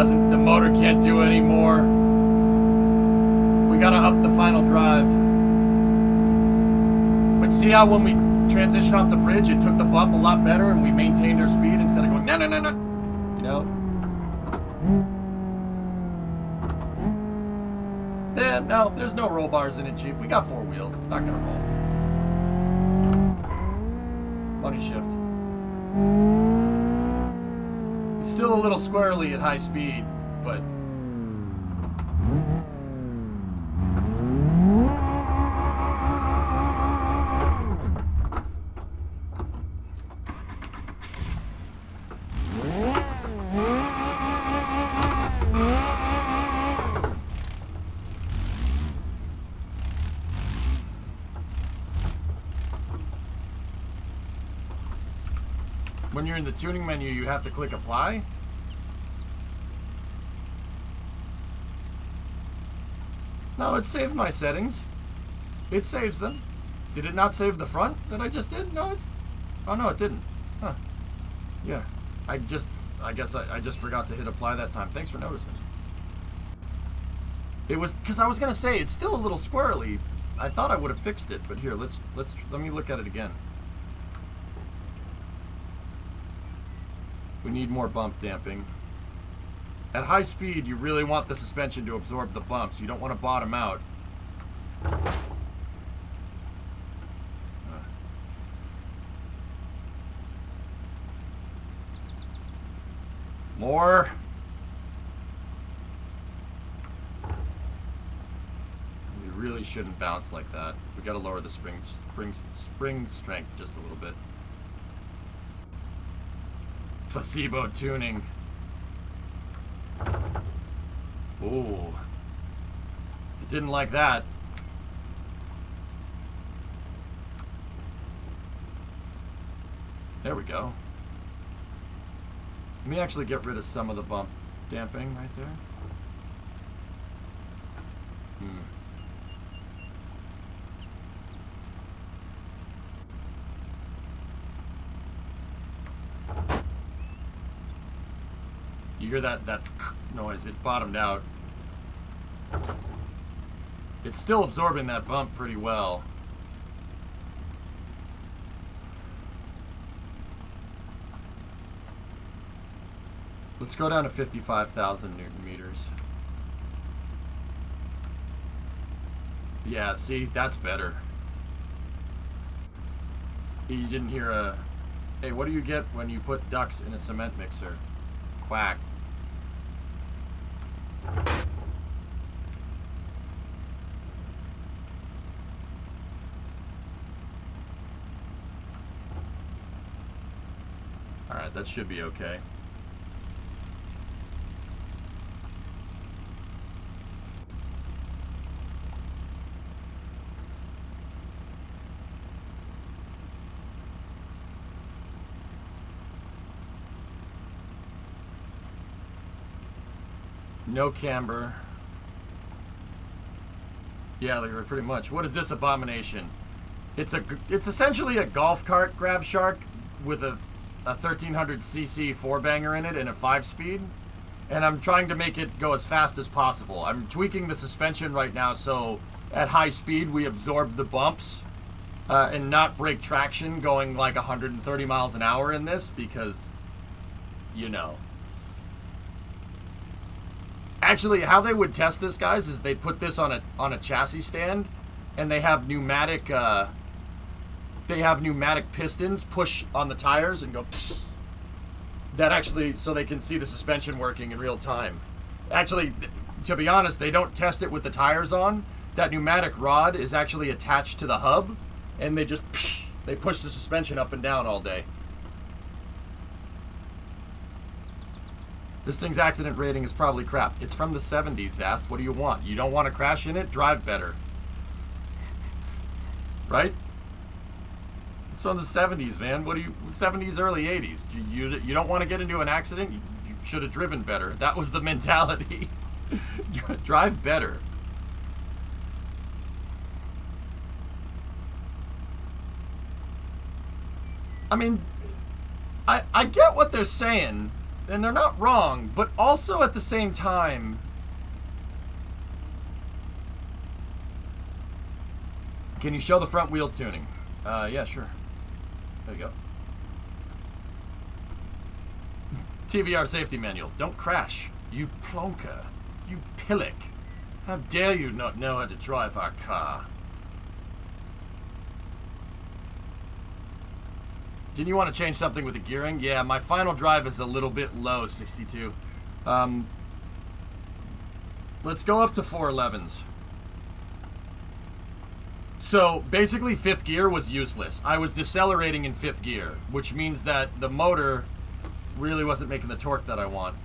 The motor can't do anymore. We gotta up the final drive. But see how when we transitioned off the bridge, it took the bump a lot better and we maintained our speed instead of going, no, no, no, no. You know? Yeah, no, there's no roll bars in it, Chief. We got 4 wheels. It's not gonna roll. Money shift. It's still a little squirrely at high speed, but when you're in the tuning menu, you have to click apply. No, it saved my settings. It saves them. Did it not save the front that I just did? No, it's... Oh, no, it didn't. Huh. Yeah. I guess I just forgot to hit apply that time. Thanks for noticing. It was... Because I was going to say, it's still a little squirrely. I thought I would have fixed it, but here, let me look at it again. We need more bump damping. At high speed, you really want the suspension to absorb the bumps. You don't want to bottom out. More. We really shouldn't bounce like that. We gotta lower the spring strength just a little bit. Placebo tuning. Ooh. It didn't like that. There we go. Let me actually get rid of some of the bump dampening right there. You hear that noise? It bottomed out. It's still absorbing that bump pretty well. Let's go down to 55,000 Newton meters. Yeah, see, that's better. You didn't hear a... Hey, what do you get when you put ducks in a cement mixer? Quack. Alright, that should be okay. No camber. Yeah, Leroy, pretty much. What is this abomination? It's essentially a golf cart grab shark with a 1300cc 4-banger in it and a 5-speed. And I'm trying to make it go as fast as possible. I'm tweaking the suspension right now so at high speed we absorb the bumps and not break traction going like 130 miles an hour in this because, you know. Actually, how they would test this, guys, is they put this on a chassis stand, and they have pneumatic pistons push on the tires and go. Psst. That actually, so they can see the suspension working in real time. Actually, to be honest, they don't test it with the tires on. That pneumatic rod is actually attached to the hub, and they just they push the suspension up and down all day. This thing's accident rating is probably crap. It's from the 70s, Zast. What do you want? You don't want to crash in it? Drive better. Right? It's from the 70s, man. What do you... 70s, early 80s. You don't want to get into an accident? You should have driven better. That was the mentality. Drive better. I mean, I get what they're saying. And they're not wrong, but also at the same time... Can you show the front wheel tuning? Yeah, sure. There you go. TVR safety manual. Don't crash. You plonker. You pillock. How dare you not know how to drive our car? Didn't you want to change something with the gearing? Yeah, my final drive is a little bit low, 62. Let's go up to 411s. So, basically, 5th gear was useless. I was decelerating in 5th gear, which means that the motor really wasn't making the torque that I want.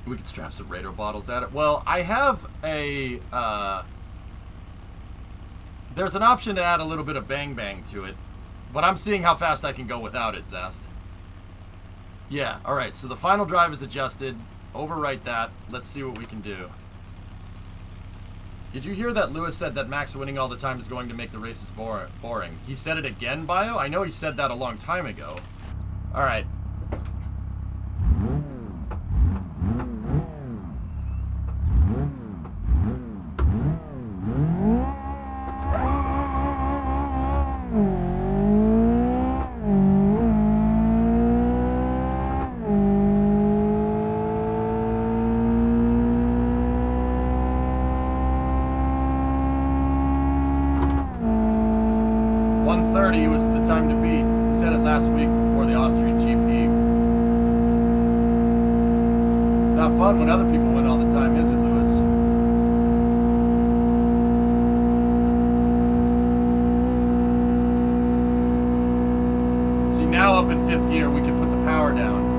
We could strap some radar bottles at it. Well, I have a... There's an option to add a little bit of bang to it, but I'm seeing how fast I can go without it, Zast. Yeah, alright, so the final drive is adjusted. Overwrite that. Let's see what we can do. Did you hear that Lewis said that Max winning all the time is going to make the races boring? He said it again, Bio? I know he said that a long time ago. Alright. 130 was the time to beat. He said it last week before the Austrian GP. It's not fun when other people win all the time, is it, Lewis? See, now up in 5th gear, we can put the power down.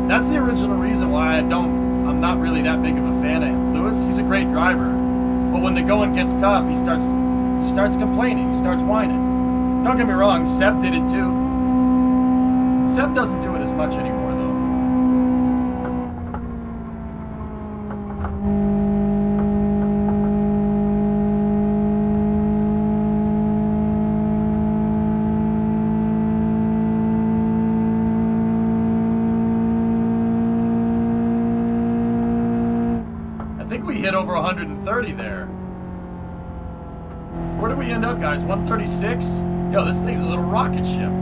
That's the original reason why I'm not really that big of a fan of Lewis. He's a great driver, but when the going gets tough, he starts complaining, he starts whining. Don't get me wrong, Seb did it too. Seb doesn't do it as much anymore though. Hit over 130 there. Where did we end up, guys? 136? Yo, this thing's a little rocket ship.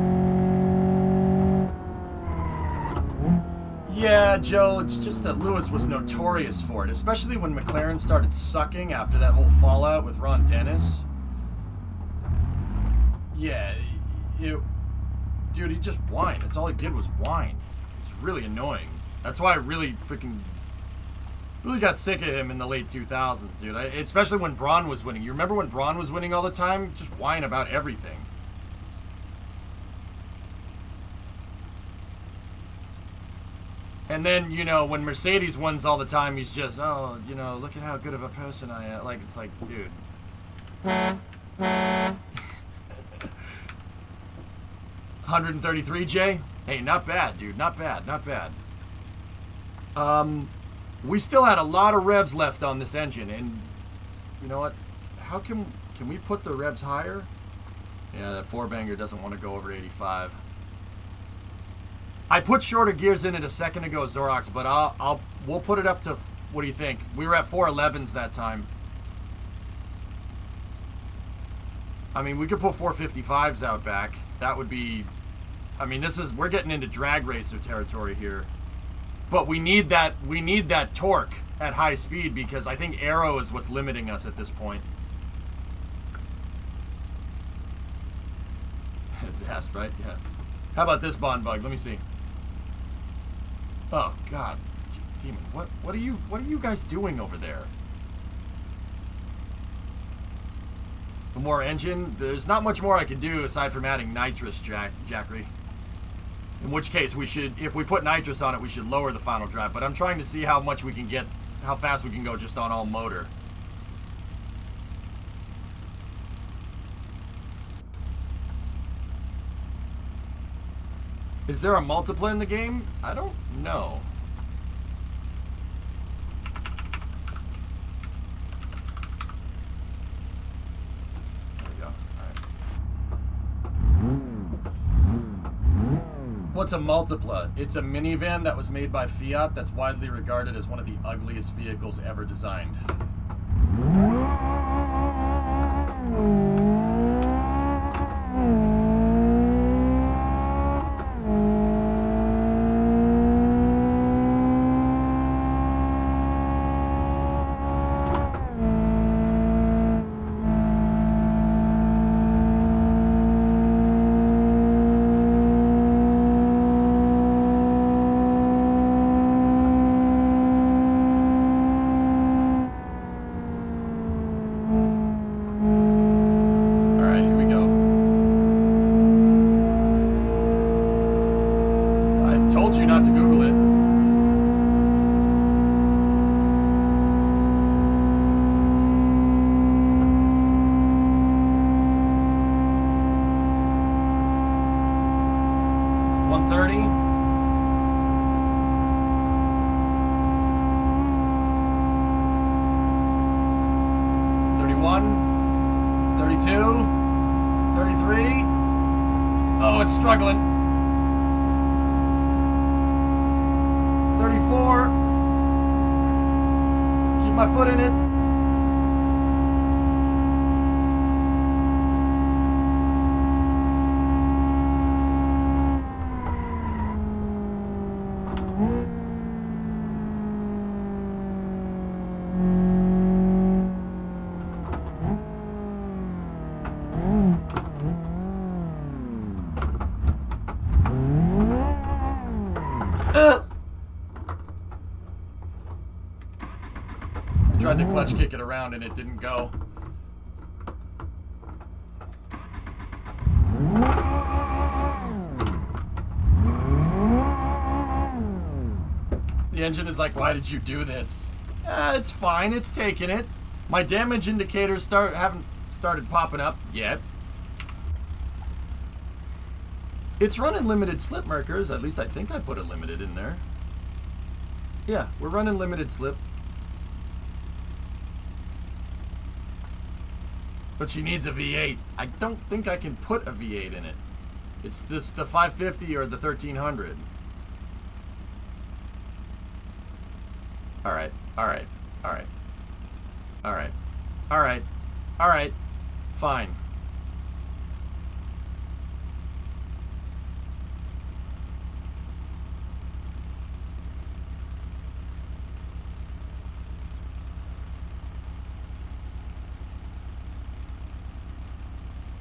Yeah, Joe, it's just that Lewis was notorious for it, especially when McLaren started sucking after that whole fallout with Ron Dennis. Yeah, dude, he just whined. That's all he did was whine. It's really annoying. That's why I really got sick of him in the late 2000s, dude. Especially when Braun was winning. You remember when Braun was winning all the time? Just whine about everything. And then, you know, when Mercedes wins all the time, he's just, oh, you know, look at how good of a person I am. Like, it's like, dude. 133, Jay? Hey, not bad, dude. Not bad, not bad. We still had a lot of revs left on this engine, and you know what? How can we put the revs higher? Yeah, that 4-banger doesn't want to go over 85. I put shorter gears in it a second ago, Zorox, but we'll put it up to, what do you think? We were at 411s that time. I mean, we could put 455s out back. That would be, I mean, we're getting into drag racer territory here. But we need that torque at high speed because I think aero is what's limiting us at this point. Zest, right? Yeah. How about this Bond Bug? Let me see. Oh God, Demon, what are you guys doing over there? The more engine. There's not much more I can do aside from adding nitrous, Jackery. In which case, we should, if we put nitrous on it, we should lower the final drive. But I'm trying to see how much we can get, how fast we can go just on all motor. Is there a multiple in the game? I don't know. There we go. All right. What's a multipla? It's a minivan that was made by Fiat that's widely regarded as one of the ugliest vehicles ever designed. Struggling. 34. Keep my foot in it. tried to clutch kick it around and it didn't go. The engine is like, why did you do this? It's fine, it's taking it. My damage indicators haven't started popping up yet. It's running limited slip markers. At least I think I put a limited in there. Yeah, we're running limited slip. But she needs a V8. I don't think I can put a V8 in it. It's the 550 or the 1300. Alright, alright, alright. Alright, alright, alright. Fine.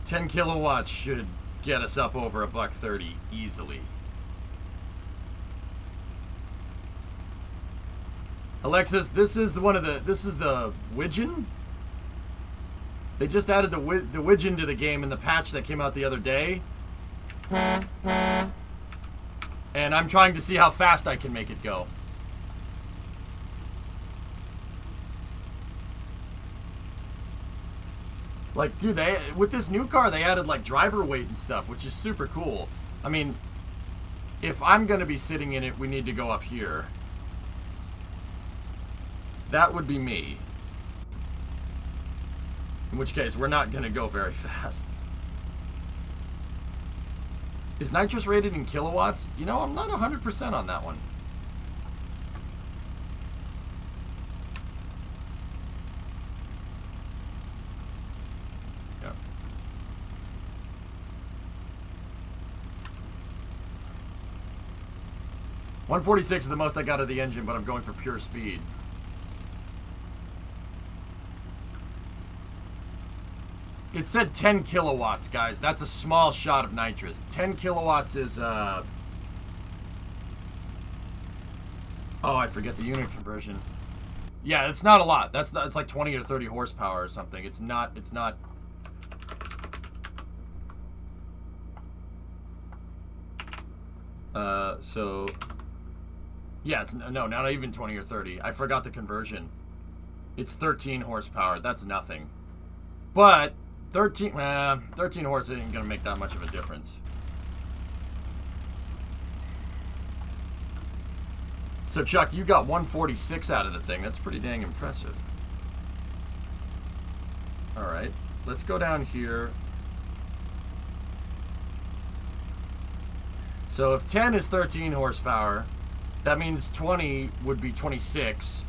$10 kilowatts should get us up over $130 easily. Alexis, this is the widgeon. They just added the widgeon to the game in the patch that came out the other day. And I'm trying to see how fast I can make it go. Like, dude, with this new car, they added, like, driver weight and stuff, which is super cool. I mean, if I'm going to be sitting in it, we need to go up here. That would be me. In which case, we're not going to go very fast. Is nitrous rated in kilowatts? You know, I'm not 100% on that one. Yep. $146 is the most I got of the engine, but I'm going for pure speed. It said 10 kilowatts, guys. That's a small shot of nitrous. 10 kilowatts is, oh, I forget the unit conversion. Yeah, it's not a lot. It's like 20 or 30 horsepower or something. It's not. So, yeah, no, not even 20 or 30. I forgot the conversion. It's 13 horsepower. That's nothing. But 13 horse ain't gonna make that much of a difference. So Chuck, you got 146 out of the thing. That's pretty dang impressive. All right, let's go down here. So if 10 is 13 horsepower, that means 20 would be 26,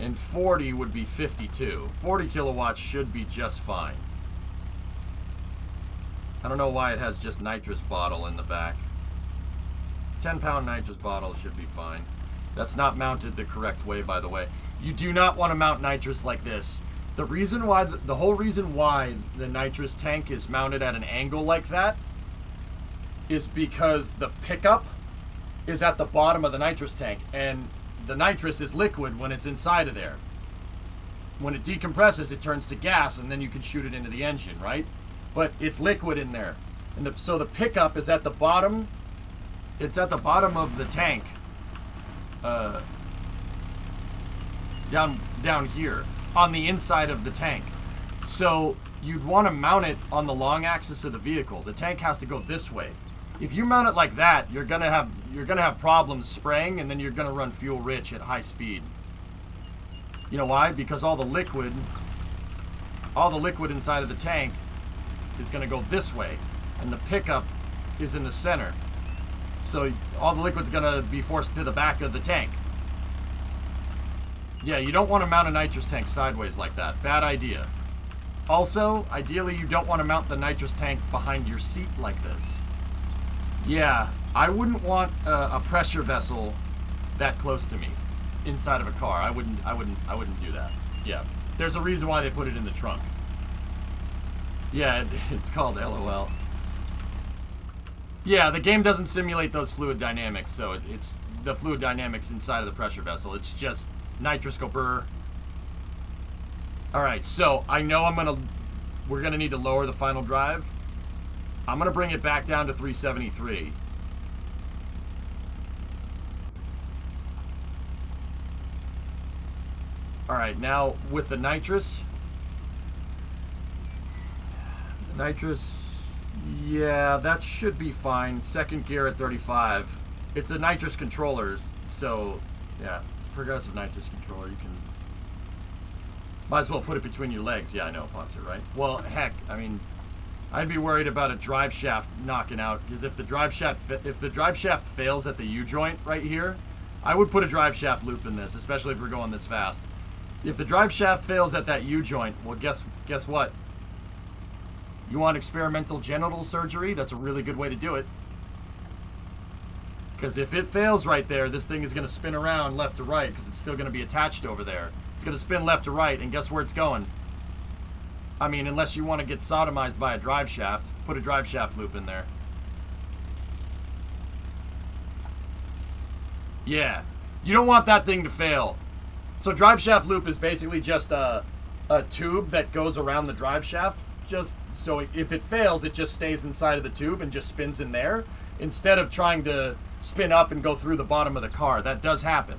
and 40 would be 52. 40 kilowatts should be just fine. I don't know why it has just nitrous bottle in the back. 10-pound nitrous bottle should be fine. That's not mounted the correct way, by the way. You do not want to mount nitrous like this. The reason why, the whole reason why the nitrous tank is mounted at an angle like that is because the pickup is at the bottom of the nitrous tank, and the nitrous is liquid when it's inside of there. When it decompresses, it turns to gas, and then you can shoot it into the engine, right? But it's liquid in there. And so the pickup is at the bottom. It's at the bottom of the tank. Down here. On the inside of the tank. So you'd want to mount it on the long axis of the vehicle. The tank has to go this way. If you mount it like that, you're gonna have problems spraying, and then you're gonna run fuel rich at high speed. You know why? Because all the liquid inside of the tank is going to go this way, and the pickup is in the center. So all the liquid's going to be forced to the back of the tank. Yeah, you don't want to mount a nitrous tank sideways like that. Bad idea. Also, ideally, you don't want to mount the nitrous tank behind your seat like this. Yeah, I wouldn't want a pressure vessel that close to me inside of a car. I wouldn't do that. Yeah, there's a reason why they put it in the trunk. Yeah, it's called LOL. Yeah, the game doesn't simulate those fluid dynamics, so it's the fluid dynamics inside of the pressure vessel. It's just nitrous go brr, Alright, so I know we're gonna need to lower the final drive. I'm gonna bring it back down to 373. Alright, now with the nitrous. Yeah, that should be fine. Second gear at 35. It's a nitrous controller, so yeah, it's a progressive nitrous controller. You can might as well put it between your legs. Yeah, I know, Poncer, right? Well, heck, I mean, I'd be worried about a drive shaft knocking out, because if the drive shaft fails at the U-joint right here, I would put a drive shaft loop in this, especially if we're going this fast. If the drive shaft fails at that U-joint, well, guess what? You want experimental genital surgery? That's a really good way to do it. Because if it fails right there, this thing is going to spin around left to right, because it's still going to be attached over there. It's going to spin left to right, and guess where it's going? I mean, unless you want to get sodomized by a drive shaft, put a drive shaft loop in there. Yeah. You don't want that thing to fail. So drive shaft loop is basically just a tube that goes around the drive shaft. Just so if it fails, it just stays inside of the tube and just spins in there, instead of trying to spin up and go through the bottom of the car. That does happen.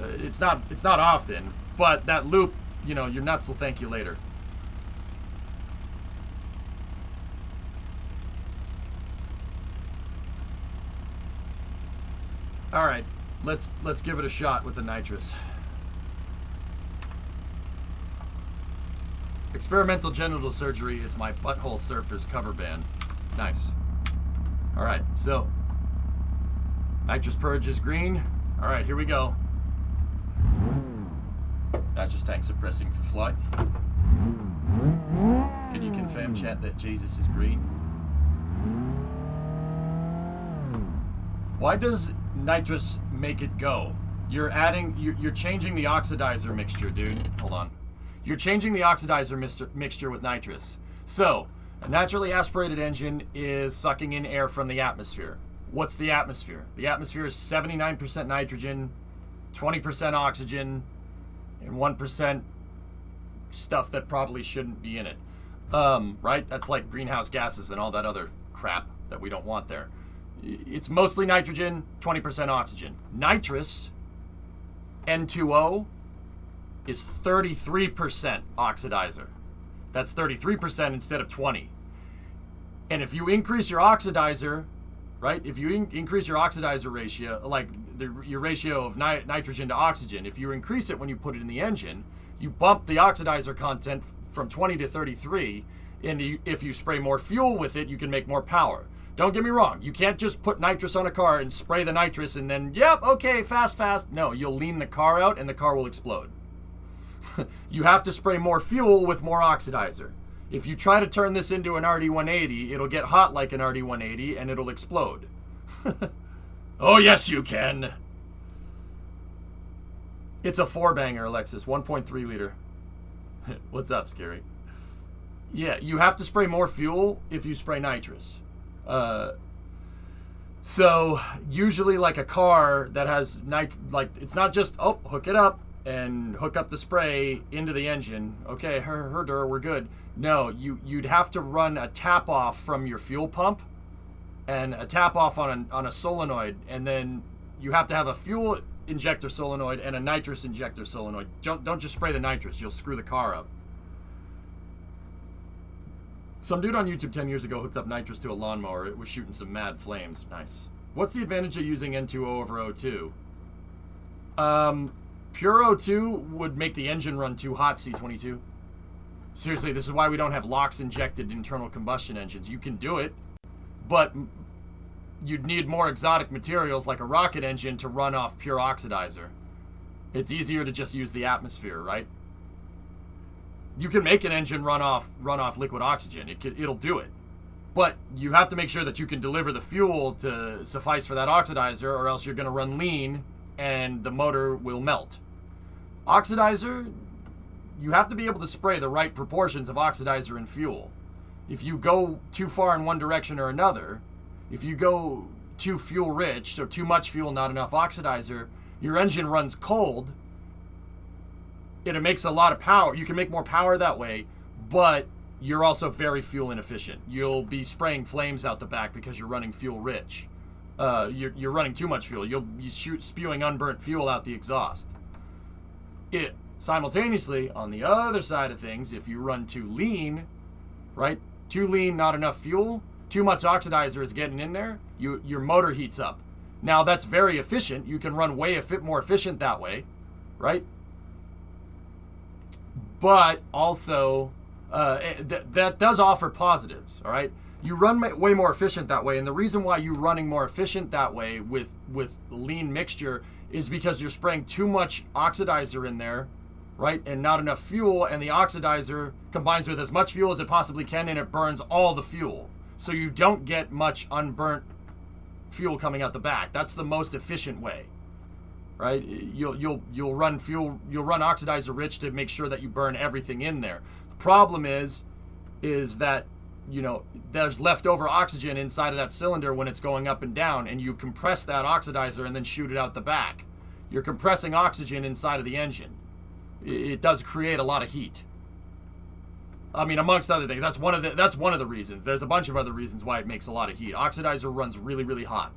It's not often, but that loop, you know, your nuts will thank you later. All right, let's give it a shot with the nitrous. Experimental genital surgery is my butthole surfer's cover band. Nice. All right, so nitrous purge is green. All right, here we go. Nitrous tank suppressing for flight. Can you confirm, chat, that Jesus is green? Why does nitrous make it go? You're changing the oxidizer mixture, dude. Hold on. You're changing the oxidizer mixture with nitrous. So, a naturally aspirated engine is sucking in air from the atmosphere. What's the atmosphere? The atmosphere is 79% nitrogen, 20% oxygen, and 1% stuff that probably shouldn't be in it. Right? That's like greenhouse gases and all that other crap that we don't want there. It's mostly nitrogen, 20% oxygen. Nitrous, N2O, is 33% oxidizer. That's 33% instead of 20. And if you increase your oxidizer, right? If you increase your oxidizer ratio, like your ratio of nitrogen to oxygen, if you increase it when you put it in the engine, you bump the oxidizer content from 20 to 33, and if you spray more fuel with it, you can make more power. Don't get me wrong, you can't just put nitrous on a car and spray the nitrous and then, yep, okay, fast. No, you'll lean the car out and the car will explode. You have to spray more fuel with more oxidizer. If you try to turn this into an RD-180, it'll get hot like an RD-180 and it'll explode. Oh, yes, you can. It's a 4-banger, Alexis, 1.3 liter. What's up, Scary? Yeah, you have to spray more fuel if you spray nitrous. So usually like a car that has it's not just, oh, hook it up and hook up the spray into the engine. Okay, we're good. No, you'd have to run a tap off from your fuel pump and a tap off on a solenoid, and then you have to have a fuel injector solenoid and a nitrous injector solenoid. Don't just spray the nitrous, you'll screw the car up. Some dude on YouTube 10 years ago hooked up nitrous to a lawnmower. It was shooting some mad flames. Nice. What's the advantage of using N2O over O2? Pure O2 would make the engine run too hot, C22. Seriously, this is why we don't have LOX injected internal combustion engines. You can do it, but you'd need more exotic materials like a rocket engine to run off pure oxidizer. It's easier to just use the atmosphere, right? You can make an engine run off liquid oxygen. It'll do it. But you have to make sure that you can deliver the fuel to suffice for that oxidizer, or else you're going to run lean and the motor will melt. Oxidizer, you have to be able to spray the right proportions of oxidizer and fuel. If you go too far in one direction or another, if you go too fuel rich, so too much fuel, not enough oxidizer, your engine runs cold, it makes a lot of power. You can make more power that way, but you're also very fuel inefficient. You'll be spraying flames out the back because you're running fuel rich. You're running too much fuel. You'll be spewing unburnt fuel out the exhaust. Simultaneously, on the other side of things, if you run too lean, right? Too lean, not enough fuel, too much oxidizer is getting in there, your motor heats up. Now, that's very efficient. You can run way more efficient that way, right? But also, that does offer positives, all right? You run way more efficient that way, and the reason why you're running more efficient that way with lean mixture is because you're spraying too much oxidizer in there, right? And not enough fuel, and the oxidizer combines with as much fuel as it possibly can, and it burns all the fuel. So you don't get much unburnt fuel coming out the back. That's the most efficient way, right? You'll run oxidizer rich to make sure that you burn everything in there. The problem is that, you know, there's leftover oxygen inside of that cylinder when it's going up and down, and you compress that oxidizer and then shoot it out the back. You're compressing oxygen inside of the engine. It does create a lot of heat. I mean, amongst other things, that's one of the reasons. There's a bunch of other reasons why it makes a lot of heat. Oxidizer runs really, really hot.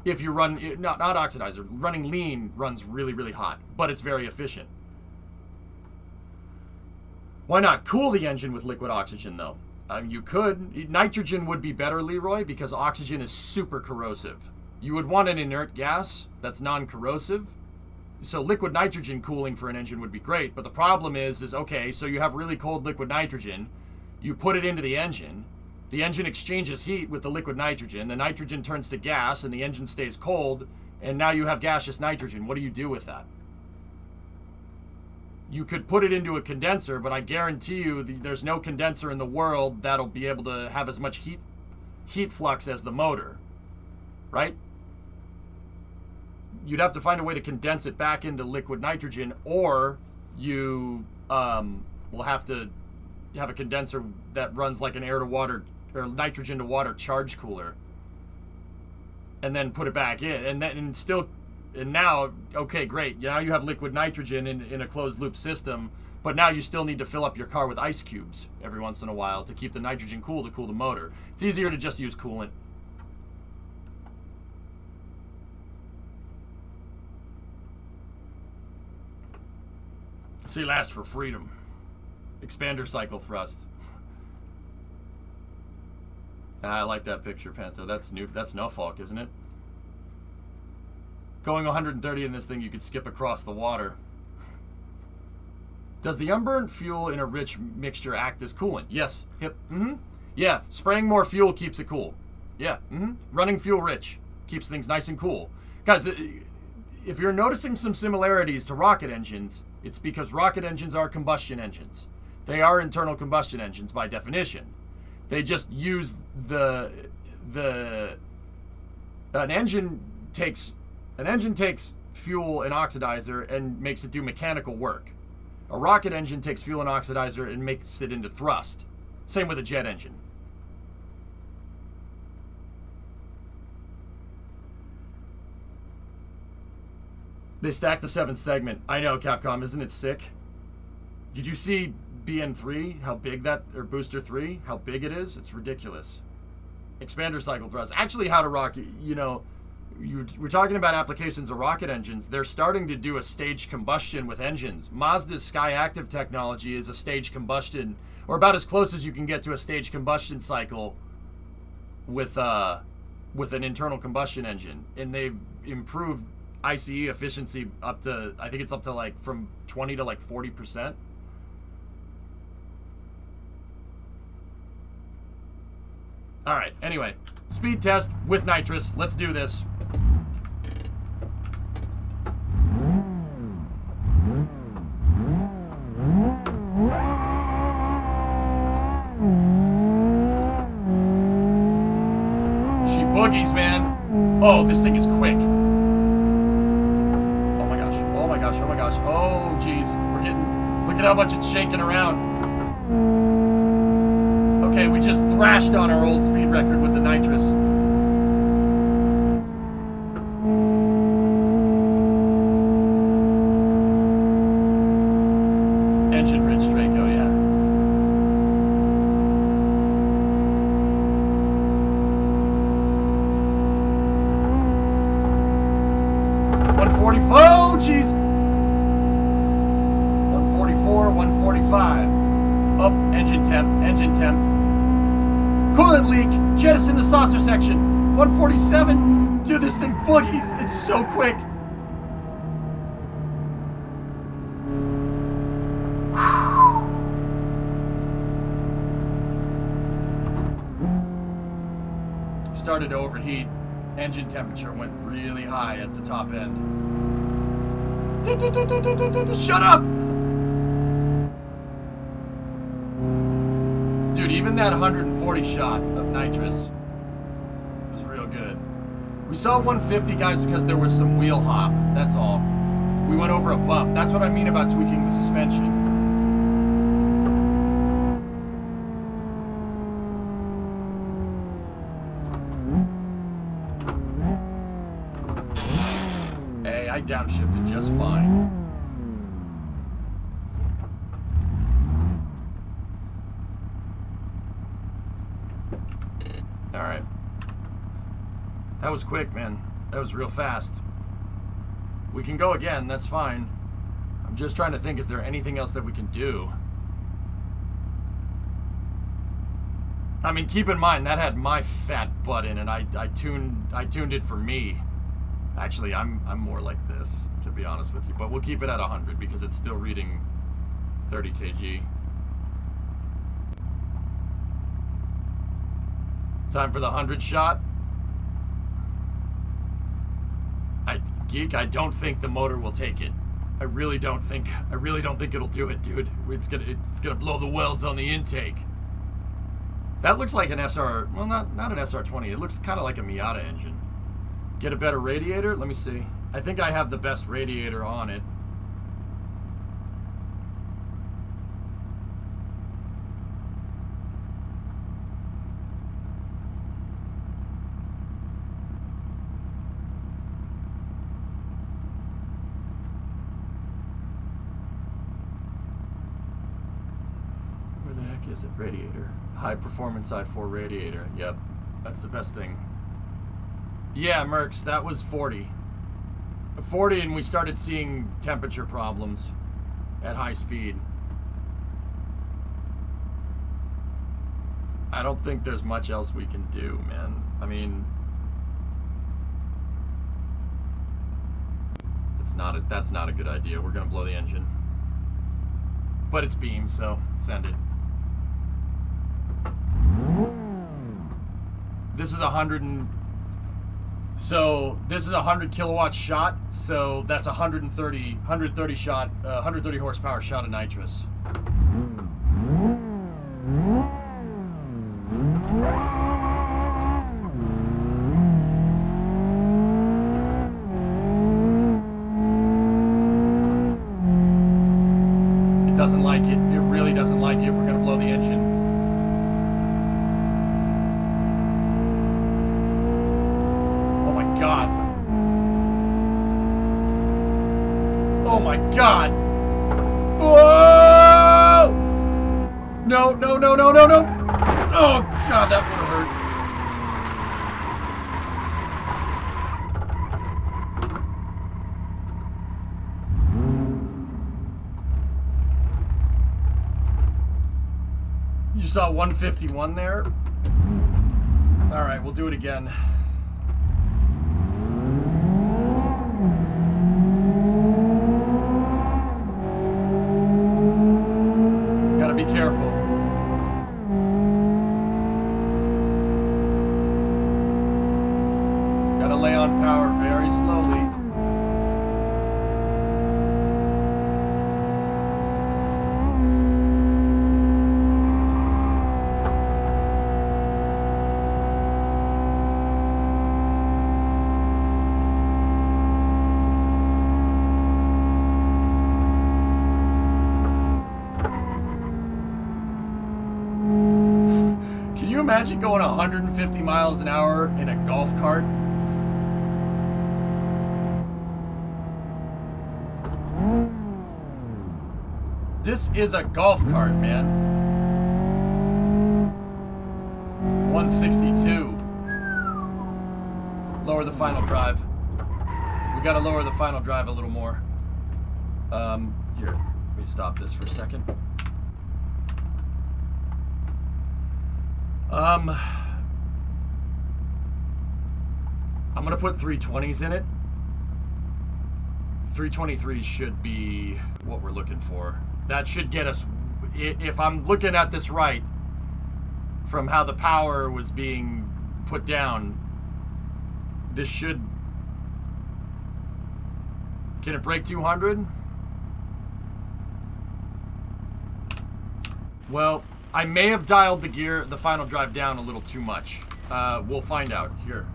If you run, not oxidizer, running lean runs really, really hot, but it's very efficient. Why not cool the engine with liquid oxygen, though? You could. Nitrogen would be better, Leroy, because oxygen is super corrosive. You would want an inert gas that's non-corrosive. So liquid nitrogen cooling for an engine would be great, but the problem is okay, so you have really cold liquid nitrogen, you put it into the engine exchanges heat with the liquid nitrogen turns to gas, and the engine stays cold, and now you have gaseous nitrogen. What do you do with that? You could put it into a condenser, but I guarantee you there's no condenser in the world that'll be able to have as much heat flux as the motor, right? You'd have to find a way to condense it back into liquid nitrogen, or you will have to have a condenser that runs like an air to water or nitrogen to water charge cooler, and then put it back in, and now, okay, great. Now you have liquid nitrogen in a closed loop system, but now you still need to fill up your car with ice cubes every once in a while to keep the nitrogen cool to cool the motor. It's easier to just use coolant. See last for freedom. Expander cycle thrust. I like that picture, Panta. That's new. That's Norfolk, isn't it? Going 130 in this thing, you could skip across the water. Does the unburned fuel in a rich mixture act as coolant? Yes. Yep. Yeah. Spraying more fuel keeps it cool. Yeah. Running fuel rich keeps things nice and cool. Guys, if you're noticing some similarities to rocket engines, it's because rocket engines are combustion engines. They are internal combustion engines by definition. They just use an engine takes fuel and oxidizer and makes it do mechanical work. A rocket engine takes fuel and oxidizer and makes it into thrust. Same with a jet engine. They stacked the 7th segment. I know, Capcom, isn't it sick? Did you see BN3, how big that, or Booster 3, how big it is? It's ridiculous. Expander cycle thrust. Actually, how to rocket, we're talking about applications of rocket engines. They're starting to do a staged combustion with engines. Mazda's Sky Active technology is a staged combustion, or about as close as you can get to a staged combustion cycle with an internal combustion engine. And they've improved ICE efficiency up to, I think it's up to like from 20 to like 40%. All right, anyway, speed test with nitrous. Let's do this. She boogies, man. Oh, this thing is quick. Oh my gosh. Oh my gosh. Oh my gosh. Oh, geez. Look at how much it's shaking around. Okay, we just thrashed on our old speed record with the nitrous. jeez. 144, 145. Up, engine temp, engine temp. Coolant leak, jettison the saucer section. 147. Dude, this thing boogies. It's so quick. Started to overheat. Engine temperature went really high at the top end. Shut up! Dude, even that 140 shot of nitrous was real good. We saw 150, guys, because there was some wheel hop. That's all. We went over a bump. That's what I mean about tweaking the suspension. Hey, I downshifted just fine. Alright. That was quick, man. That was real fast. We can go again, that's fine. I'm just trying to think, is there anything else that we can do? I mean, keep in mind, that had my fat butt in it. I tuned it for me. Actually, I'm more like this, to be honest with you. But we'll keep it at 100 because it's still reading 30 kg. Time for the 100 shot. Geek, I don't think the motor will take it. I really don't think it'll do it, dude. It's gonna blow the welds on the intake. That looks like an SR, well, not an SR20. It looks kind of like a Miata engine. Get a better radiator? Let me see. I think I have the best radiator on it. Where the heck is it? Radiator. High performance i4 radiator. Yep. That's the best thing. Yeah, Mercs, that was 40. 40, and we started seeing temperature problems at high speed. I don't think there's much else we can do, man. I mean, that's not a good idea. We're gonna blow the engine. But it's Beam, so send it. This is 100 kilowatt shot, so that's 130 shot, 130 horsepower shot of nitrous. It doesn't like it. It really doesn't like it. We're gonna blow the engine. God. Oh my God. Whoa! No, no, no, no, no, no. Oh God, that would have hurt. You saw 151 there? All right, we'll do it again. Be careful. Gotta lay on power very slowly. Imagine going 150 miles an hour in a golf cart. This is a golf cart, man. 162. Lower the final drive. We gotta lower the final drive a little more. Here, let me stop this for a second. I'm gonna put 320s in it. 323s should be what we're looking for. That should get us, if I'm looking at this right, from how the power was being put down, this should, can it break 200? Well, I may have dialed the final drive down a little too much. We'll find out here.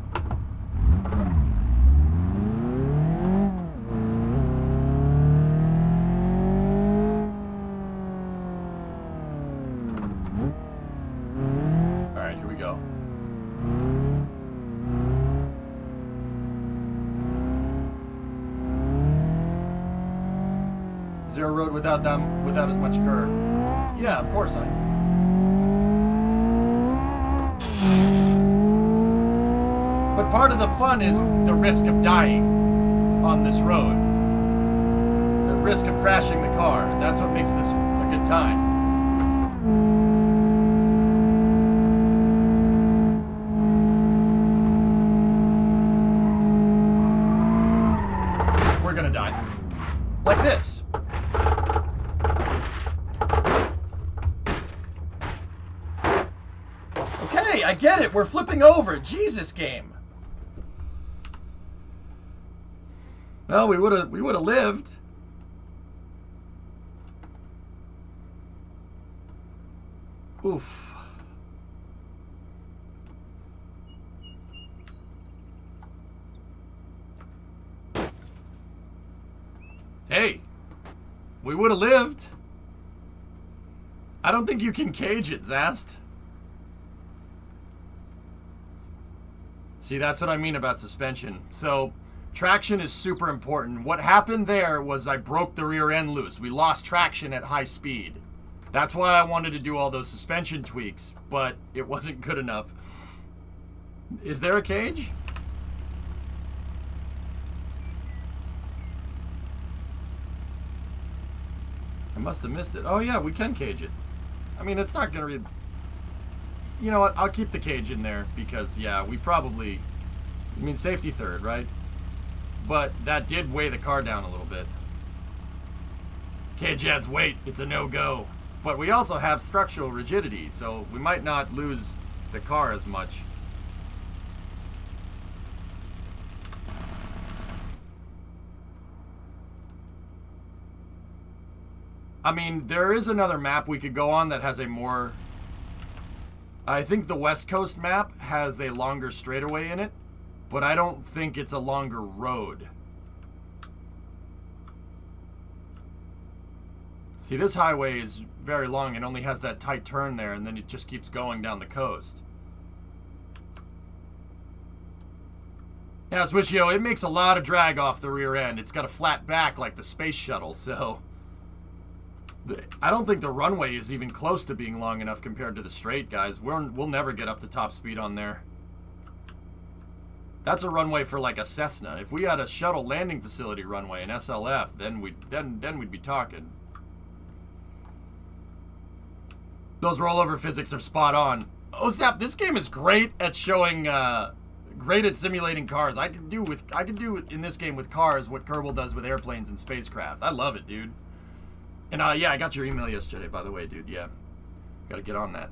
All right, here we go. Zero road without as much curve. Yeah, of course But part of the fun is the risk of dying on this road. The risk of crashing the car. That's what makes this a good time. We're gonna die. Like this. Okay, I get it. We're flipping over. Jesus, game. Well, we would have lived. Oof. Hey, we would have lived. I don't think you can cage it, Zast. See, that's what I mean about suspension. So, traction is super important. What happened there was I broke the rear end loose. We lost traction at high speed. That's why I wanted to do all those suspension tweaks, but it wasn't good enough. Is there a cage? I must have missed it. Oh yeah, we can cage it. I mean, it's not gonna you know what? I'll keep the cage in there because, yeah, we probably... I mean, safety third, right? But that did weigh the car down a little bit. Cage adds weight. It's a no-go. But we also have structural rigidity, so we might not lose the car as much. I mean, there is another map we could go on that has a more... I think the West Coast map has a longer straightaway in it, but I don't think it's a longer road. See, this highway is very long and only has that tight turn there, and then it just keeps going down the coast. Yeah, Swishio, it makes a lot of drag off the rear end. It's got a flat back like the space shuttle, so... I don't think the runway is even close to being long enough compared to the straight, guys. We'll never get up to top speed on there. That's a runway for like a Cessna. If we had a shuttle landing facility runway, an SLF, then we'd be talking. Those rollover physics are spot on. Oh snap! This game is great at showing, great at simulating cars. I can do in this game with cars what Kerbal does with airplanes and spacecraft. I love it, dude. And yeah, I got your email yesterday, by the way, dude. Yeah, gotta get on that.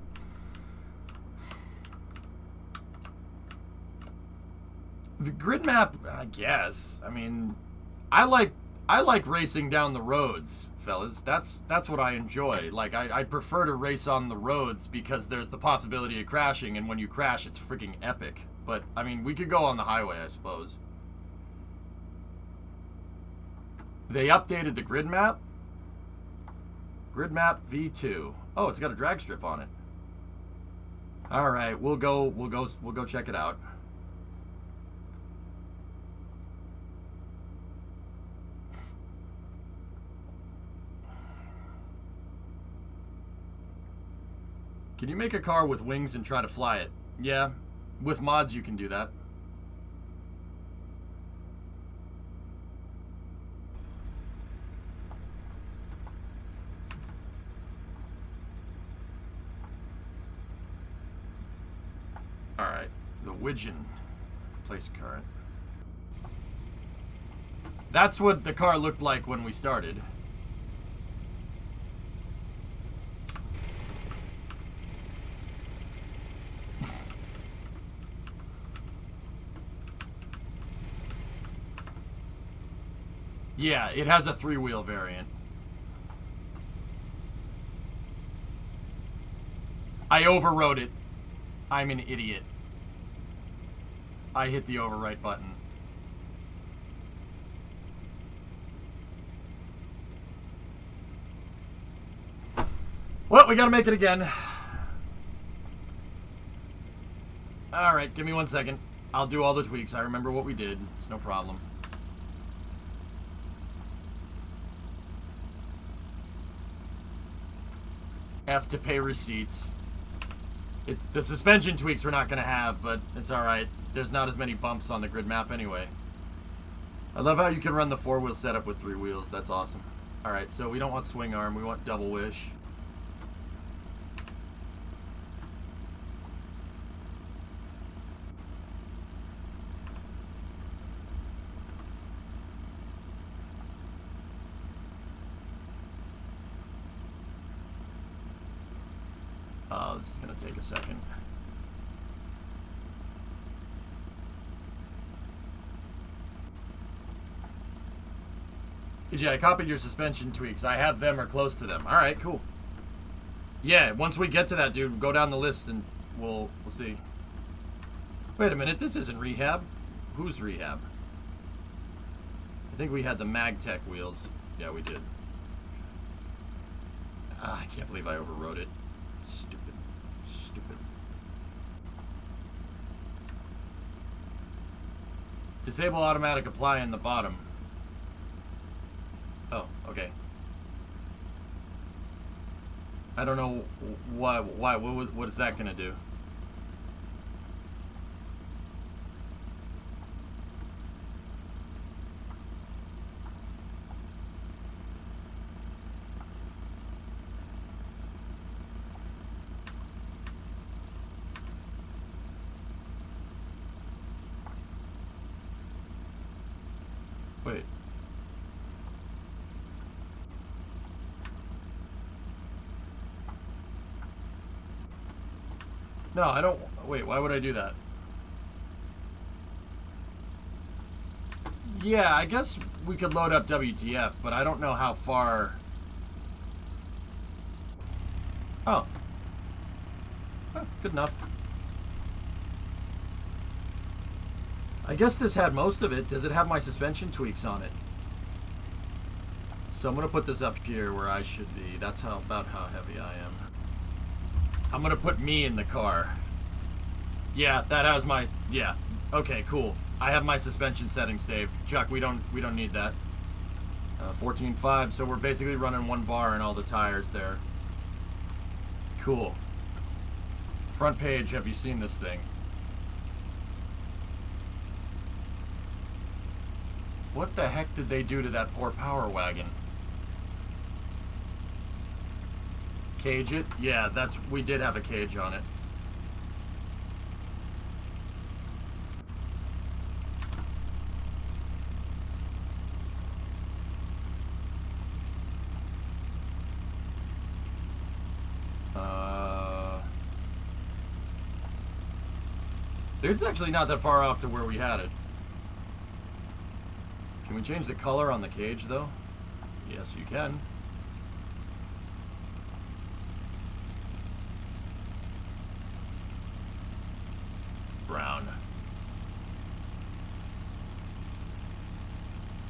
The grid map, I guess. I mean, I like racing down the roads, fellas. That's what I enjoy. Like, I prefer to race on the roads because there's the possibility of crashing, and when you crash, it's freaking epic. But I mean, we could go on the highway, I suppose. They updated the grid map. Grid map V2. Oh, it's got a drag strip on it. All right, we'll go check it out. Can you make a car with wings and try to fly it? Yeah, with mods you can do that. Widgeon. Place current. That's what the car looked like when we started. Yeah, it has a 3-wheel variant. I overrode it. I'm an idiot. I hit the overwrite button. Well, we gotta make it again. Alright, give me 1 second. I'll do all the tweaks. I remember what we did. It's no problem. F to pay receipts. The suspension tweaks we're not going to have, but it's alright. There's not as many bumps on the grid map anyway. I love how you can run the 4-wheel setup with 3 wheels. That's awesome. Alright, so we don't want swing arm. We want double wish. Oh, this is going to take a second. Yeah, I copied your suspension tweaks. I have them or close to them. All right, cool. Yeah, once we get to that, dude, go down the list and we'll see. Wait a minute, this isn't rehab. Who's rehab? I think we had the MagTech wheels. Yeah, we did. Ah, I can't believe I overrode it. Stupid. Stupid. Disable automatic apply in the bottom. Oh, okay. I don't know why. What is that gonna do? Wait. No, I don't. Wait, why would I do that? Yeah, I guess we could load up WTF, but I don't know how far. Oh. Oh, good enough. I guess this had most of it. Does it have my suspension tweaks on it? So I'm going to put this up here where I should be. That's about how heavy I am. I'm going to put me in the car. Yeah, that has my... Yeah. Okay, cool. I have my suspension settings saved. Chuck, we don't need that. 14.5, so we're basically running 1 bar in all the tires there. Cool. Front page, have you seen this thing? What the heck did they do to that poor power wagon? Cage it? Yeah, we did have a cage on it. This is actually not that far off to where we had it. Can we change the color on the cage, though? Yes, you can. Brown.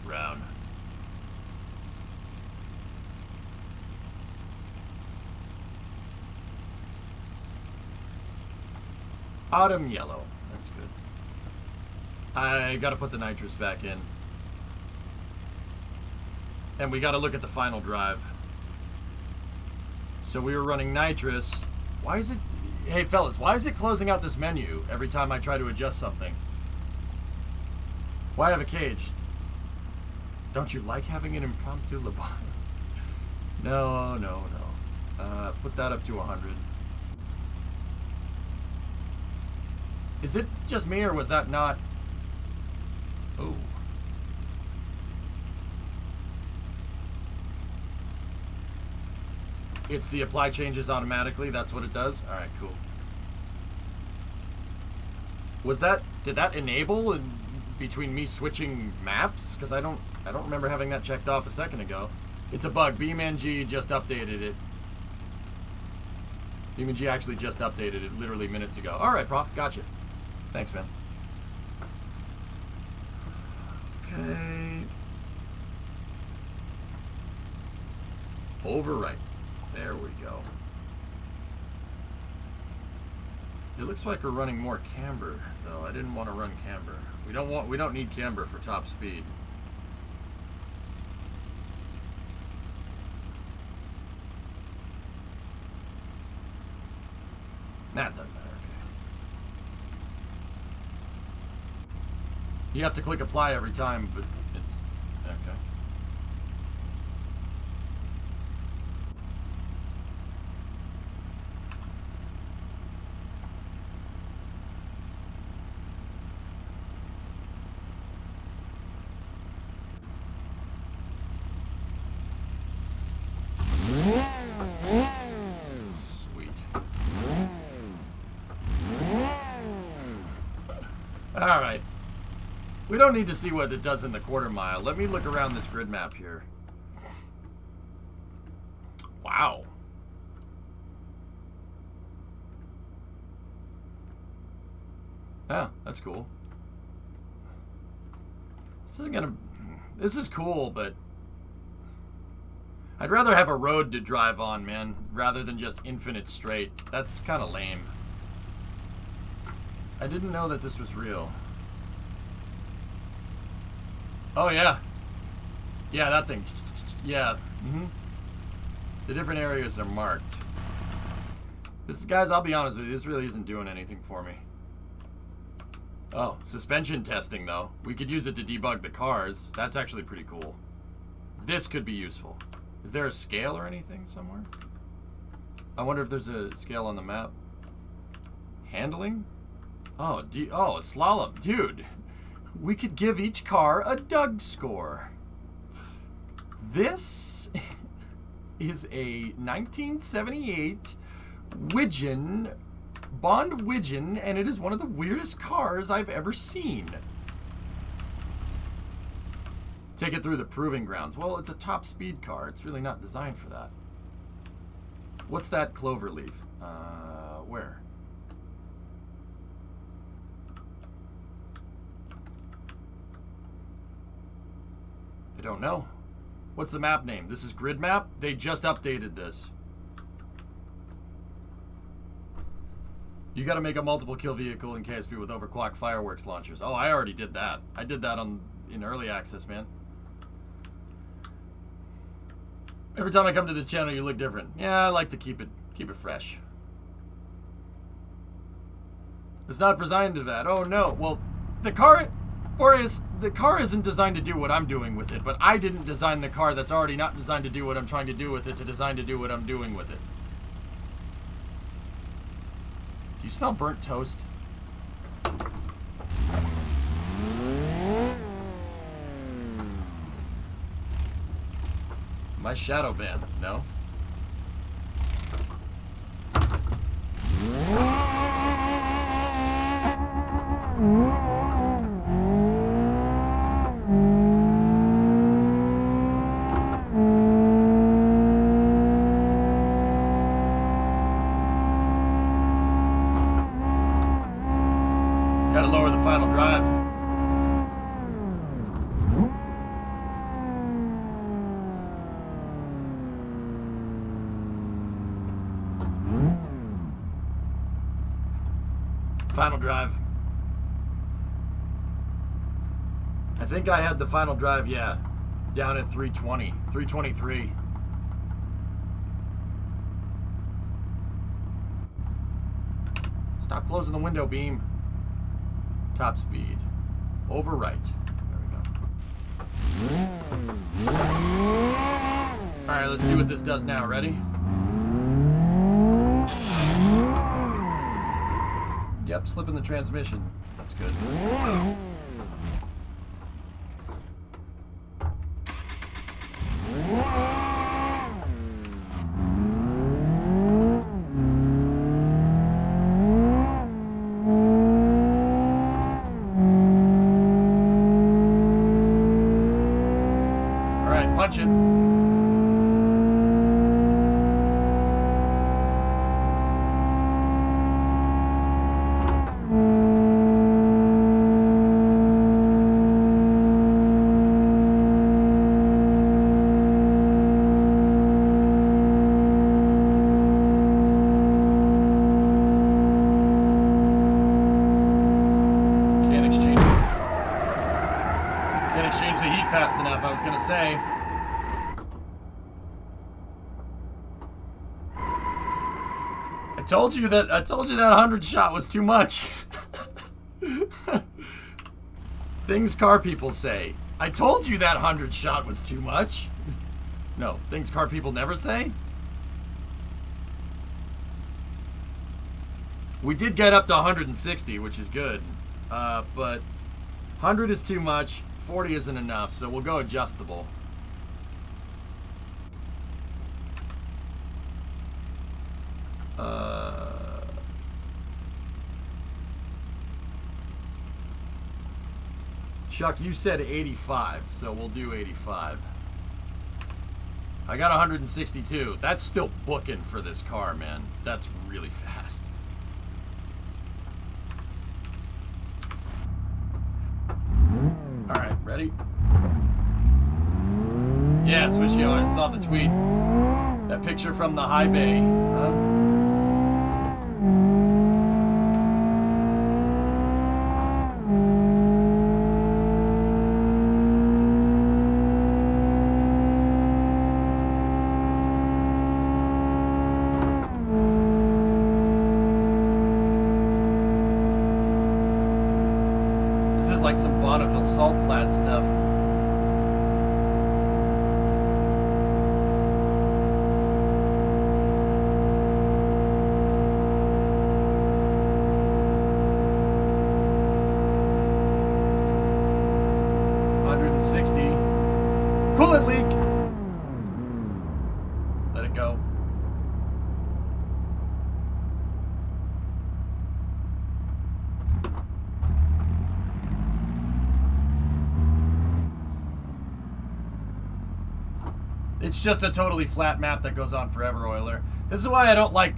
Brown. Autumn yellow. That's good. I gotta put the nitrous back in. And we gotta look at the final drive. So we were running nitrous. Why is it... Hey, fellas, why is it closing out this menu every time I try to adjust something? Why have a cage? Don't you like having an impromptu lobotomy? No. Put that up to 100. Is it just me, or was that not... Oh. It's the apply changes automatically, that's what it does? Alright, cool. Was that... Did that enable in between me switching maps? Because I don't remember having that checked off a second ago. It's a bug. Beam.NG just updated it. Beam.NG actually just updated it literally minutes ago. Alright, Prof. Gotcha. Thanks, man. Okay. Overwrite. There we go. It looks like we're running more camber, though. I didn't want to run camber. We don't need camber for top speed. That doesn't matter. Okay. You have to click apply every time, but it's okay. Alright. We don't need to see what it does in the quarter mile. Let me look around this grid map here. Wow. Oh, that's cool. This is cool, but I'd rather have a road to drive on, man, rather than just infinite straight. That's kind of lame. I didn't know that this was real. Oh, yeah. Yeah, that thing. Yeah. Mm-hmm. The different areas are marked. This, guys, I'll be honest with you, this really isn't doing anything for me. Oh, suspension testing, though. We could use it to debug the cars. That's actually pretty cool. This could be useful. Is there a scale or anything somewhere? I wonder if there's a scale on the map. Handling? Oh, a slalom. Dude, we could give each car a Doug score. This is a 1978 Widgeon, Bond Widgeon, and it is one of the weirdest cars I've ever seen. Take it through the proving grounds. Well, it's a top speed car. It's really not designed for that. What's that clover leaf? Where? I don't know. What's the map name? This is Grid Map? They just updated this. You gotta make a multiple kill vehicle in KSP with overclock fireworks launchers. Oh, I already did that. I did that in early access, man. Every time I come to this channel, you look different. Yeah, I like to keep it fresh. It's not designed to that. Oh no. Well, the car isn't designed to do what I'm doing with it, but I didn't design the car that's already not designed to do what I'm trying to do with it to design to do what I'm doing with it. Do you smell burnt toast? My shadow band, no? Gotta lower the final drive. Final drive. I think I had the final drive, yeah, down at 320, 323. Stop closing the window, Beam. Top speed. Overwrite. There we go. Alright, let's see what this does now. Ready? Yep, slip in the transmission. That's good. Alright, punch it. Can't exchange the heat fast enough, I was gonna say. I told you that 100 shot was too much. Things car people say. I told you that 100 shot was too much. No, things car people never say. We did get up to 160, which is good. But 100 is too much. 40 isn't enough, so we'll go adjustable. Chuck, you said 85, so we'll do 85. I got 162. That's still booking for this car, man. That's really fast. Alright, ready? Yeah, Swishy, I saw the tweet. That picture from the high bay, huh? This is like some Bonneville salt flat stuff. Coolant leak. Let it go. It's just a totally flat map that goes on forever, Euler. This is why I don't like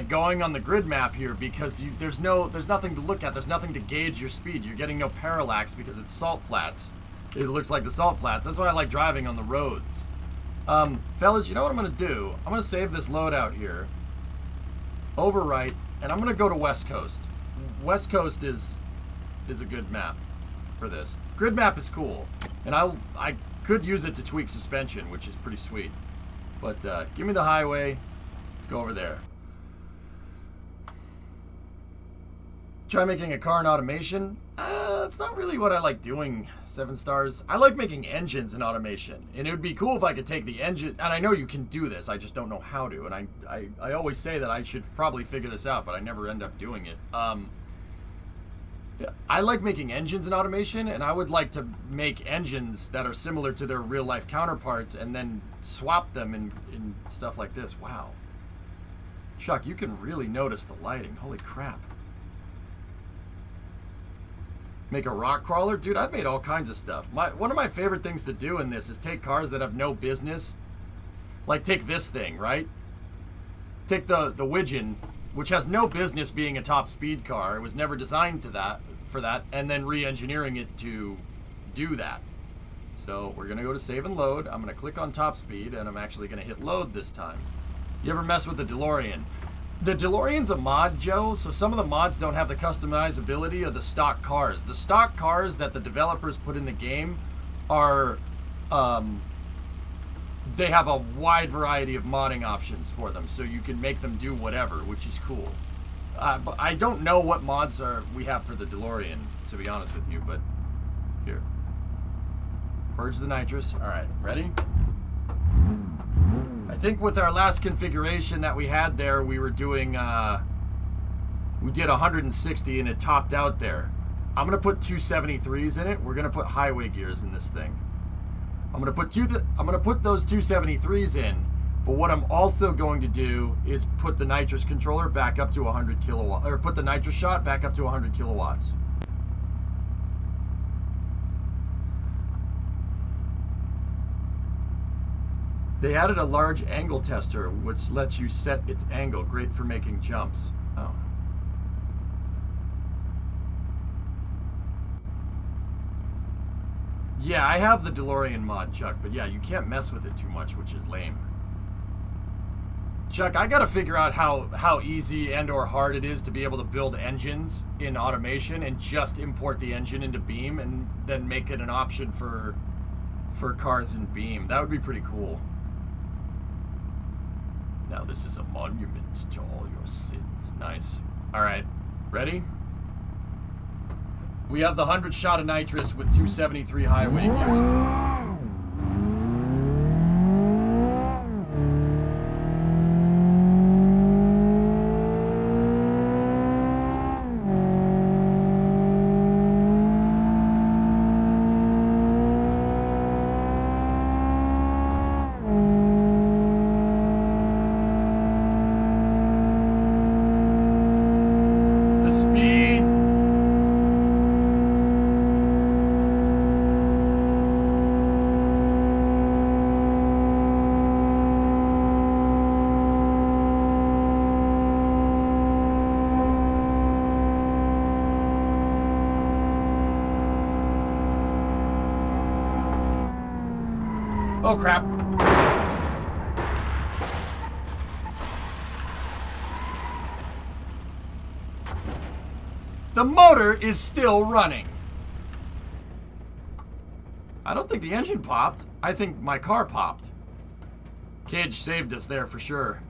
going on the grid map here, because there's nothing to look at. There's nothing to gauge your speed. You're getting no parallax because it's salt flats. It looks like the salt flats. That's why I like driving on the roads. Fellas, you know what I'm going to do? I'm going to save this load out here. Overwrite, and I'm going to go to West Coast. West Coast is a good map for this. Grid map is cool. And I could use it to tweak suspension, which is pretty sweet. But give me the highway. Let's go over there. Try making a car in automation. That's not really what I like doing, 7 stars. I like making engines in automation. And it would be cool if I could take the engine, and I know you can do this, I just don't know how to. And I always say that I should probably figure this out, but I never end up doing it. I like making engines in automation, and I would like to make engines that are similar to their real-life counterparts and then swap them in stuff like this. Wow. Chuck, you can really notice the lighting. Holy crap. Make a rock crawler? Dude, I've made all kinds of stuff. One of my favorite things to do in this is take cars that have no business. Like, take this thing, right? Take the Widgeon, which has no business being a top speed car. It was never designed for that, and then re-engineering it to do that. So we're going to go to save and load. I'm going to click on top speed, and I'm actually going to hit load this time. You ever mess with the DeLorean? The DeLorean's a mod, Joe, so some of the mods don't have the customizability of the stock cars. The stock cars that the developers put in the game are, they have a wide variety of modding options for them, so you can make them do whatever, which is cool. But I don't know what mods we have for the DeLorean, to be honest with you, but here. Purge the nitrous. All right, ready? I think with our last configuration that we had there, we were doing We did 160 and it topped out there. I'm gonna put 273s in it. We're gonna put highway gears in this thing. I'm gonna put those 273s in. But what I'm also going to do is put the nitrous controller back up to 100 kilowatts, or put the nitrous shot back up to 100 kilowatts. They added a large angle tester, which lets you set its angle. Great for making jumps. Oh. Yeah, I have the DeLorean mod, Chuck, but yeah, you can't mess with it too much, which is lame. Chuck, I gotta figure out how easy and or hard it is to be able to build engines in automation and just import the engine into Beam and then make it an option for cars in Beam. That would be pretty cool. Now this is a monument to all your sins. Nice. Alright, ready? We have the 100 shot of nitrous with 273 highway gears. Oh, crap. The motor is still running. I don't think the engine popped. I think my car popped. Cage saved us there for sure.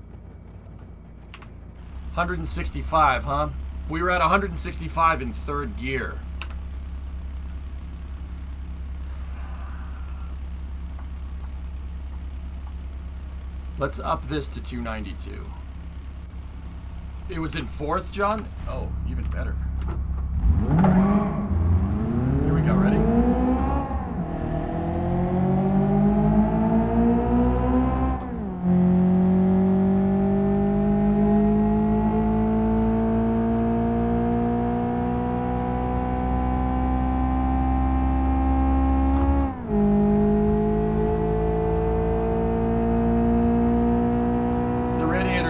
165, huh? We were at 165 in third gear. Let's up this to 292. It was in fourth, John? Oh, even better. Here we go, ready?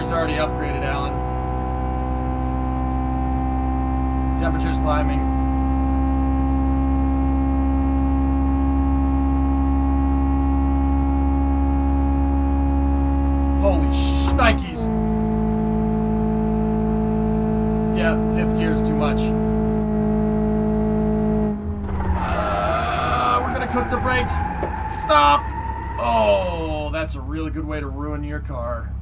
Already upgraded, Alan. Temperature's climbing. Holy shnikes! Yeah, fifth gear is too much. We're gonna cook the brakes. Stop! Oh, that's a really good way to ruin your car.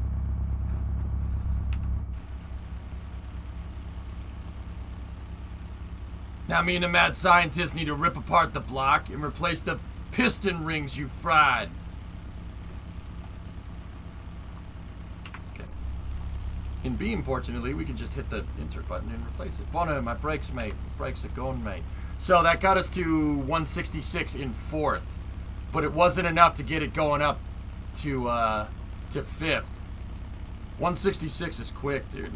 Now me and the mad scientist need to rip apart the block and replace the piston rings you fried. Okay. In Beam, fortunately, we can just hit the insert button and replace it. Bona, my brakes, mate. Brakes are going, mate. So that got us to 166 in fourth. But it wasn't enough to get it going up to fifth. 166 is quick, dude.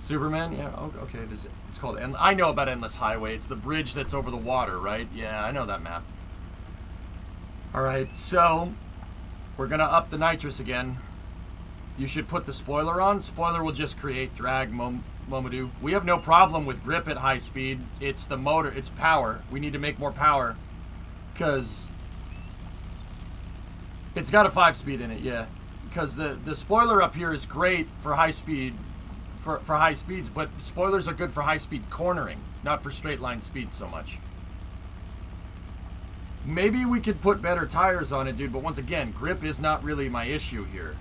Superman? Yeah, okay. It's called... I know about Endless Highway. It's the bridge that's over the water, right? Yeah, I know that map. Alright, so... we're gonna up the nitrous again. You should put the spoiler on. Spoiler will just create drag, Momodou. We have no problem with grip at high speed. It's the motor. It's power. We need to make more power. Because... it's got a 5-speed in it, yeah. Because the spoiler up here is great for high speed... For high speeds, but spoilers are good for high-speed cornering, not for straight-line speeds so much. Maybe we could put better tires on it, dude, but once again, grip is not really my issue here.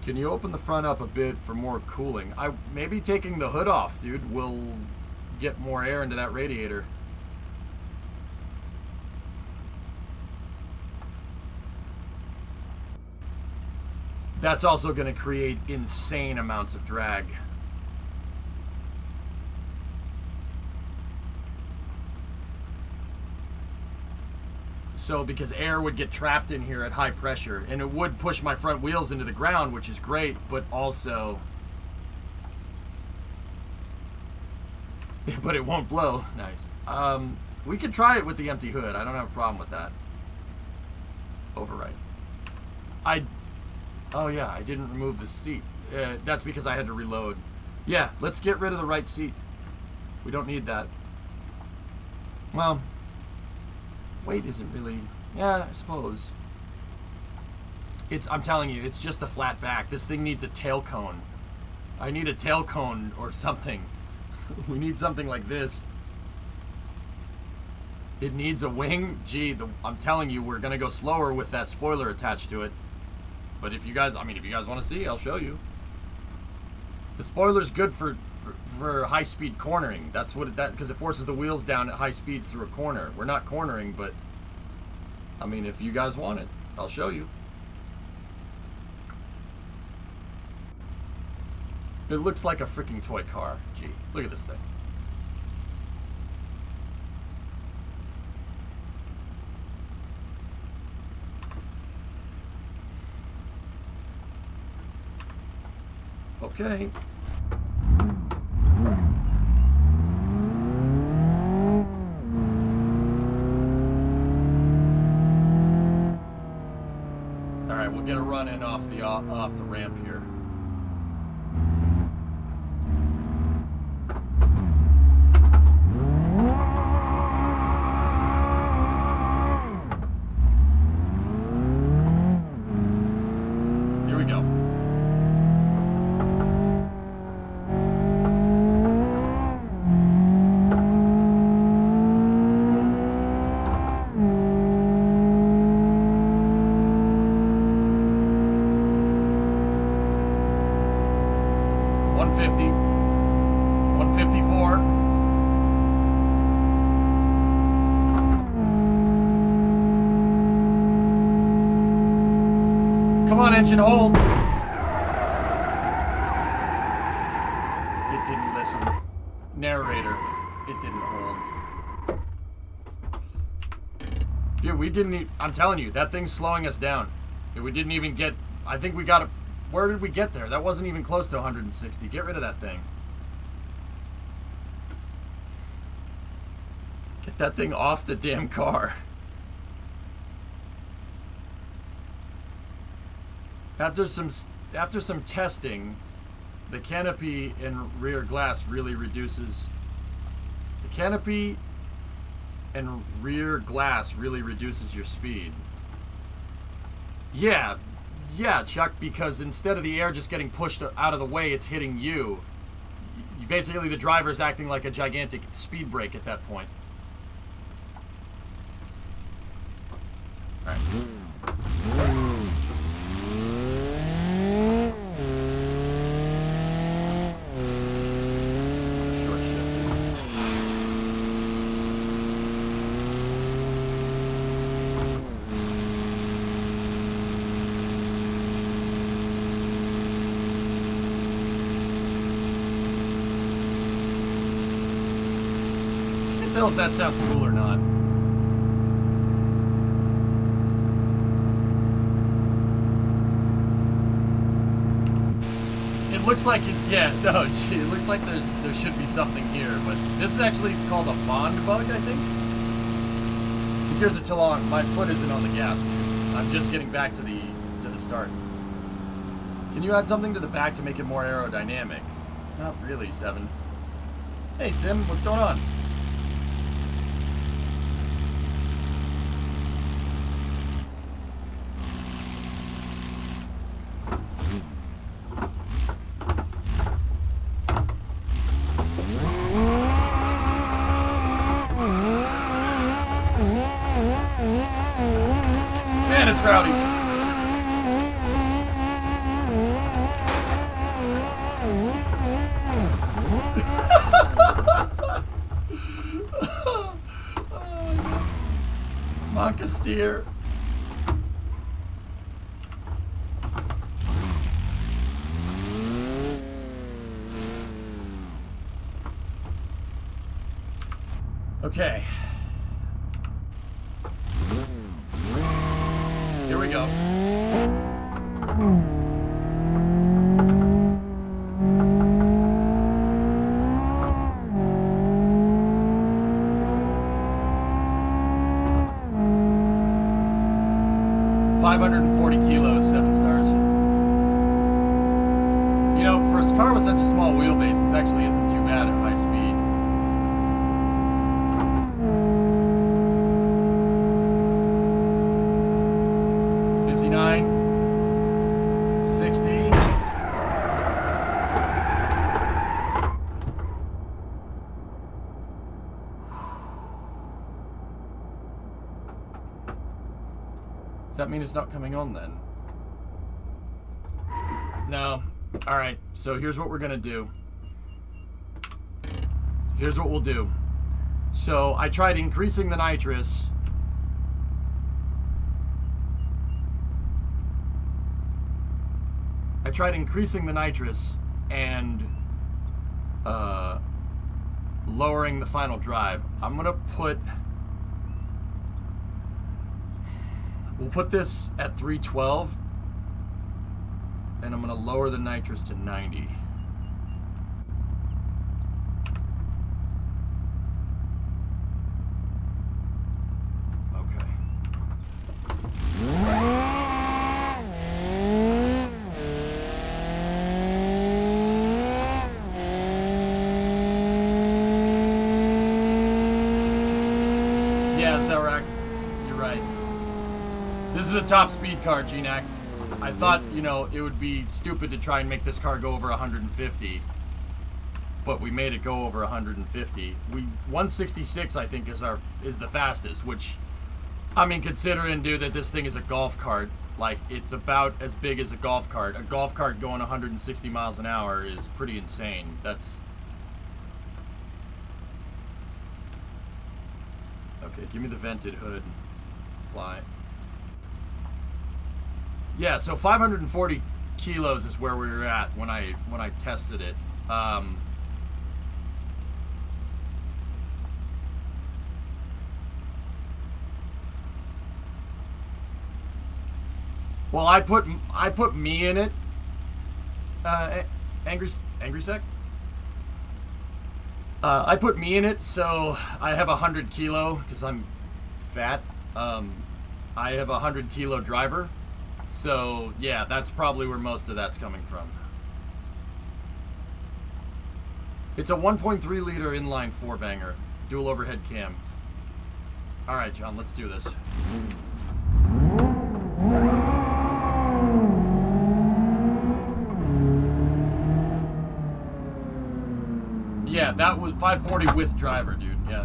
Can you open the front up a bit for more cooling? Maybe taking the hood off, dude, will get more air into that radiator. That's also going to create insane amounts of drag. So, because air would get trapped in here at high pressure, and it would push my front wheels into the ground, which is great, but also... but it won't blow. Nice. We could try it with the empty hood. I don't have a problem with that. Override. Oh yeah, I didn't remove the seat. That's because I had to reload. Yeah, let's get rid of the right seat. We don't need that. Well, weight isn't really... yeah, I suppose. I'm telling you, it's just the flat back. This thing needs a tail cone. I need a tail cone or something. We need something like this. It needs a wing. Gee, I'm telling you, we're going to go slower with that spoiler attached to it. But if you guys, if you guys want to see, I'll show you. The spoiler's good for high-speed cornering. That's what because it forces the wheels down at high speeds through a corner. We're not cornering, but if you guys want it, I'll show you. It looks like a freaking toy car. Gee, look at this thing. Okay. All right, we'll get a run in off the ramp here. Engine hold. It didn't listen. Narrator, it didn't hold. Dude, we didn't I'm telling you, that thing's slowing us down. We didn't even get, I think we got where did we get there? That wasn't even close to 160. Get rid of that thing. Get that thing off the damn car. After some testing, the canopy and rear glass really reduces. The canopy and rear glass really reduces your speed. Yeah, Chuck, because instead of the air just getting pushed out of the way, it's hitting you. Basically, the driver's acting like a gigantic speed brake at that point. All right. If that sounds cool or not. It looks like it, yeah, no, gee, it looks like there should be something here, but this is actually called a bond bug, I think. The gears are too long. My foot isn't on the gas, dude. I'm just getting back to the start. Can you add something to the back to make it more aerodynamic? Not really, Seven. Hey, Sim, what's going on? Man, it's rowdy. Monka steer. Okay. Here we go. Kilos, 7 stars. You know, for a car with such a small wheelbase, this actually isn't too bad at high speed. Does that mean it's not coming on then? No. Alright, so here's what we're gonna do. Here's what we'll do. So I tried increasing the nitrous. And lowering the final drive. I'm gonna put... We'll put this at 312, and I'm going to lower the nitrous to 90. Okay. Yeah, Zelrak, you're right. This is a top speed car, GNAC. I thought, you know, it would be stupid to try and make this car go over 150. But we made it go over 150. 166, I think, is the fastest, which, I mean, considering, dude, that this thing is a golf cart, like, it's about as big as a golf cart. A golf cart going 160 miles an hour is pretty insane. That's... Okay, give me the vented hood. Fly. Yeah, so 540 kilos is where we were at when I tested it. Well, I put me in it. Angry Sec. I put me in it, so I have 100 kilo because I'm fat. I have a 100 kilo driver. So, yeah, that's probably where most of that's coming from. It's a 1.3 liter inline 4-banger. Dual overhead cams. Alright, John, let's do this. Yeah, that was 540 with driver, dude, yeah.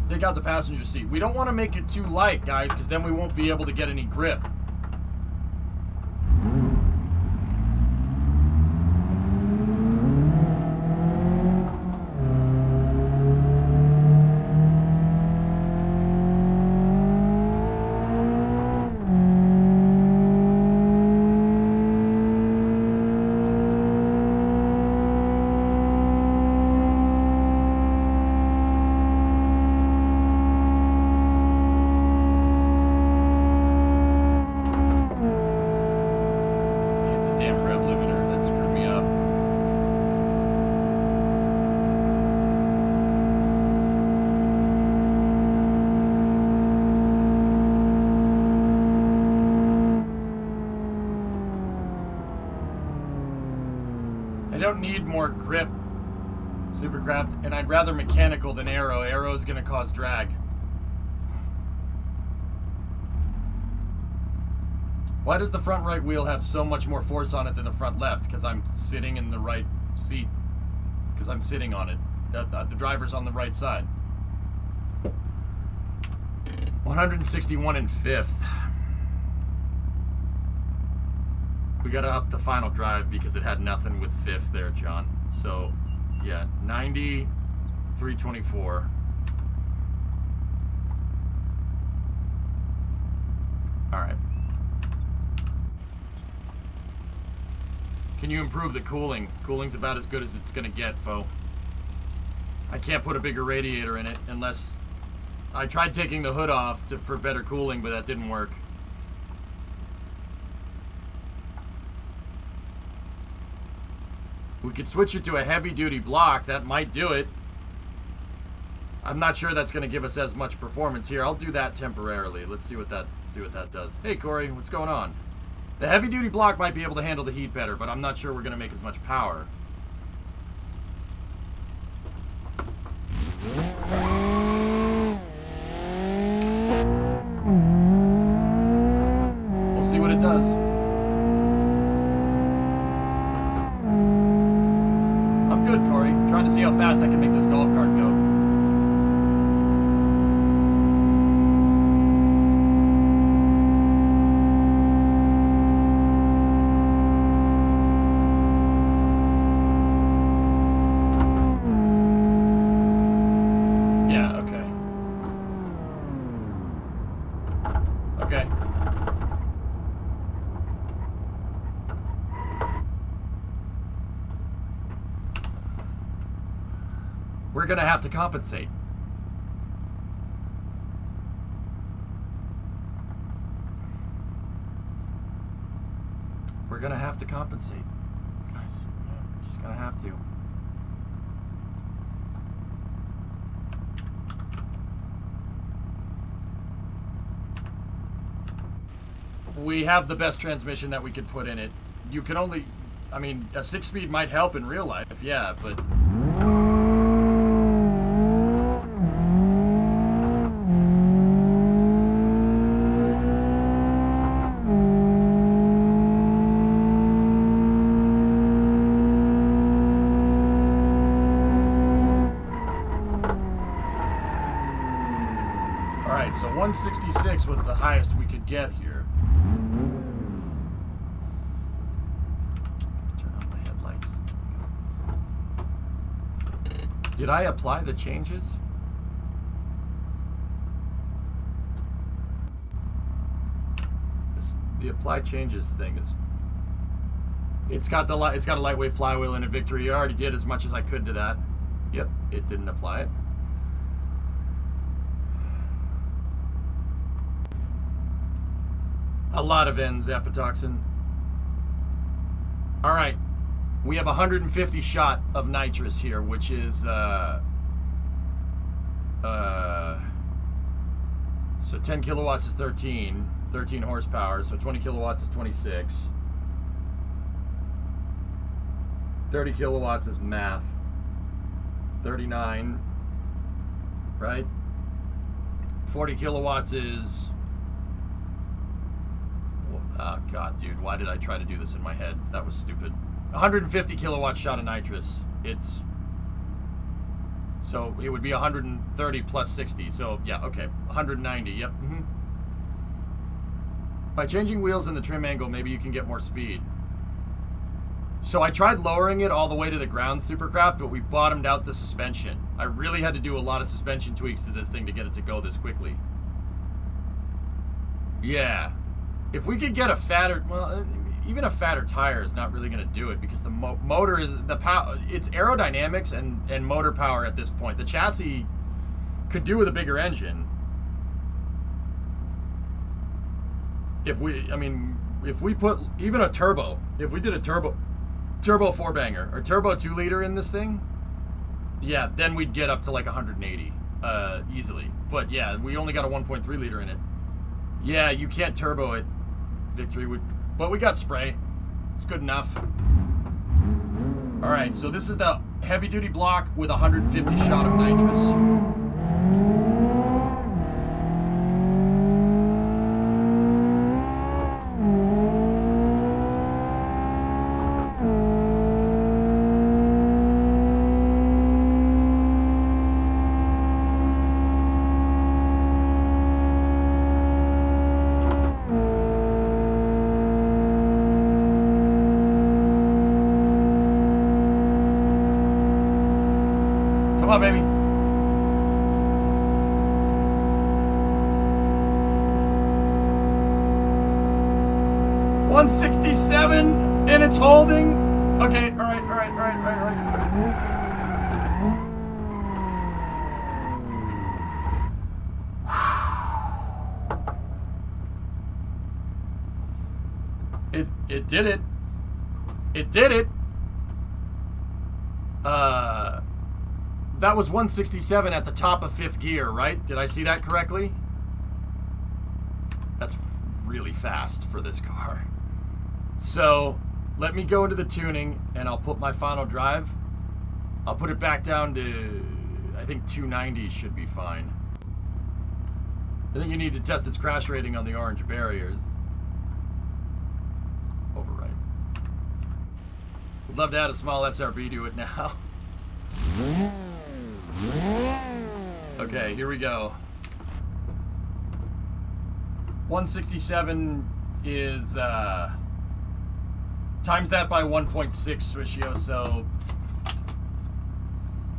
Take out the passenger seat. We don't want to make it too light, guys, because then we won't be able to get any grip. I don't need more grip, Supercraft, and I'd rather mechanical than aero. Aero is going to cause drag. Why does the front right wheel have so much more force on it than the front left? Because I'm sitting in the right seat. Because I'm sitting on it. The driver's on the right side. 161 in fifth. We gotta up the final drive because it had nothing with fifth there, John. So, yeah, 90, 324. Alright. Can you improve the cooling? Cooling's about as good as it's gonna get, foe. I can't put a bigger radiator in it unless... I tried taking the hood off for better cooling, but that didn't work. We could switch it to a heavy-duty block. That might do it. I'm not sure that's going to give us as much performance here. I'll do that temporarily. Let's see what that does. Hey, Corey, what's going on? The heavy-duty block might be able to handle the heat better, but I'm not sure we're going to make as much power. We'll see what it does. I'm good, Corey. Trying to see how fast I can make this golf cart go. We're gonna have to compensate. We're gonna have to compensate, guys. Yeah, we're just gonna have to. We have the best transmission that we could put in it. You can only, I mean, a 6-speed might help in real life, yeah, but... So 166 was the highest we could get here. Turn on my headlights. Did I apply the changes? The apply changes thing is... It's got a lightweight flywheel in it, Victory. You already did as much as I could to that. Yep, it didn't apply it. A lot of N, Zapatoxin. Alright. We have 150 shot of nitrous here, which is, so 10 kilowatts is 13 horsepower, so 20 kilowatts is 26. 30 kilowatts is math. 39, right? 40 kilowatts is... Oh, God, dude. Why did I try to do this in my head? That was stupid. 150 kilowatt shot of nitrous. It's... So, it would be 130 plus 60. So, yeah, okay. 190, yep. Mm-hmm. By changing wheels in the trim angle, maybe you can get more speed. So, I tried lowering it all the way to the ground, Supercraft, but we bottomed out the suspension. I really had to do a lot of suspension tweaks to this thing to get it to go this quickly. Yeah. If we could get a fatter, well, even a fatter tire is not really going to do it because the motor is the power. It's aerodynamics and motor power at this point. The chassis could do with a bigger engine. If we put even a turbo, if we did a turbo 4-banger or turbo 2-liter in this thing, yeah, then we'd get up to like 180 easily. But yeah, we only got a 1.3-liter in it. Yeah, you can't turbo it. Victory would, but we got spray. It's good enough. All right, so this is the heavy-duty block with 150 shot of nitrous. Come on, baby. $167 and it's holding. Okay, all right. It did it. It did it. That was 167 at the top of 5th gear, right? Did I see that correctly? That's really fast for this car. So, let me go into the tuning, and I'll put my final drive. I'll put it back down to, I think 290 should be fine. I think you need to test its crash rating on the orange barriers. Override. Would love to add a small SRB to it now. Okay, here we go. 167 is, times that by 1.6 Swishio, so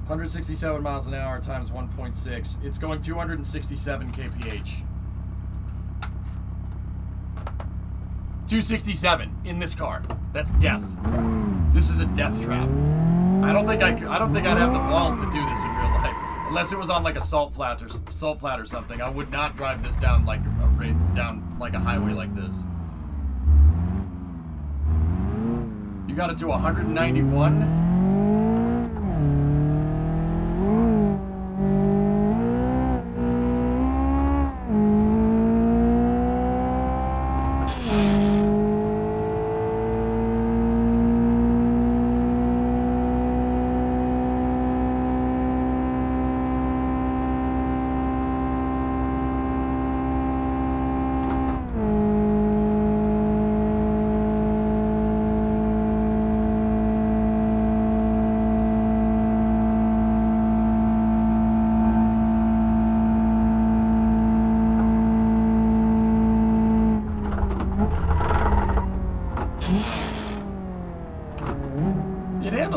167 miles an hour times 1.6. It's going 267 kph. 267 in this car. That's death. This is a death trap. I don't think I'd have the balls to do this in real life, unless it was on like a salt flat or something. I would not drive this down like a highway like this. You got it to 191.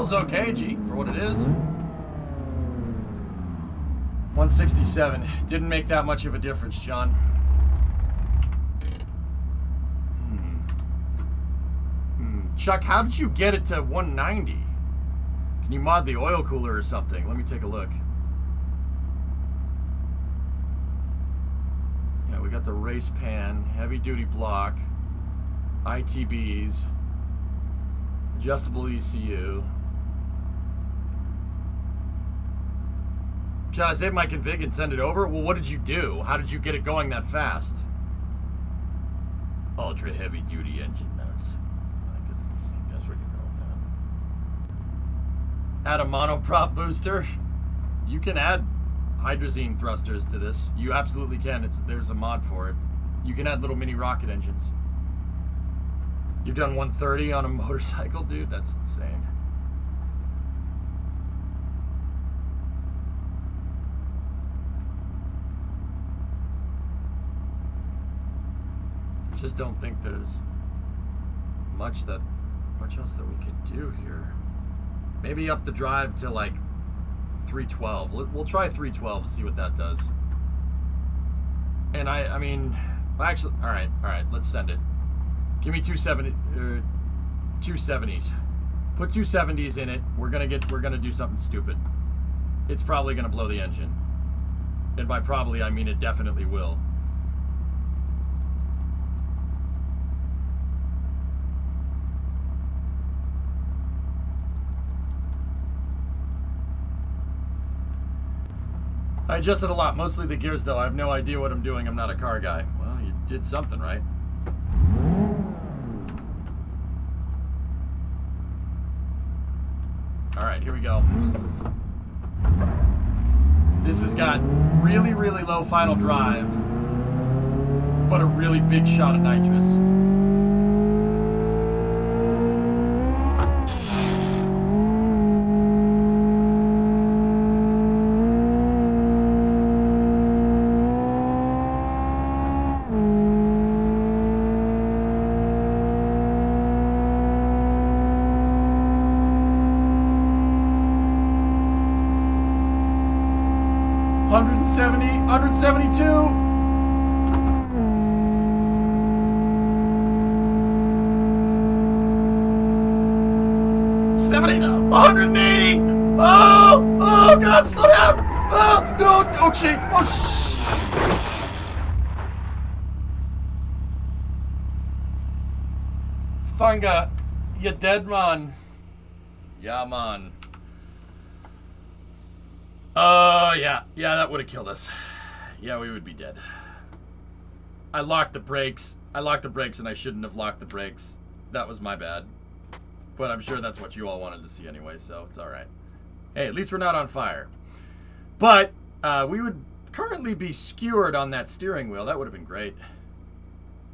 Okay, G, for what it is. 167. Didn't make that much of a difference, John. Chuck, how did you get it to 190? Can you mod the oil cooler or something? Let me take a look. Yeah, we got the race pan, heavy duty block, ITBs, adjustable ECU. Should I save my config and send it over? Well, what did you do? How did you get it going that fast? Ultra heavy duty engine nuts. I guess we can go with that. Add a monoprop booster. You can add hydrazine thrusters to this. You absolutely can. There's a mod for it. You can add little mini rocket engines. You've done 130 on a motorcycle, dude? That's insane. Just don't think there's much else that we could do here. Maybe up the drive to like 312. We'll try 312 and see what that does. And I mean, actually, all right, let's send it. Give me 270s. Put 270s in it. We're gonna do something stupid. It's probably gonna blow the engine. And by probably, I mean it definitely will. I adjusted a lot, mostly the gears though. I have no idea what I'm doing. I'm not a car guy. Well, you did something right. Alright, here we go. This has got really, really low final drive, but a really big shot of nitrous. $170, $172. $180. Oh God, slow down. Oh no, oh shit, oh shh. Thanga, you dead, man. Yeah, man. Yeah, that would have killed us. Yeah, we would be dead. I locked the brakes. And I shouldn't have locked the brakes. That was my bad. But I'm sure that's what you all wanted to see anyway, so it's alright. Hey, at least we're not on fire. But, we would currently be skewered on that steering wheel. That would have been great.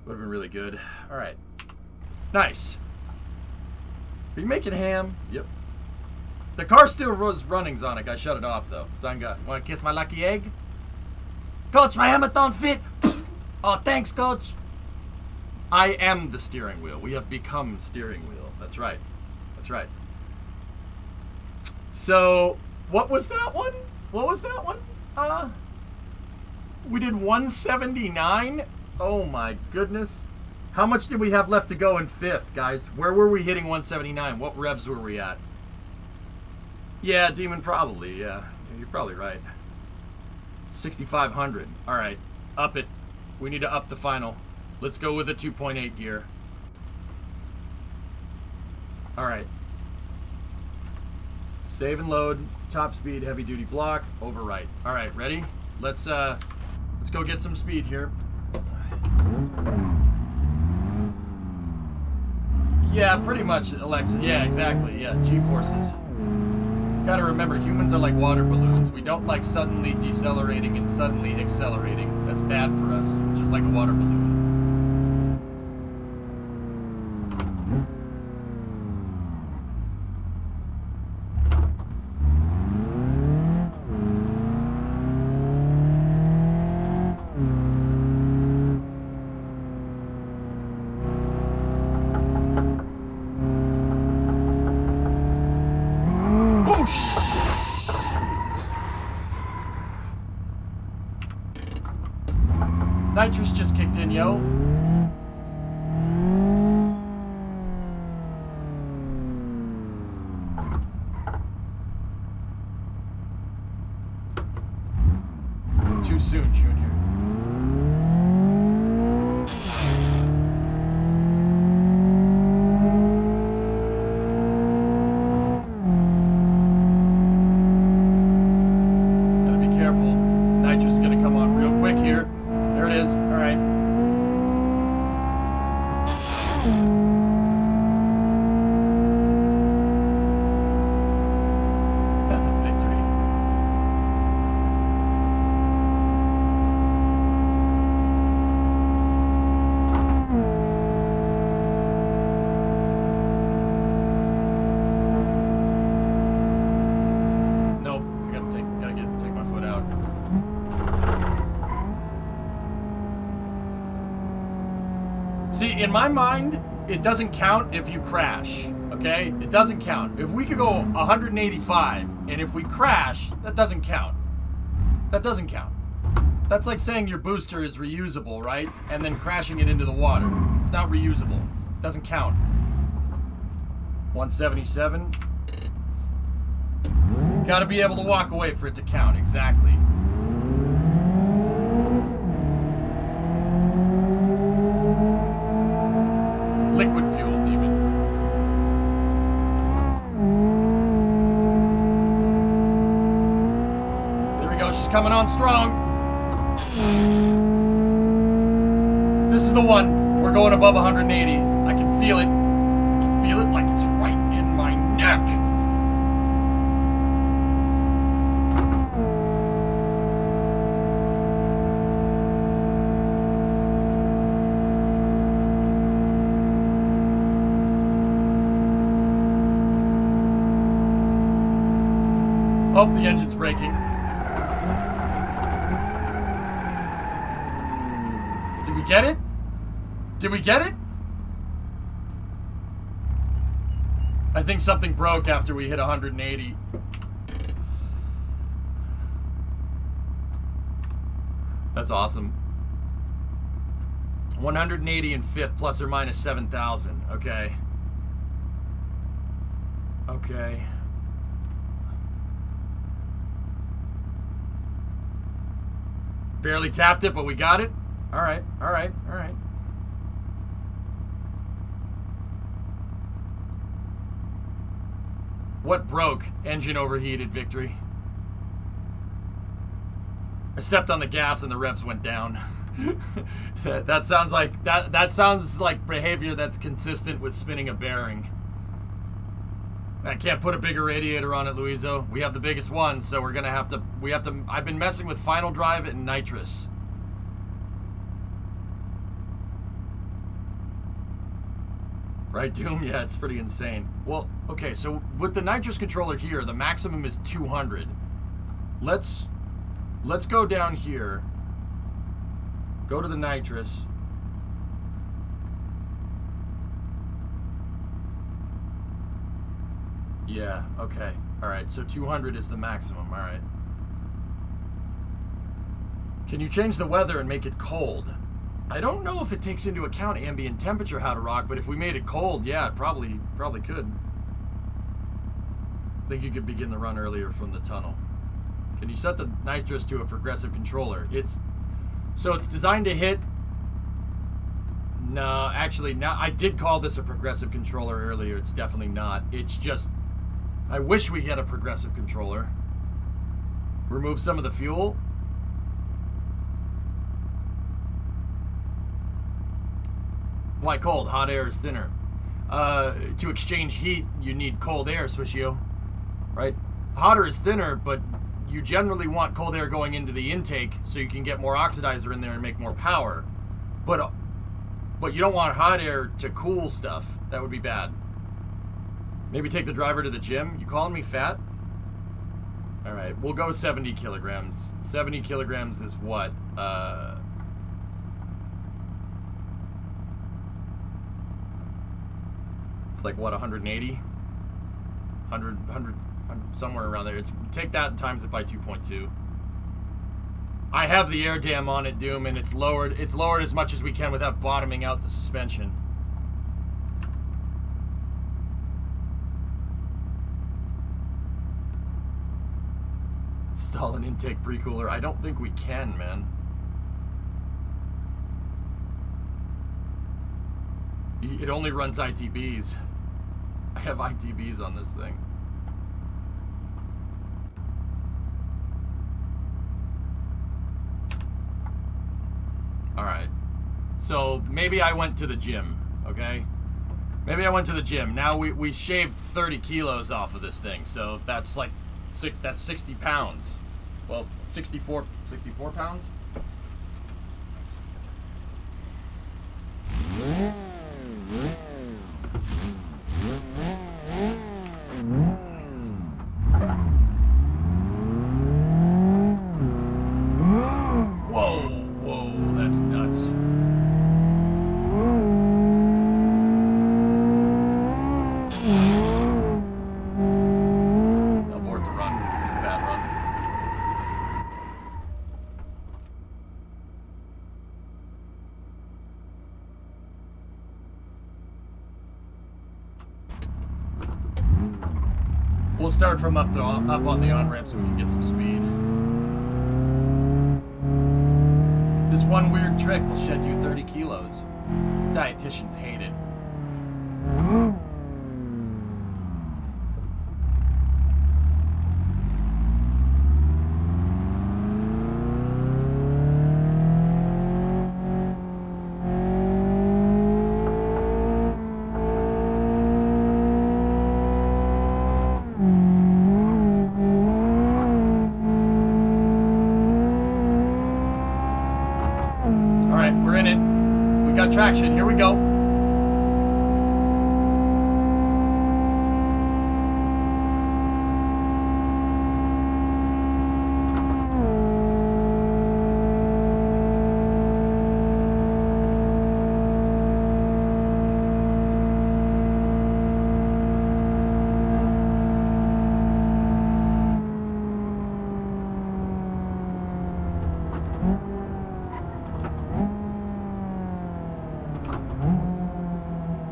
Would have been really good. Alright. Nice. Are you making ham? Yep. The car still was running, Zonic. I shut it off, though. Zanga, wanna kiss my lucky egg? Coach, my helmet don't fit! Oh, thanks, Coach! I am the steering wheel. We have become steering wheel. That's right. That's right. So, what was that one? We did 179? Oh my goodness. How much did we have left to go in 5th, guys? Where were we hitting 179? What revs were we at? Yeah, Demon, probably, yeah. You're probably right. 6,500. Alright, up it. We need to up the final. Let's go with a 2.8 gear. Alright. Save and load. Top speed, heavy duty block. Overwrite. Alright, ready? Let's go get some speed here. Yeah, pretty much, Alexa. Yeah, exactly. Yeah, G-forces. Gotta remember, humans are like water balloons. We don't like suddenly decelerating and suddenly accelerating. That's bad for us, just like a water balloon. Nitrous just kicked in, yo. Too soon, Junior. Gotta be careful. Nitrous is gonna come on real quick here. There it is. All right. Victory. Nope. I gotta take my foot out. See, in my mind, it doesn't count if you crash, okay? It doesn't count. If we could go 185, and if we crash, that doesn't count. That doesn't count. That's like saying your booster is reusable, right? And then crashing it into the water. It's not reusable. It doesn't count. 177. Gotta be able to walk away for it to count, exactly. Liquid fuel, Demon. There we go, she's coming on strong. This is the one. We're going above 180. I can feel it. I can feel it like it's right in my neck. Oh, the engine's braking. Did we get it? Did we get it? I think something broke after we hit 180. That's awesome. 180 in 5th, plus or minus 7,000. Okay. Okay. Barely tapped it, but we got it. All right, all right, all right. What broke? Engine overheated, Victory. I stepped on the gas and the revs went down. that sounds like behavior that's consistent with spinning a bearing. I can't put a bigger radiator on it, Luizo. We have the biggest one, so we're gonna have to. I've been messing with final drive and nitrous. Right, Doom? Yeah, it's pretty insane. Well, okay, so with the nitrous controller here, the maximum is 200. Let's go down here. Go to the nitrous. Yeah, okay. Alright, so 200 is the maximum, alright. Can you change the weather and make it cold? I don't know if it takes into account ambient temperature, How to Rock, but if we made it cold, yeah, it probably could. I think you could begin the run earlier from the tunnel. Can you set the nitrous to a progressive controller? It's designed to hit. No, actually, now I did call this a progressive controller earlier. It's definitely not. It's just, I wish we had a progressive controller. Remove some of the fuel. Why cold? Hot air is thinner. To exchange heat, you need cold air, Swishio. Right? Hotter is thinner, but you generally want cold air going into the intake so you can get more oxidizer in there and make more power. But you don't want hot air to cool stuff. That would be bad. Maybe take the driver to the gym. You calling me fat? All right, we'll go 70 kilograms. 70 kilograms is what? It's like what, 180? 100, somewhere around there. Take that and times it by 2.2. I have the air dam on it, Doom, and it's lowered as much as we can without bottoming out the suspension. Install an intake pre-cooler. I don't think we can, man. It only runs ITBs. I have ITBs on this thing. Alright. So maybe I went to the gym, okay? Maybe I went to the gym. Now we shaved 30 kilos off of this thing, so that's like that's 60 pounds. Well, 64 pounds? Whoa, that's nuts. Abort the run. It was a bad run. We'll start from up on the on-ramp so we can get some speed. This one weird trick will shed you 30 kilos. Dietitians hate it. Alright, we're in it. We got traction. Here we go.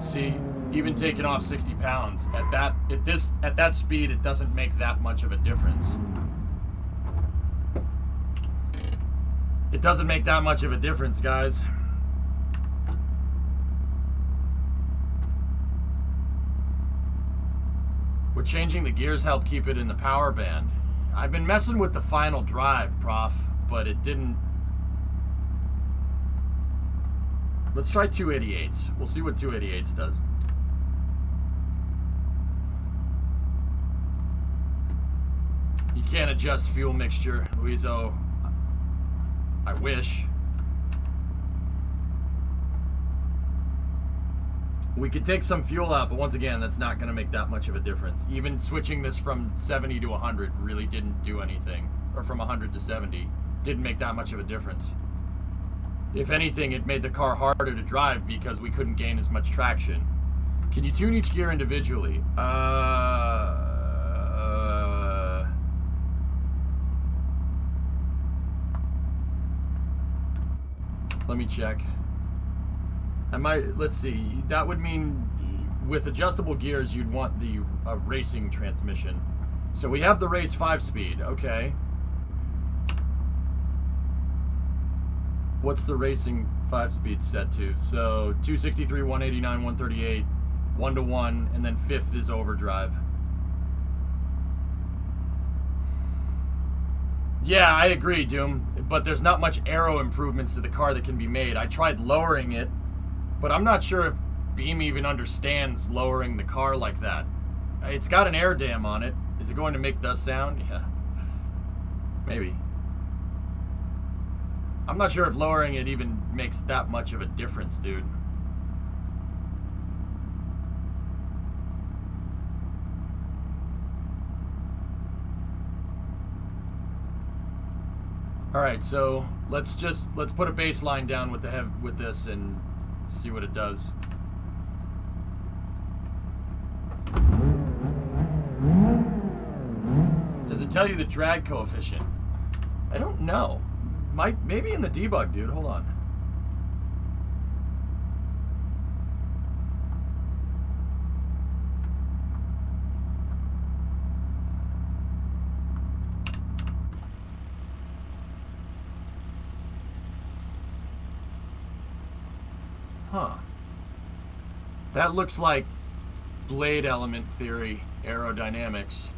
See, even taking off 60 pounds at that speed, it doesn't make that much of a difference. It doesn't make that much of a difference, guys. Would changing the gears help keep it in the power band? I've been messing with the final drive, Prof, but it didn't... Let's try 288s. We'll see what 288s does. You can't adjust fuel mixture, Louiso. I wish. We could take some fuel out, but once again, that's not going to make that much of a difference. Even switching this from 70 to 100 really didn't do anything. Or from 100 to 70. Didn't make that much of a difference. If anything, it made the car harder to drive because we couldn't gain as much traction. Can you tune each gear individually? Let me check. Let's see, that would mean with adjustable gears you'd want the racing transmission. So we have the race 5-speed, okay. What's the racing 5-speed set to? So 263, 189, 138, 1-to-1, and then 5th is overdrive. Yeah, I agree, Doom, but there's not much aero improvements to the car that can be made. I tried lowering it, but I'm not sure if Beam even understands lowering the car like that. It's got an air dam on it. Is it going to make dust sound? Yeah. Maybe. I'm not sure if lowering it even makes that much of a difference, dude. All right, so let's put a baseline down with this and see what it does. Does it tell you the drag coefficient? I don't know. Maybe in the debug, dude. Hold on. Huh. That looks like blade element theory aerodynamics.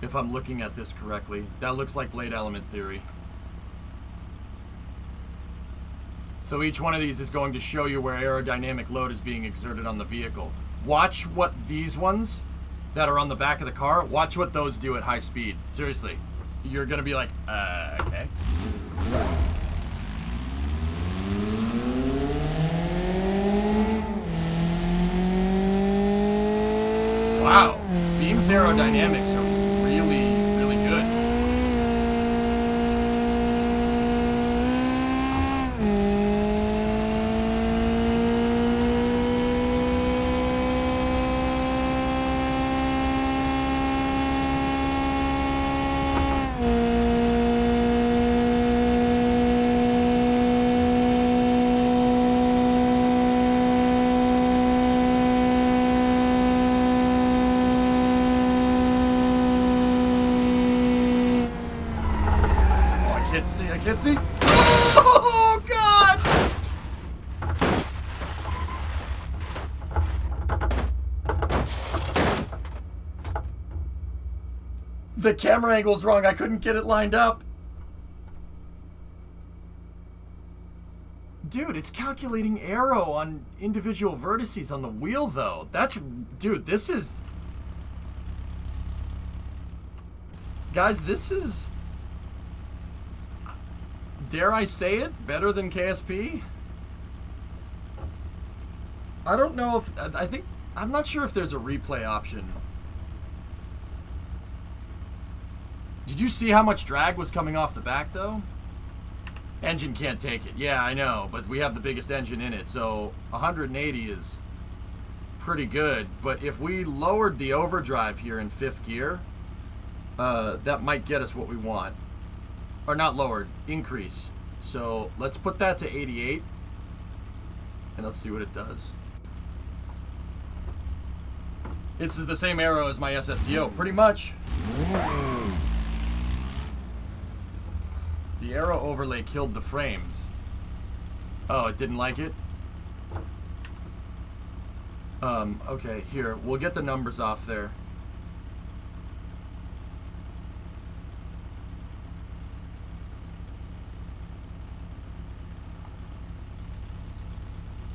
If I'm looking at this correctly. That looks like blade element theory. So each one of these is going to show you where aerodynamic load is being exerted on the vehicle. Watch what these ones that are on the back of the car, watch what those do at high speed. Seriously. You're going to be like, okay. Wow, Beam's aerodynamics are really, really good. I can't see. Oh, God! The camera angle's wrong. I couldn't get it lined up. Dude, it's calculating aero on individual vertices on the wheel, though. Dude, this is... Guys, this is... Dare I say it? Better than KSP? I don't know if... I'm not sure if there's a replay option. Did you see how much drag was coming off the back, though? Engine can't take it. Yeah, I know, but we have the biggest engine in it, so 180 is pretty good. But if we lowered the overdrive here in 5th gear, that might get us what we want. Or not lowered, increase. So let's put that to 88 and let's see what it does. It's the same aero as my SSTO, pretty much. The aero overlay killed the frames. Oh, it didn't like it? Okay, here. We'll get the numbers off there.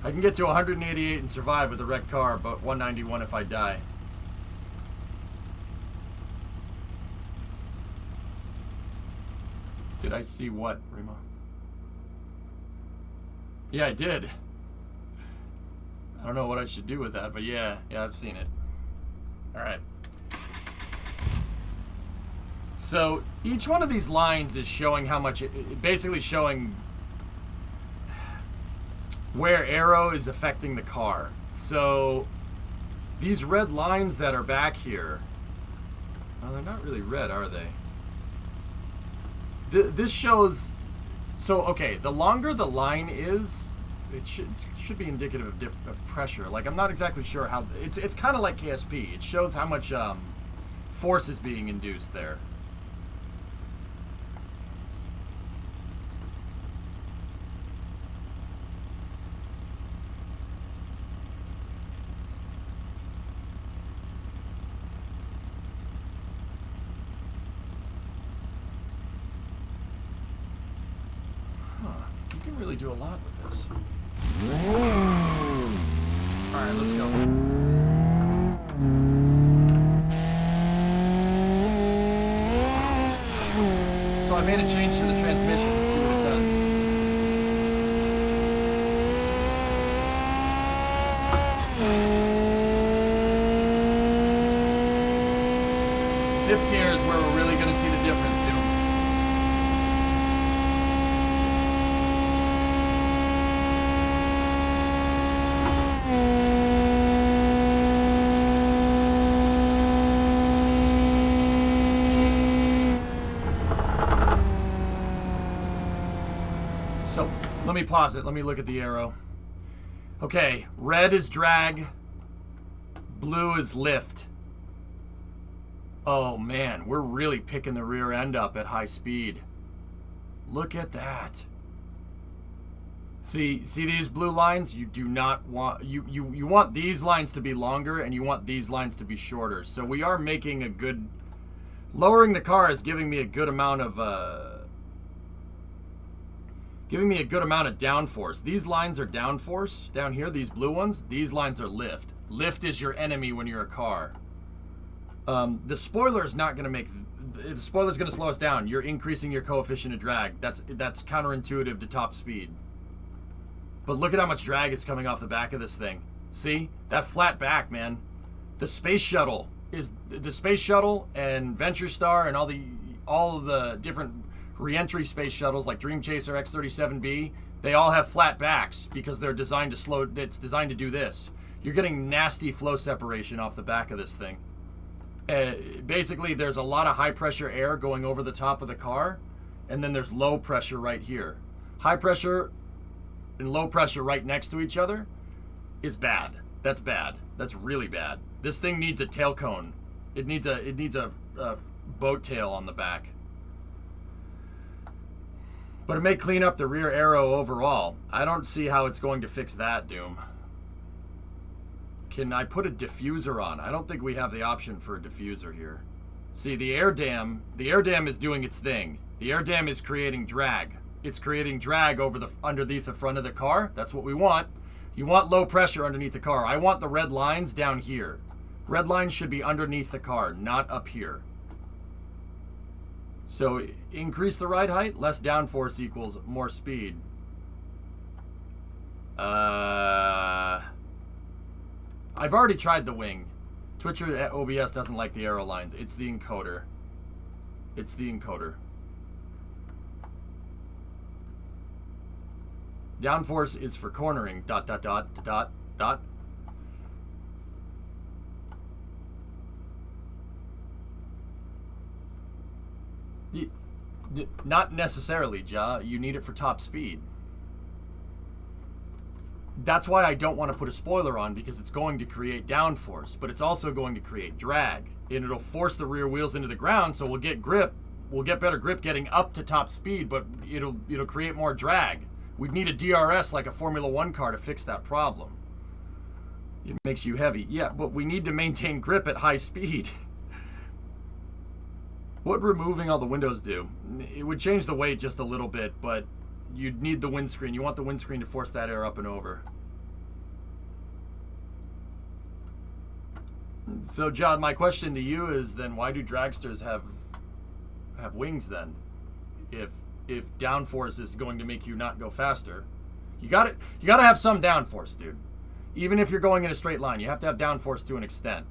I can get to 188 and survive with a wrecked car, but 191 if I die. Did I see what, Remo? Yeah, I did. I don't know what I should do with that, but yeah, I've seen it. Alright. So, each one of these lines is showing how much, basically showing where arrow is affecting the car. So, these red lines that are back here, well, they're not really red, are they? This shows, so, okay, the longer the line is, it should be indicative of pressure. Like, I'm not exactly sure how, it's kind of like KSP. It shows how much force is being induced there. Really do a lot with this. Alright, let's go. So I made a change to the transmission. Let's see what it does. Fifth gear is where we're really going to see the difference, dude. So, let me pause it. Let me look at the arrow. Okay, red is drag. Blue is lift. Oh man, we're really picking the rear end up at high speed. Look at that. See these blue lines? You do not want, you want these lines to be longer and you want these lines to be shorter. So we are making a good, lowering the car is giving me a good amount of, downforce. These lines are downforce down here, these blue ones. These lines are lift. Lift is your enemy when you're a car. The spoiler is not going to make, the spoiler is going to slow us down. You're increasing your coefficient of drag. That's counterintuitive to top speed. But look at how much drag is coming off the back of this thing. See? That flat back, man. The space shuttle and Venture Star and all of the different re-entry space shuttles like Dream Chaser X-37B, they all have flat backs because they're designed to slow, it's designed to do this. You're getting nasty flow separation off the back of this thing. Basically, there's a lot of high pressure air going over the top of the car, and then there's low pressure right here. High pressure and low pressure right next to each other is bad. That's bad. That's really bad. This thing needs a tail cone. It needs a boat tail on the back. But it may clean up the rear arrow overall. I don't see how it's going to fix that, Doom. Can I put a diffuser on? I don't think we have the option for a diffuser here. See, the air dam is doing its thing. The air dam is creating drag. It's creating drag underneath the front of the car. That's what we want. You want low pressure underneath the car. I want the red lines down here. Red lines should be underneath the car, not up here. So increase the ride height, less downforce equals more speed. I've already tried the wing. Twitcher at OBS doesn't like the arrow lines. It's the encoder. It's the encoder. Downforce is for cornering. ... Not necessarily, Ja. You need it for top speed. That's why I don't want to put a spoiler on, because it's going to create downforce, but it's also going to create drag, and it'll force the rear wheels into the ground, so we'll get grip. We'll get better grip getting up to top speed, but it'll create more drag. We'd need a DRS like a Formula 1 car to fix that problem. It makes you heavy. Yeah, but we need to maintain grip at high speed. What would removing all the windows do? It would change the weight just a little bit, but you'd need the windscreen. You want the windscreen to force that air up and over. So, John, my question to you is then why do dragsters have wings then? If downforce is going to make you not go faster, you gotta have some downforce, dude. Even if you're going in a straight line, you have to have downforce to an extent.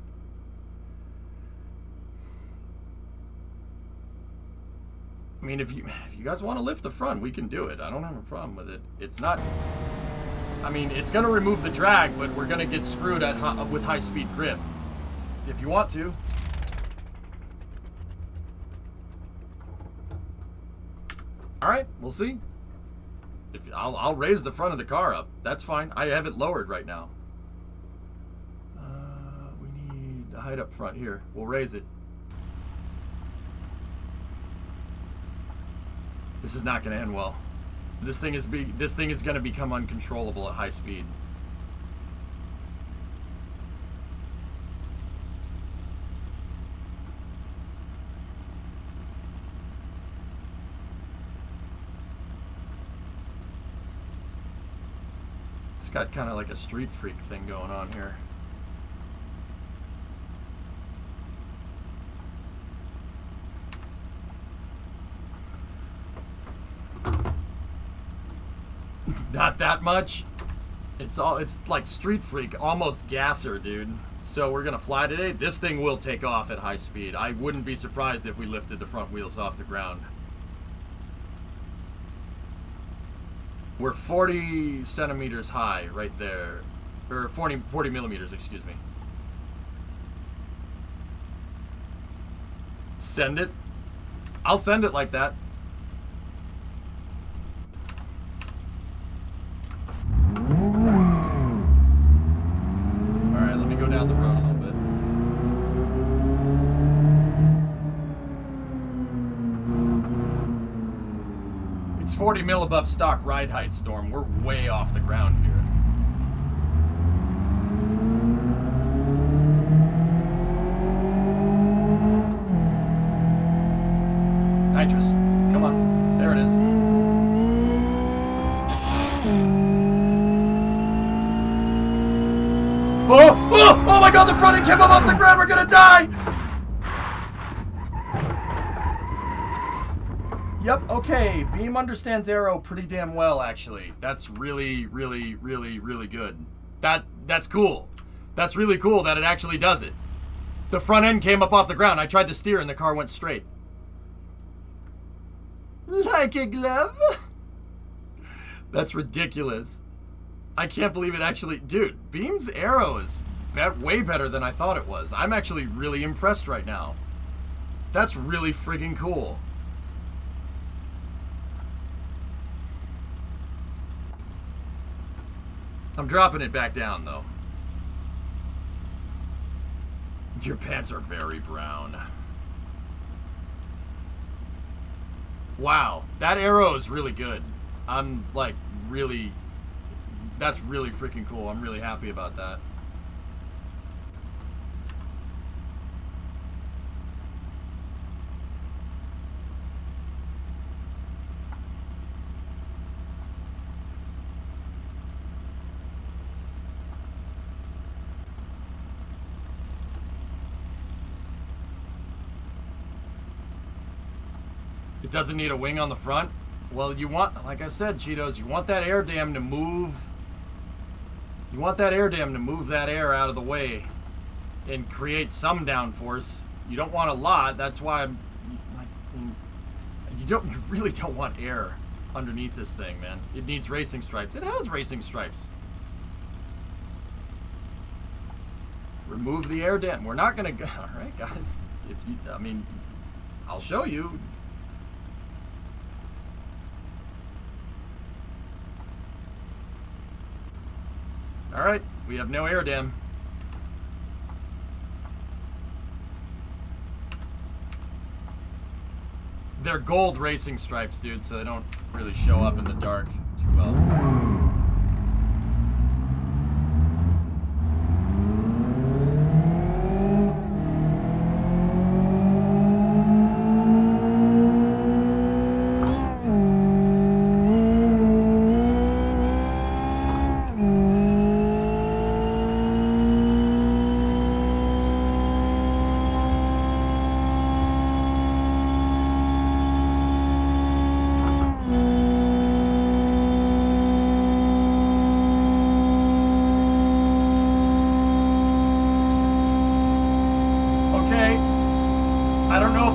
I mean, if you guys want to lift the front, we can do it. I don't have a problem with it. It's not... I mean, it's going to remove the drag, but we're going to get screwed with high-speed grip. If you want to. All right, we'll see. I'll raise the front of the car up. That's fine. I have it lowered right now. We need a height up front here. We'll raise it. This is not going to end well. This thing is going to become uncontrollable at high speed. It's got kind of like a street freak thing going on here. Not that much. It's like street freak, almost gasser, dude. So we're gonna fly today. This thing will take off at high speed. I wouldn't be surprised if we lifted the front wheels off the ground. We're 40 centimeters high right there. Or 40 millimeters, excuse me. Send it. I'll send it like that. Alright, let me go down the road a little bit. It's 40 mil above stock ride height, Storm. We're way off the ground here. Nitrous. Come on. There it is. Oh my god, the front end came up off the ground. We're gonna die. Yep, okay. Beam understands aero pretty damn well, actually. That's really, really, really, really good. That's cool. That's really cool that it actually does it. The front end came up off the ground. I tried to steer and the car went straight. Like a glove? That's ridiculous. I can't believe it actually... Dude, Beam's aero is way better than I thought it was. I'm actually really impressed right now. That's really friggin' cool. I'm dropping it back down, though. Your pants are very brown. Wow, that arrow is really good. I'm, like, really... That's really freaking cool. I'm really happy about that. It doesn't need a wing on the front? Well, you want, like I said, Cheetos, you want that air dam to move. You want that air dam to move that air out of the way and create some downforce. You don't want a lot. That's why you really don't want air underneath this thing, man. It needs racing stripes. It has racing stripes. Remove the air dam. We're not gonna go. All right, guys. If you, I mean, I'll show you. Alright, we have no air dam. They're gold racing stripes, dude, so they don't really show up in the dark too well.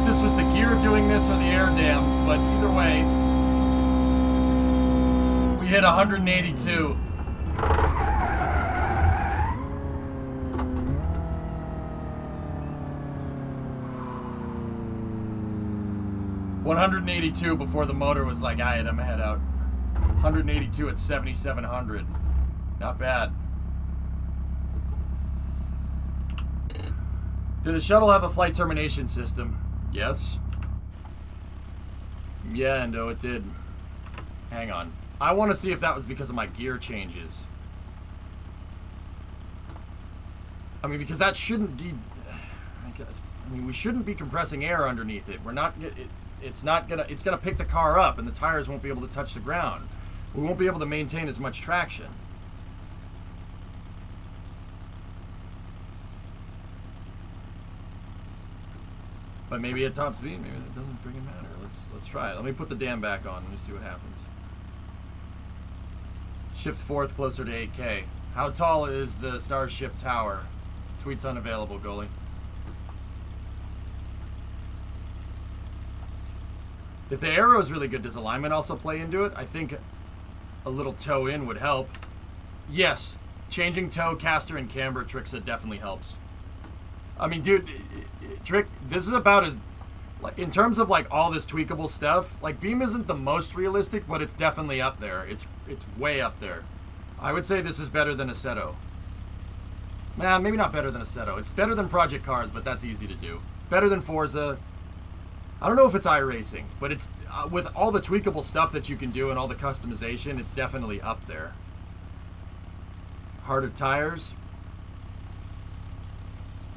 this was the gear doing this or the air dam, but either way, we hit 182. $182 before the motor was like, alright, I'm gonna head out. 182 at 7,700. Not bad. Did the shuttle have a flight termination system? Yes. Yeah, Endo, it did. Hang on. I want to see if that was because of my gear changes. I mean, because that shouldn't I guess. I mean, we shouldn't be compressing air underneath it. We're not. It's gonna pick the car up, and the tires won't be able to touch the ground. We won't be able to maintain as much traction. But maybe at top speed, maybe it doesn't freaking matter. Let's try it. Let me put the dam back on. Let me see what happens. Shift fourth closer to 8K. How tall is the Starship Tower? Tweets unavailable, goalie. If the arrow is really good, does alignment also play into it? I think a little toe in would help. Yes, changing toe, caster, and camber tricks, it definitely helps. I mean, dude, this is about as, like, in terms of like all this tweakable stuff, like Beam isn't the most realistic, but it's definitely up there. It's way up there. I would say this is better than Assetto. Nah, maybe not better than Assetto. It's better than Project Cars, but that's easy to do. Better than Forza. I don't know if it's iRacing, but it's with all the tweakable stuff that you can do and all the customization, it's definitely up there. Harder tires.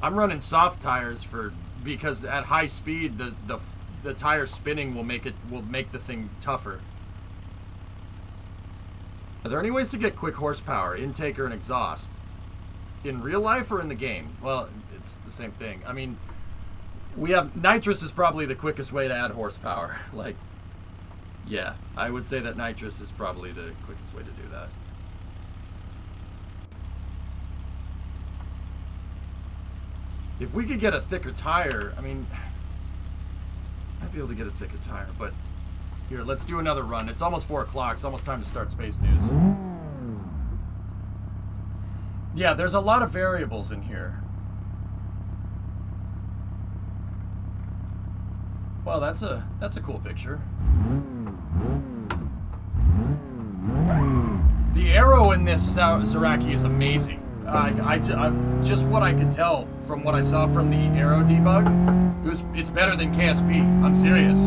I'm running soft tires because at high speed the tire spinning will make the thing tougher. Are there any ways to get quick horsepower, intake, or an exhaust? In real life or in the game? Well, it's the same thing. I mean, we have nitrous is probably the quickest way to add horsepower. Like, yeah, I would say that nitrous is probably the quickest way to do that. If we could get a thicker tire, I mean, I'd be able to get a thicker tire, but here, let's do another run. It's almost 4 o'clock. It's almost time to start Space News. Yeah, there's a lot of variables in here. Well, that's a cool picture. The arrow in this Zaraki is amazing. Just what I could tell from what I saw from the arrow debug, it's better than KSP. I'm serious.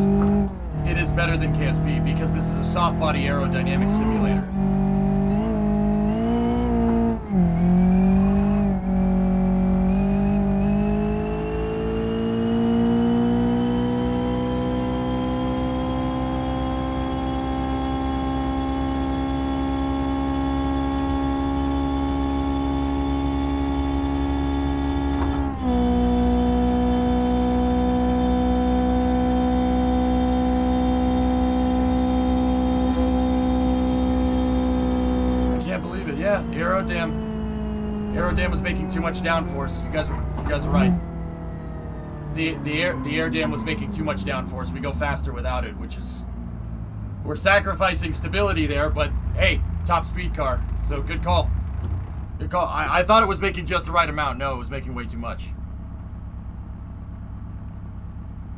It is better than KSP because this is a soft body aerodynamic simulator. Aerodam was making too much downforce. You guys are right. The air dam was making too much downforce. We go faster without it, which is, we're sacrificing stability there. But hey, top speed car, so good call. Good call. I thought it was making just the right amount. No, it was making way too much.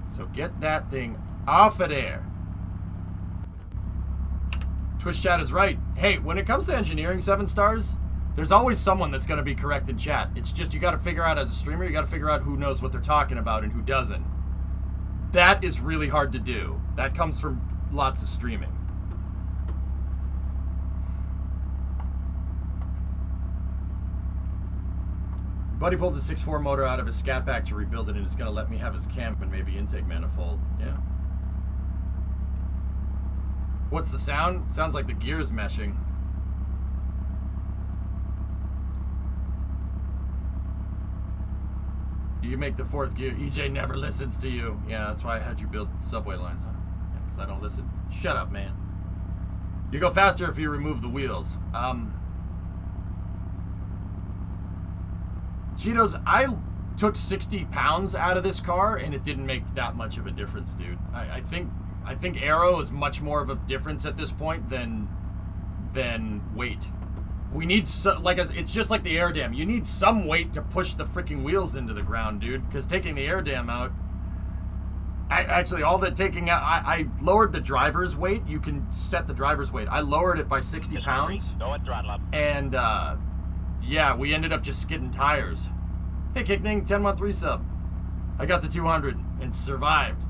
So get that thing off of there. Twitch chat is right. Hey, when it comes to engineering 7 stars, there's always someone that's going to be correct in chat. It's just you got to figure out as a streamer, you got to figure out who knows what they're talking about and who doesn't. That is really hard to do. That comes from lots of streaming. Buddy pulled a 6.4 motor out of his scat pack to rebuild it, and it's going to let me have his camp and maybe intake manifold. Yeah. What's the sound? Sounds like the gears meshing. You make the 4th gear. EJ never listens to you. Yeah, that's why I had you build subway lines, huh? Yeah, because I don't listen. Shut up, man. You go faster if you remove the wheels. Cheetos, took 60 pounds out of this car, and it didn't make that much of a difference, dude. I think aero is much more of a difference at this point than weight. We need it's just like the air dam. You need some weight to push the freaking wheels into the ground, dude. Because taking the air dam out, actually, all that taking out, I lowered the driver's weight. You can set the driver's weight. I lowered it by 60 pounds. Go at throttle up. And yeah, we ended up just skidding tires. Hey, Kickning, 10-month resub. I got to 200 and survived.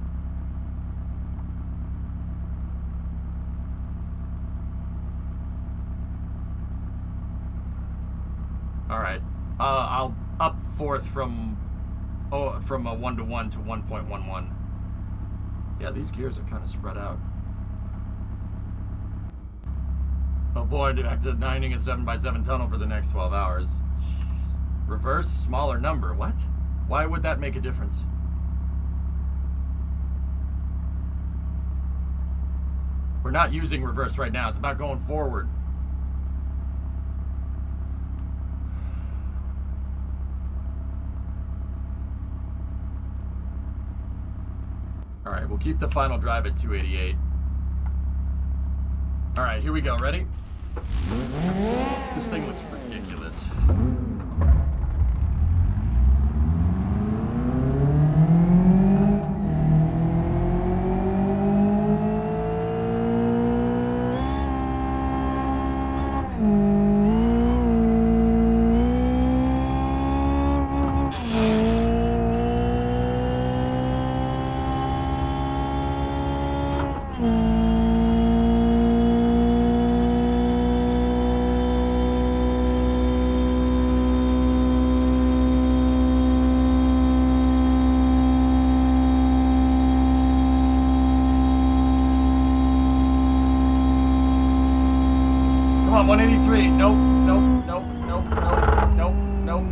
All right, I'll up fourth from a 1-to-1 to 1.11. Yeah, these gears are kind of spread out. Oh boy, dude, I have to 9ing a 7x7 tunnel for the next 12 hours. Jeez. Reverse, smaller number. What? Why would that make a difference? We're not using reverse right now. It's about going forward. All right, we'll keep the final drive at 288. All right, here we go. Ready? This thing looks ridiculous. Come on, 183. Nope, nope, nope, nope, nope, nope, nope.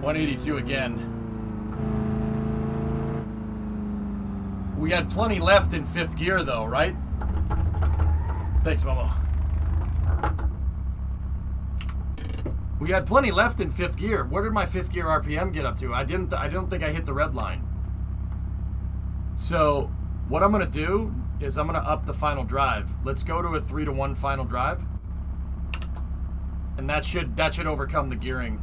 $182 again. We had plenty left in 5th gear, though, right? Thanks, Momo. We had plenty left in 5th gear. Where did my 5th gear RPM get up to? I don't think I hit the red line. So what I'm gonna do is I'm gonna up the final drive. Let's go to a 3-to-1 final drive, and that should overcome the gearing.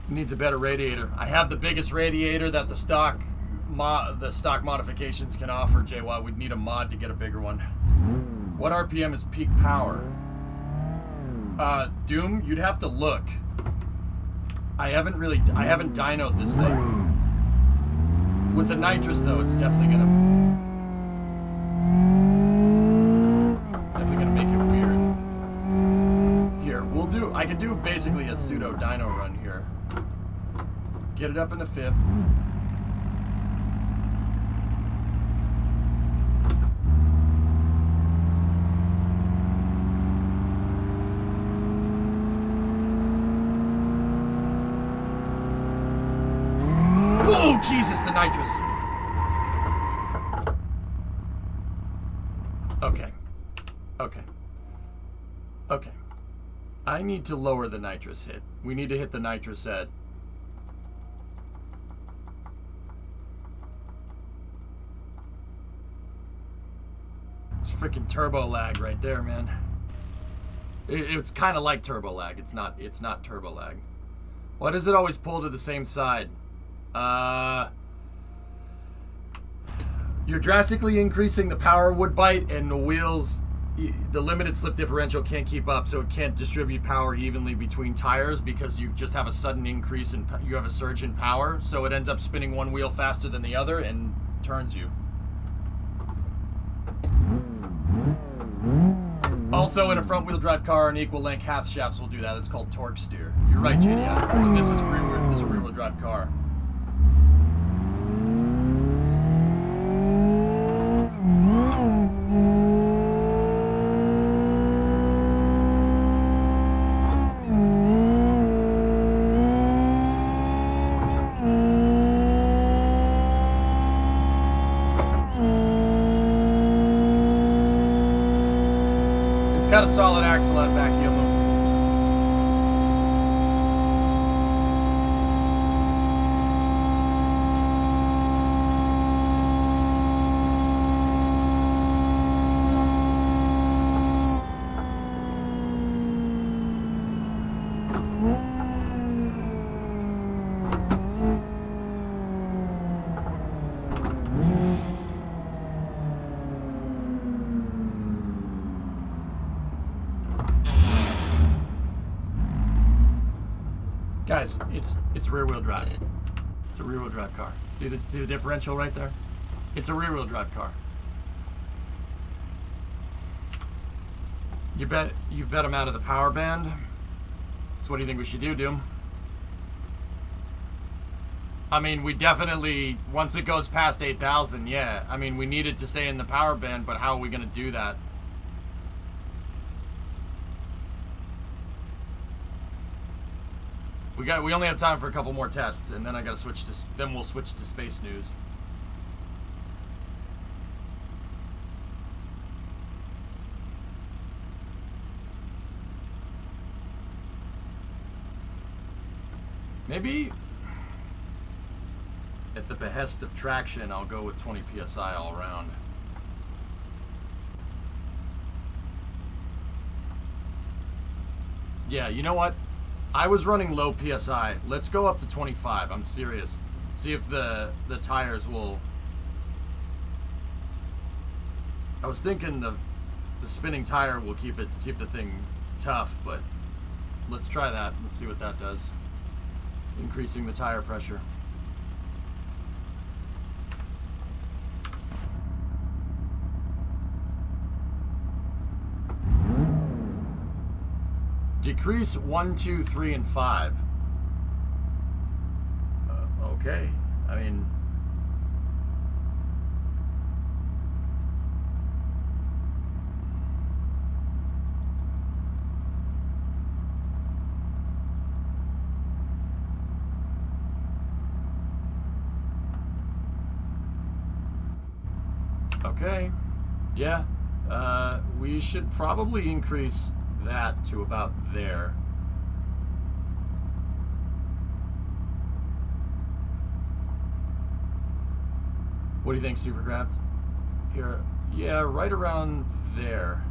Needs a better radiator. I have the biggest radiator that the stock modifications can offer, JY. We'd need a mod to get a bigger one. What RPM is peak power? Doom, you'd have to look. I haven't dynoed this thing. With the nitrous though, it's definitely gonna make it weird. Here, I can do basically a pseudo dyno run here. Get it up into 5th. Oh, Jesus, the nitrous. Okay. Okay. Okay. I need to lower the nitrous hit. We need to hit the nitrous at... It's freaking turbo lag right there, man. It's kind of like turbo lag. It's not turbo lag. Why does it always pull to the same side? You're drastically increasing the power wood bite, and the wheels, the limited slip differential can't keep up, so it can't distribute power evenly between tires because you just have a sudden increase in, you have a surge in power, so it ends up spinning one wheel faster than the other and turns you. Also, in a front-wheel drive car, an equal length half shafts will do that. It's called torque steer. You're right, JDI. But this is a rear-wheel drive car. It's got a solid axle on back heel loop. Guys, it's rear-wheel drive. It's a rear-wheel drive car. See the differential right there? It's a rear-wheel drive car. You bet I'm out of the power band. So what do you think we should do, Doom? I mean, we definitely, once it goes past 8,000, yeah. I mean, we need it to stay in the power band, but how are we going to do that? We only have time for a couple more tests, and then I gotta switch to. Then we'll switch to Space News. Maybe at the behest of traction, I'll go with 20 psi all around. Yeah, you know what? I was running low PSI. Let's go up to 25. I'm serious. See if the tires will... I was thinking the spinning tire will keep the thing tough, but let's try that. Let's see what that does. Increasing the tire pressure. Decrease 1, 2, 3, and 5. Okay. I mean... Okay. Yeah. We should probably increase that to about there. What do you think, Supercraft? Here, yeah, right around there.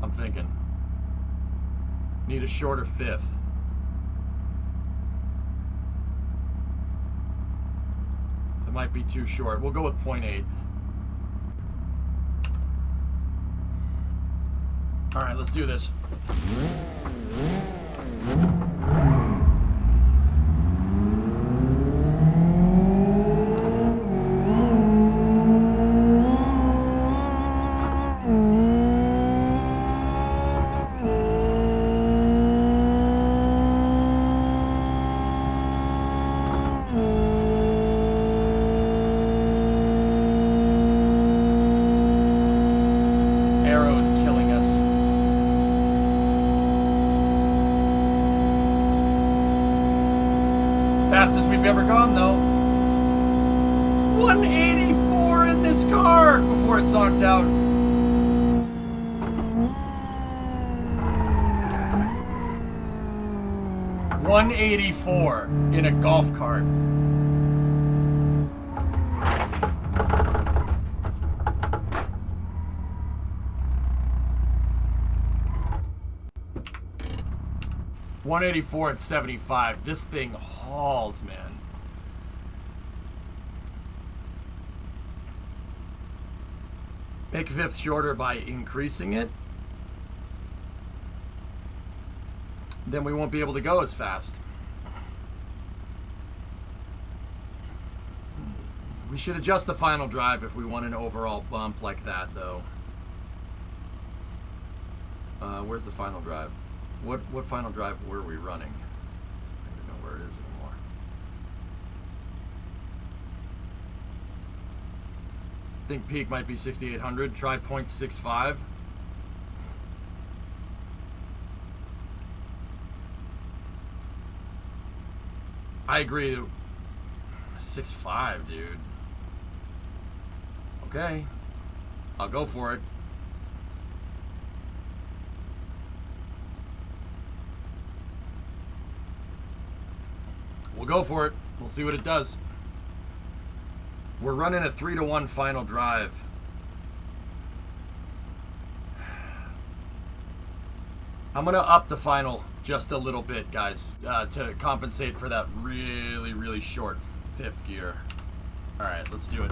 I'm thinking. Need a shorter fifth. It might be too short. We'll go with 0.8. All right, let's do this. Arrow's killing us. Fastest we've ever gone, though. 184 in this car before it zonked out. $184 in a golf cart. $184 at 75. This thing hauls, man. Make a fifth shorter by increasing it. Then we won't be able to go as fast. We should adjust the final drive if we want an overall bump like that, though. Where's the final drive? What final drive were we running? I don't even know where it is anymore. I think peak might be 6,800. Try 0.65. I agree. 6.5, dude. Okay. I'll go for it. We'll go for it. We'll see what it does. We're running a 3-to-1 final drive. I'm going to up the final just a little bit, guys, to compensate for that really, really short 5th gear. All right, let's do it.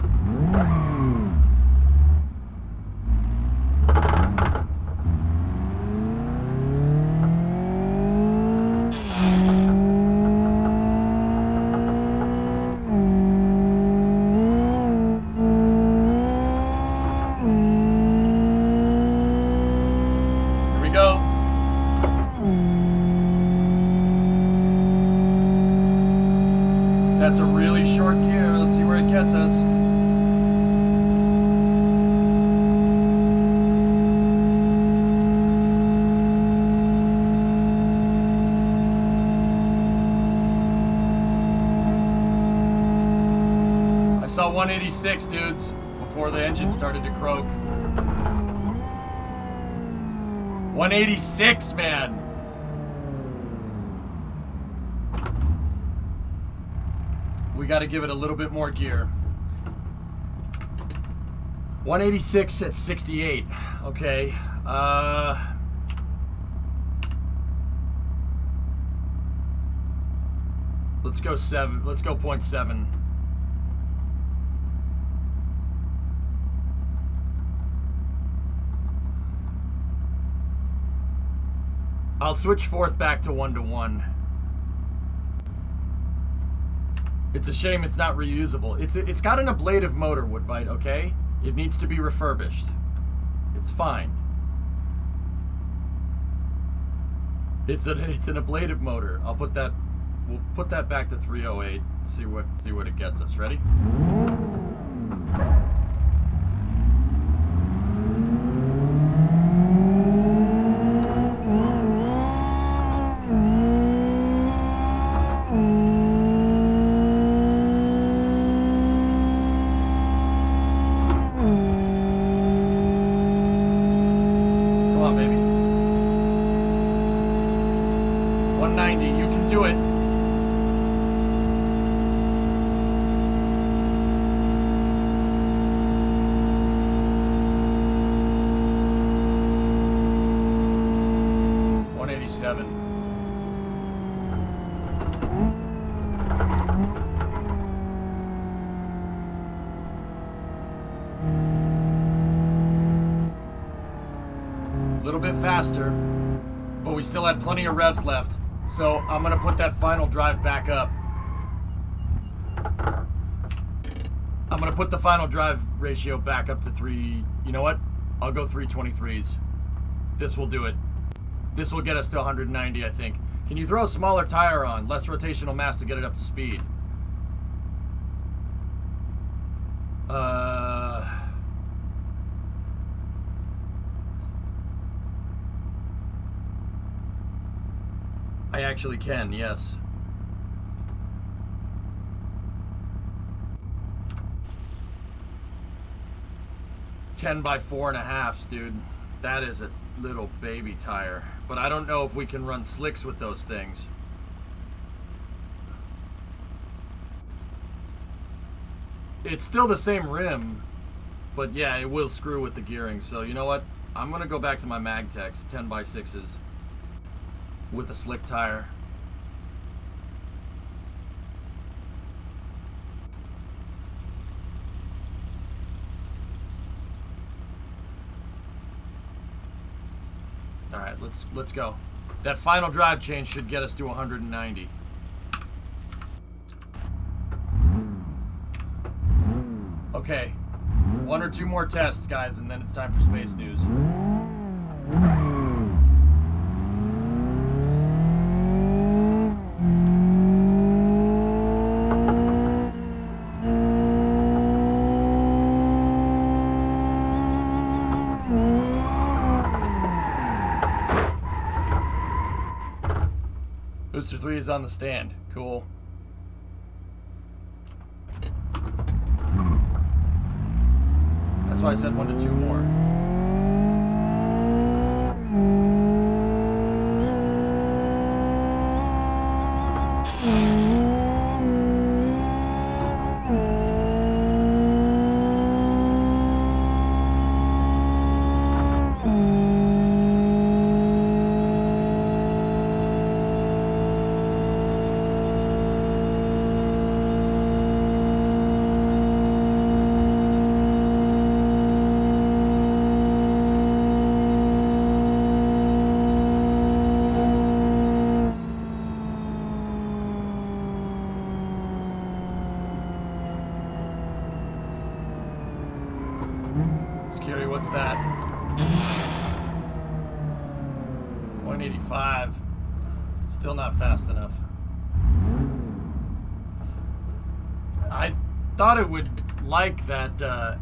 That's a really short gear. Let's see where it gets us. I saw 186, dudes, before the engine started to croak. 186, man. We got to give it a little bit more gear. 186 at 68. Okay. Let's go 7. Let's go 0.7. I'll switch 4th back to 1-to-1. It's a shame it's not reusable. It's got an ablative motor, Woodbite, okay? It needs to be refurbished. It's fine. It's an ablative motor. I'll put that, we'll put that back to 308. See what it gets us. Ready? Faster, but we still had plenty of revs left, so I'm gonna put that final drive back up. I'm gonna put the final drive ratio back up to 3. You know what? I'll go 323s. This will do it. This will get us to 190, I think. Can you throw a smaller tire on? Less rotational mass to get it up to speed. I actually can, yes. $10 by 4.5, dude. That is a little baby tire. But I don't know if we can run slicks with those things. It's still the same rim, but yeah, it will screw with the gearing. So you know what? I'm gonna go back to my Magtex 10 by 6s. With a slick tire. All right, let's go. That final drive change should get us to 190. Okay, 1 or 2 more tests, guys, and then it's time for space news. Booster 3 is on the stand. Cool. That's why I said 1 to 2 more. Scary, what's that? 185. Still not fast enough. I thought it would like that, I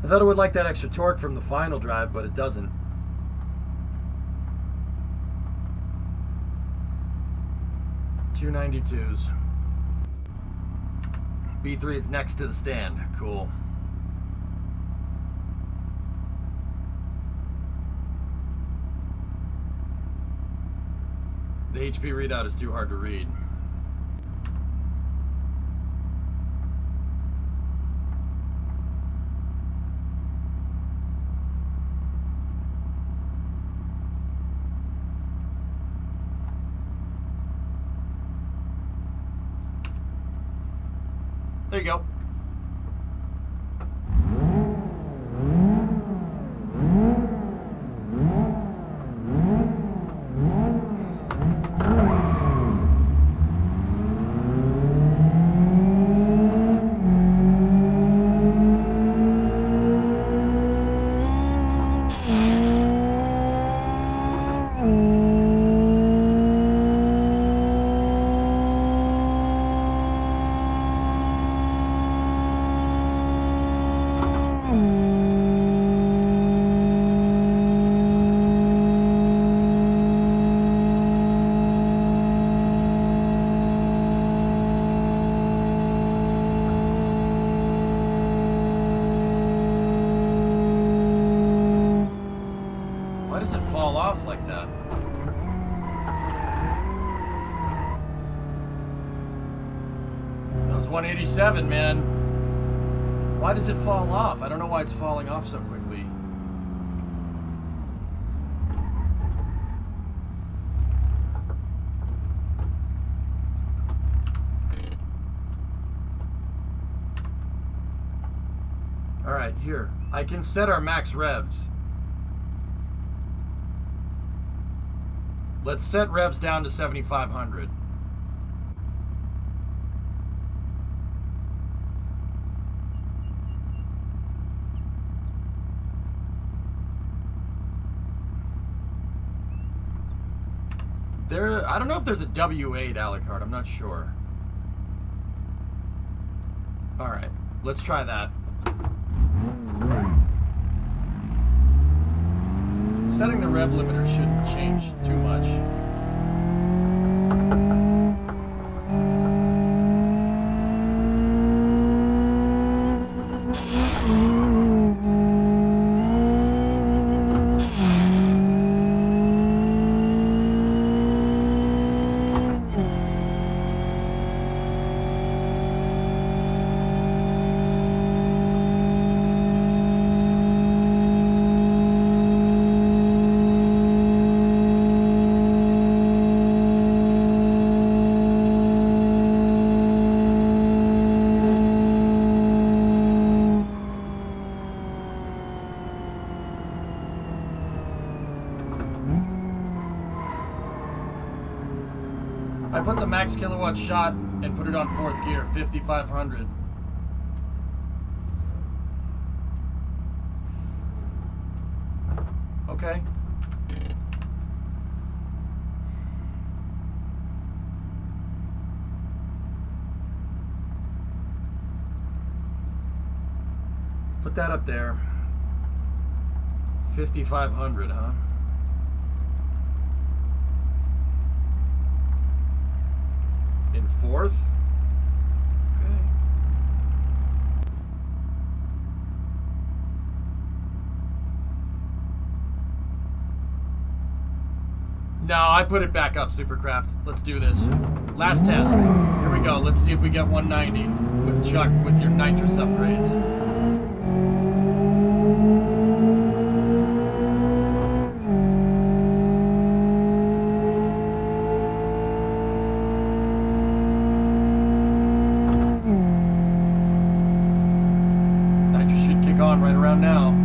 thought it would like that extra torque from the final drive, but it doesn't. .292s. B3 is next to the stand. Cool. The HP readout is too hard to read. There you go. Why does it fall off like that? That was 187, man. Why does it fall off? I don't know why it's falling off so quickly. All right, here. I can set our max revs. Let's set revs down to 7,500. I don't know if there's a W8 a la carte. I'm not sure. All right, let's try that. Setting the rev limiter shouldn't change too much. I put the max kilowatt shot and put it on 4th gear, 5,500. Okay. Put that up there. 5,500, huh? In 4th? Okay. No, I put it back up, Supercraft. Let's do this. Last test. Here we go. Let's see if we get 190 with Chuck with your nitrous upgrades. Nitrous should kick on right around now.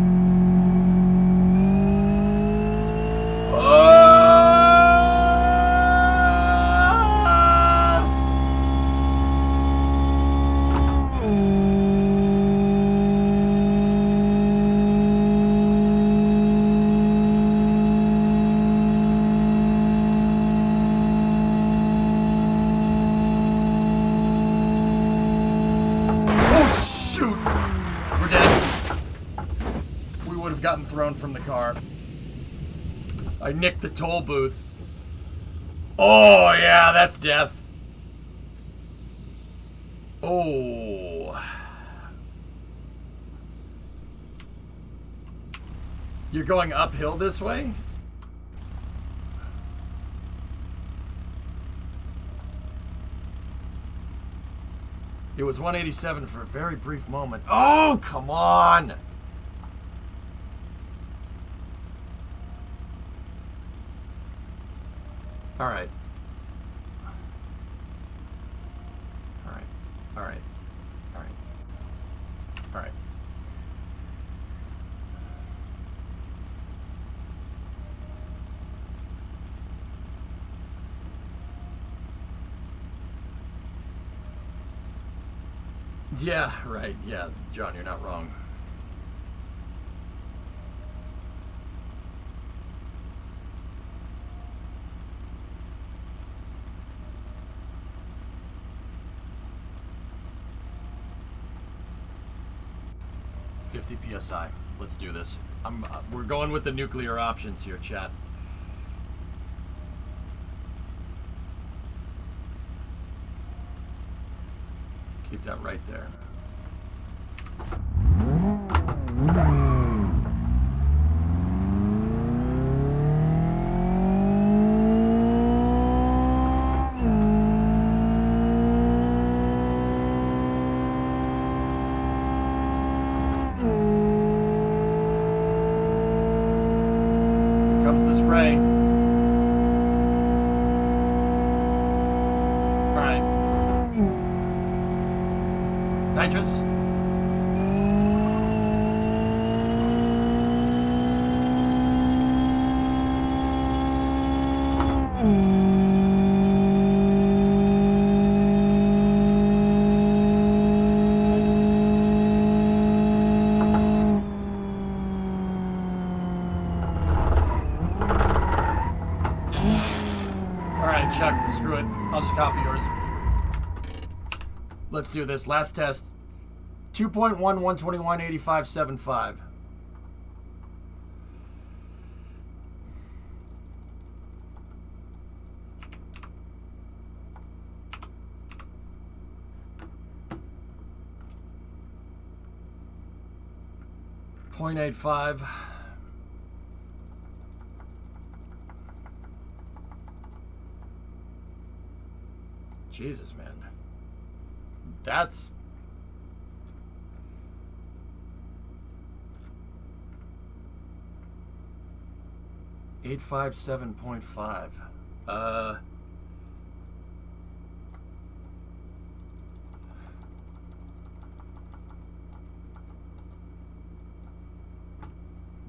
Gotten thrown from the car. I nicked the toll booth. Oh, yeah, that's death. Oh. You're going uphill this way? It was 187 for a very brief moment. Oh, come on! All right. All right. All right. All right. All right. Yeah, right. Yeah, John, you're not wrong. PSI. Let's do this. We're going with the nuclear options here, chat. Keep that right there. Screw it. I'll just copy yours. Let's do this. Last test. 2.1, 121, 85, 75. .85. Jesus, man. That's... .857.5.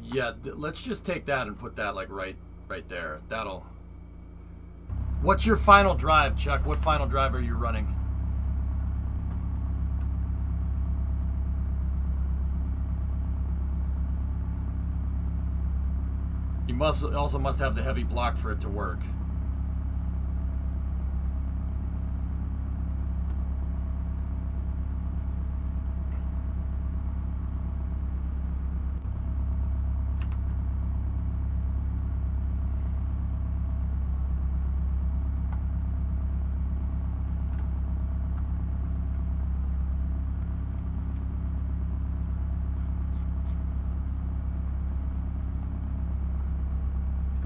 Yeah, let's just take that and put that like right there. That'll... What's your final drive, Chuck? What final drive are you running? You also must have the heavy block for it to work.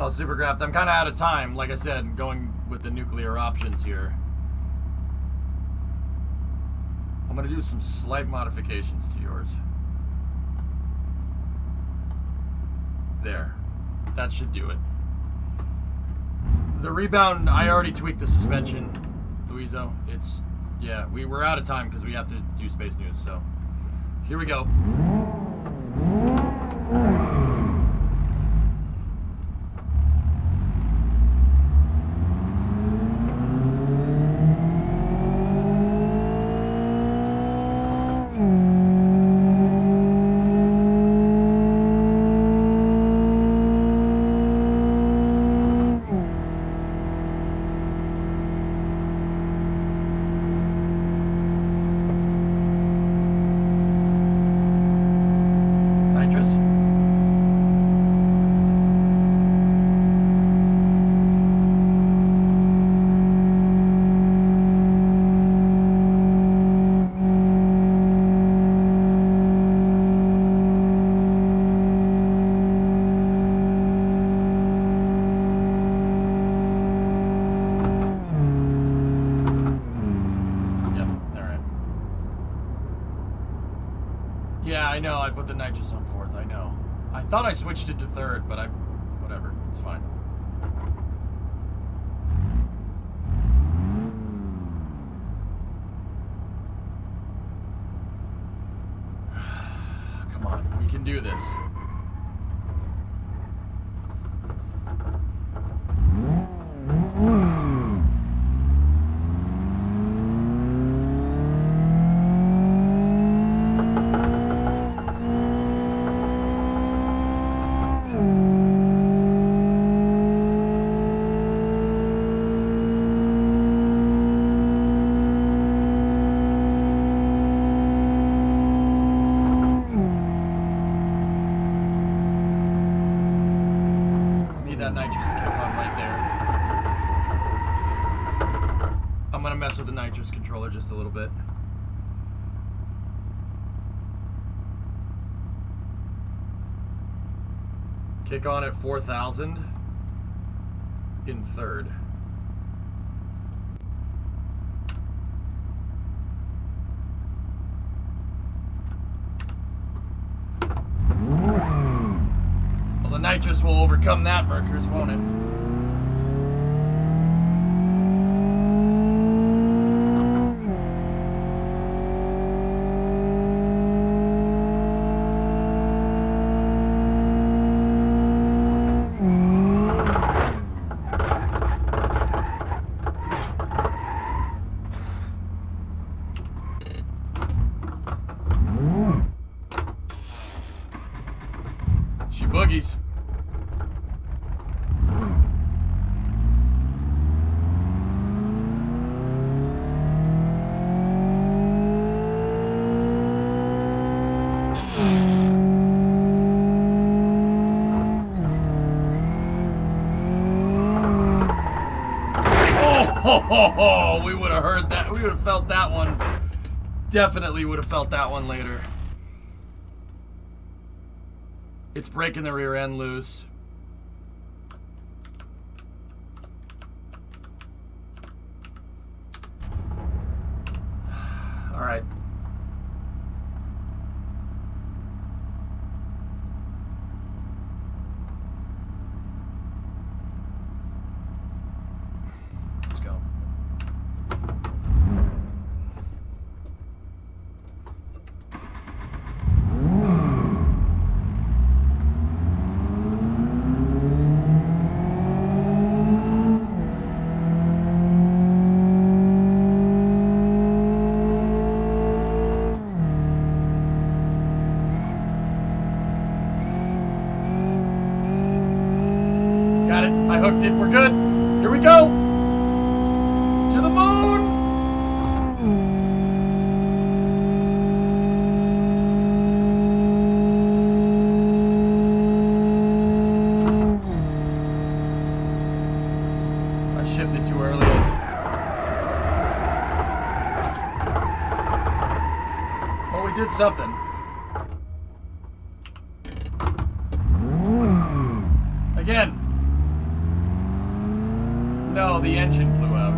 Oh, Supercraft, I'm kind of out of time. Like I said, going with the nuclear options here. I'm going to do some slight modifications to yours. There. That should do it. The rebound, I already tweaked the suspension, Louiso. It's, yeah, we're out of time because we have to do space news, so here we go. Yeah, I know. I put the nitrous on fourth. I know. I thought I switched it to third, but whatever. It's fine. Come on. We can do this. That nitrous to kick on right there. I'm gonna mess with the nitrous controller just a little bit. Kick on at 4,000 in third. Well, the nitrous will overcome that, Merkers, won't it? She boogies. Oh, we would have heard that. We would have felt that one. Definitely would have felt that one later. It's breaking the rear end loose. All right. Let's go. Got it. I hooked it. We're good. Here we go. To the moon. I shifted too early. Well, we did something. Again. no, the engine blew out.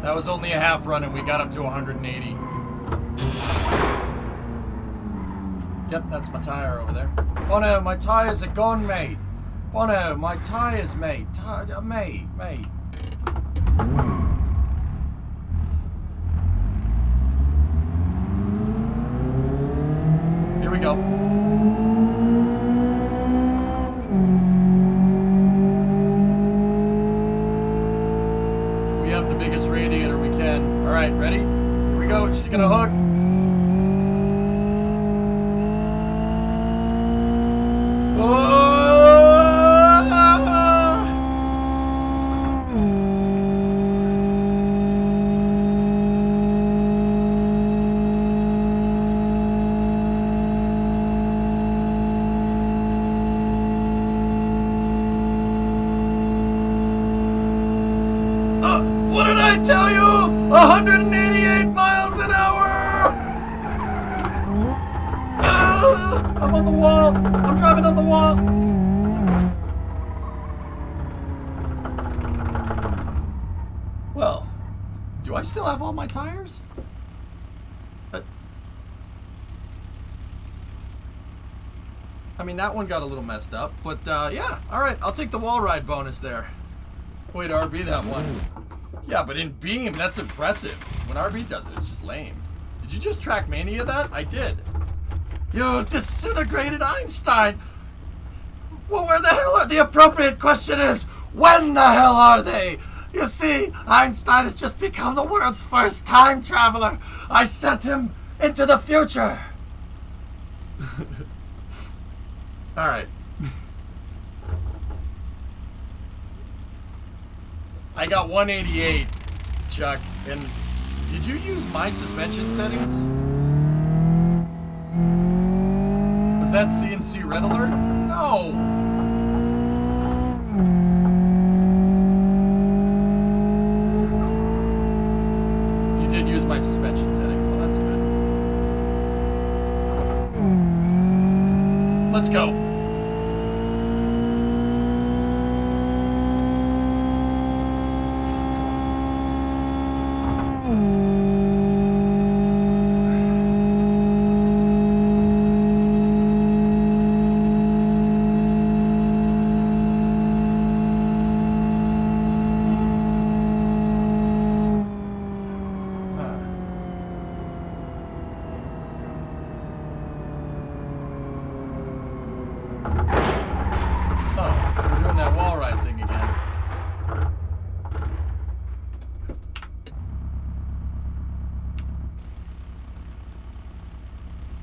That was only a half run and we got up to 180. Yep, that's my tire over there. Bono, my tires are gone, mate. Bono, my tires, mate. Mate. Here we go. We have the biggest radiator we can. All right, ready? Here we go. She's gonna hook. What did I tell you? 188 miles an hour! I'm on the wall. I'm driving on the wall. Well, do I still have all my tires? I mean, that one got a little messed up, but yeah, all right, I'll take the wall ride bonus there. Wait, RB that one. Yeah, but in Beam, that's impressive. When RB does it, it's just lame. Did you just Trackmania that? I did. You disintegrated Einstein! Well, where the hell are... The appropriate question is, when the hell are they? You see, Einstein has just become the world's first time traveler. I sent him into the future. Alright. I got 188, Chuck, and did you use my suspension settings? Was that CNC red alert? No! You did use my suspension settings, well that's good. Let's go.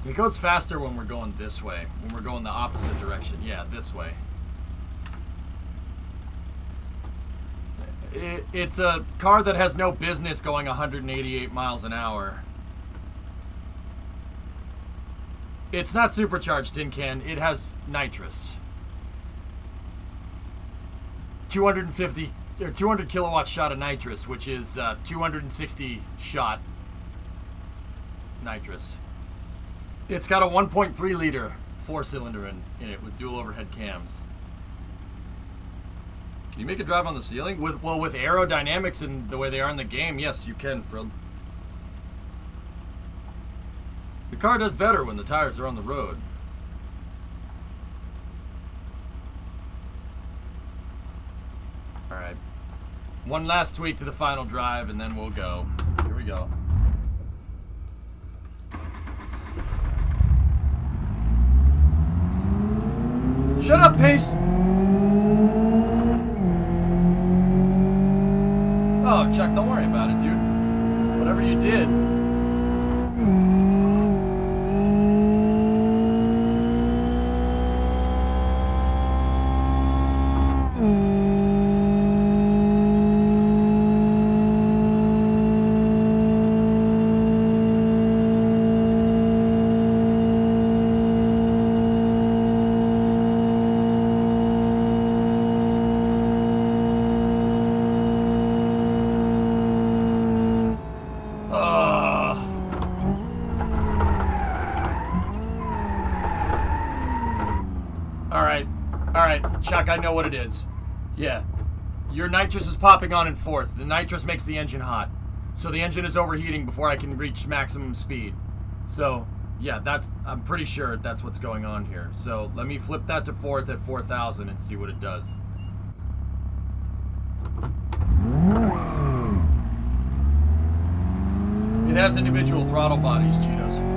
It goes faster when we're going this way. When we're going the opposite direction. Yeah, this way. It's a car that has no business going 188 miles an hour. It's not supercharged tin can. It has nitrous. 250 or 200 kilowatt shot of nitrous, which is 260 shot nitrous. It's got a 1.3 liter 4-cylinder in it with dual overhead cams. Can you make it drive on the ceiling? With aerodynamics and the way they are in the game, yes, you can, Frill. The car does better when the tires are on the road. Alright. One last tweak to the final drive and then we'll go. Here we go. Shut up, Pace! Oh, Chuck, don't worry about it, dude. Whatever you did. Alright, Chuck, I know what it is. Yeah. Your nitrous is popping on in fourth. The nitrous makes the engine hot. So the engine is overheating before I can reach maximum speed. So, yeah, I'm pretty sure that's what's going on here. So let me flip that to fourth at 4,000 and see what it does. It has individual throttle bodies, Cheetos.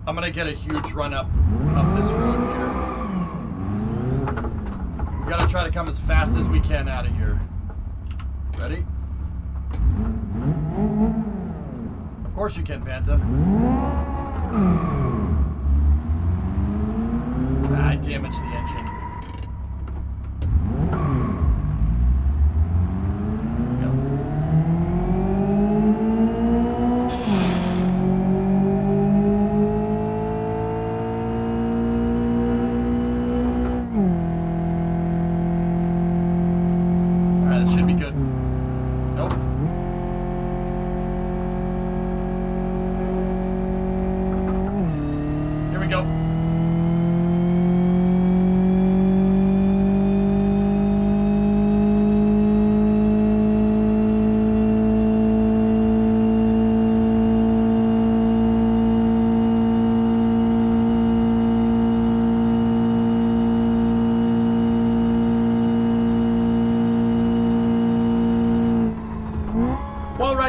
I'm gonna get a huge run up this road here. We gotta try to come as fast as we can out of here. Ready? Of course you can, Panta. I damaged the engine.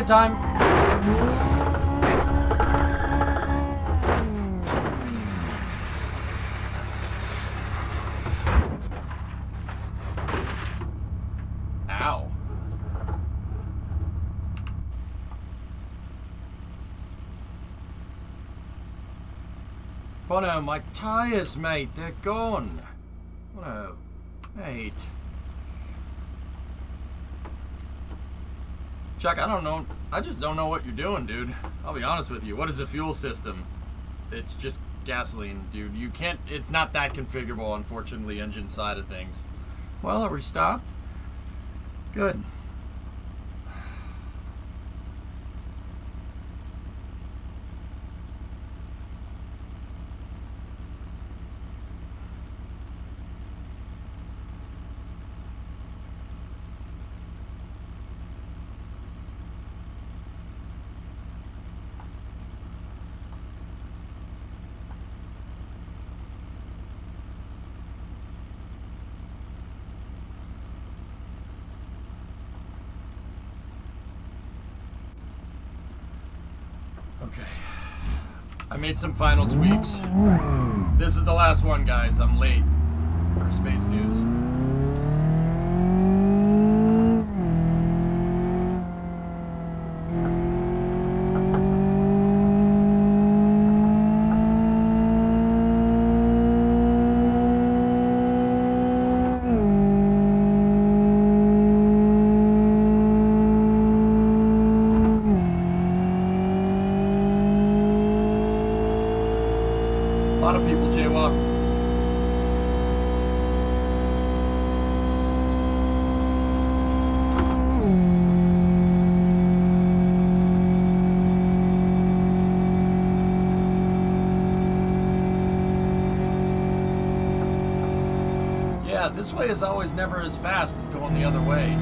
Time. Ow. Bono, my tires, mate, they're gone. Bono, mate. Chuck, I don't know. I just don't know what you're doing, dude. I'll be honest with you. What is the fuel system? It's just gasoline, dude. You can't... It's not that configurable, unfortunately, engine side of things. Well, are we stopped? Good. Okay. I made some final tweaks. This is the last one, guys. I'm late for Space News. A lot of people jaywalk. Yeah, this way is always never as fast as going the other way.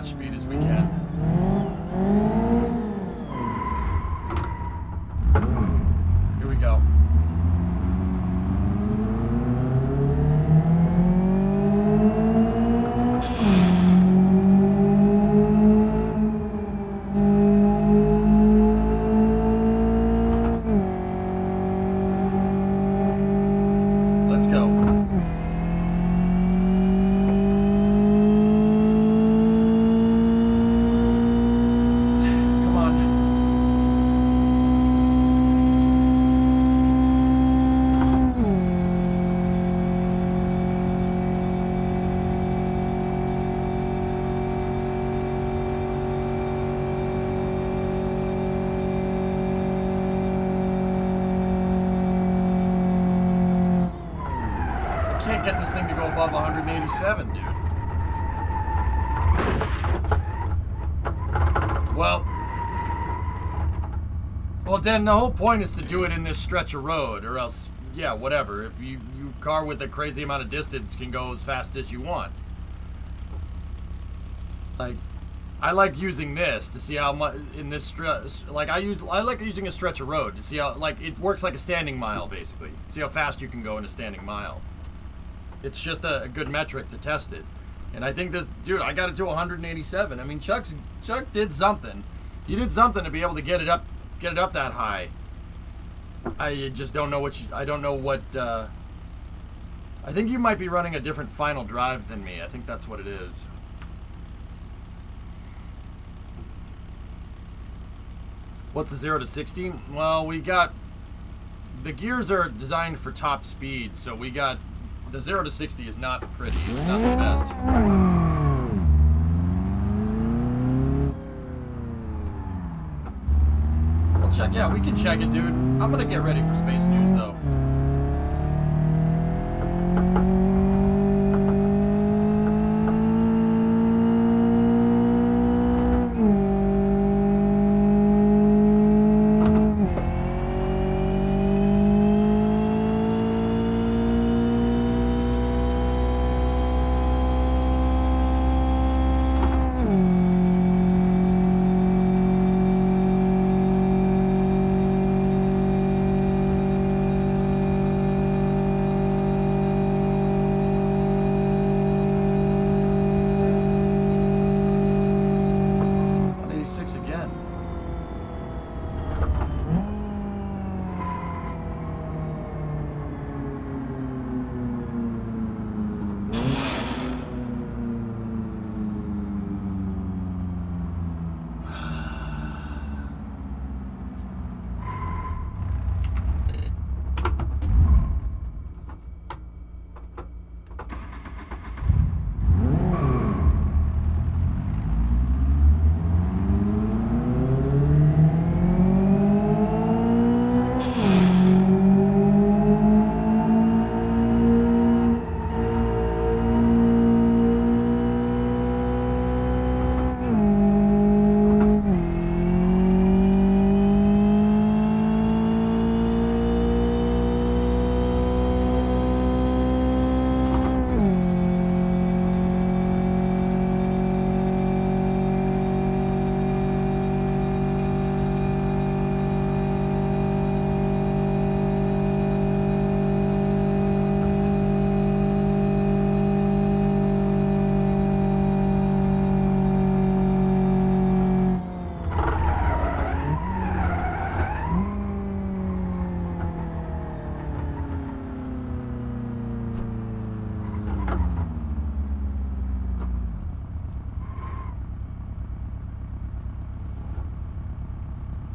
speed as we can. Here we go. Let's go. Come on. I can't get this thing to go above 187, dude. Well, Dan, the whole point is to do it in this stretch of road, or else, yeah, whatever. If you car with a crazy amount of distance can go as fast as you want. Like, I like using this to see how much in this stretch. Like, I like using a stretch of road to see how, like, it works like a standing mile basically. See how fast you can go in a standing mile. It's just a good metric to test it. And I think this, dude, I got it to 187. I mean, Chuck did something. He did something to be able to get it up that high. I just don't know I don't know what, I think you might be running a different final drive than me. I think that's what it is. What's the 0 to 60? Well, the gears are designed for top speed, so we got, the 0 to 60 is not pretty. It's not the best. We'll check, yeah, we can check it, dude. I'm gonna get ready for Space News, though.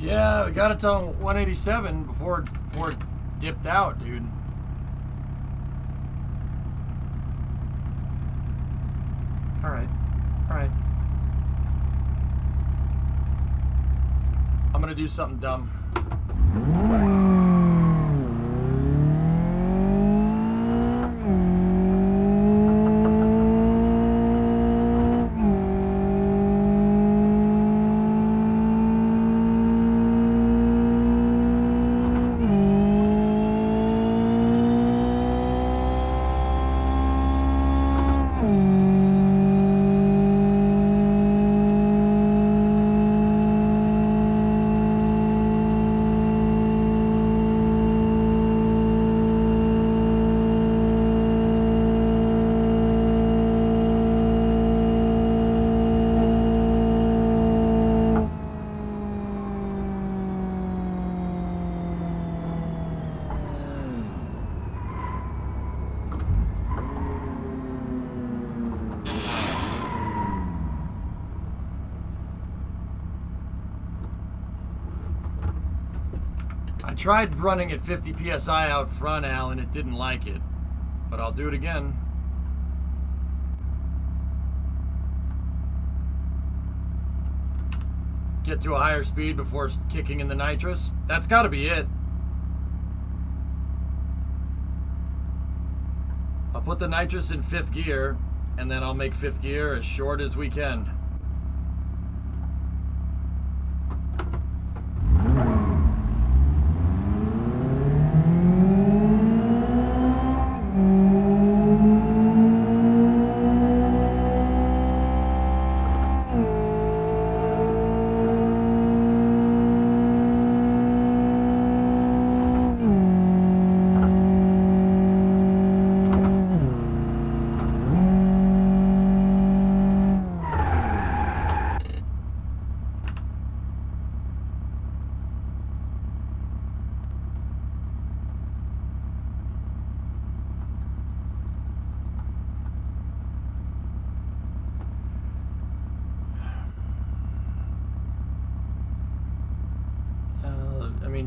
Yeah, we got it to 187 before it dipped out, dude. Alright. Alright. I'm gonna do something dumb. I tried running at 50 psi out front, Al, and it didn't like it. But I'll do it again. Get to a higher speed before kicking in the nitrous. That's got to be it. I'll put the nitrous in 5th gear, and then I'll make 5th gear as short as we can.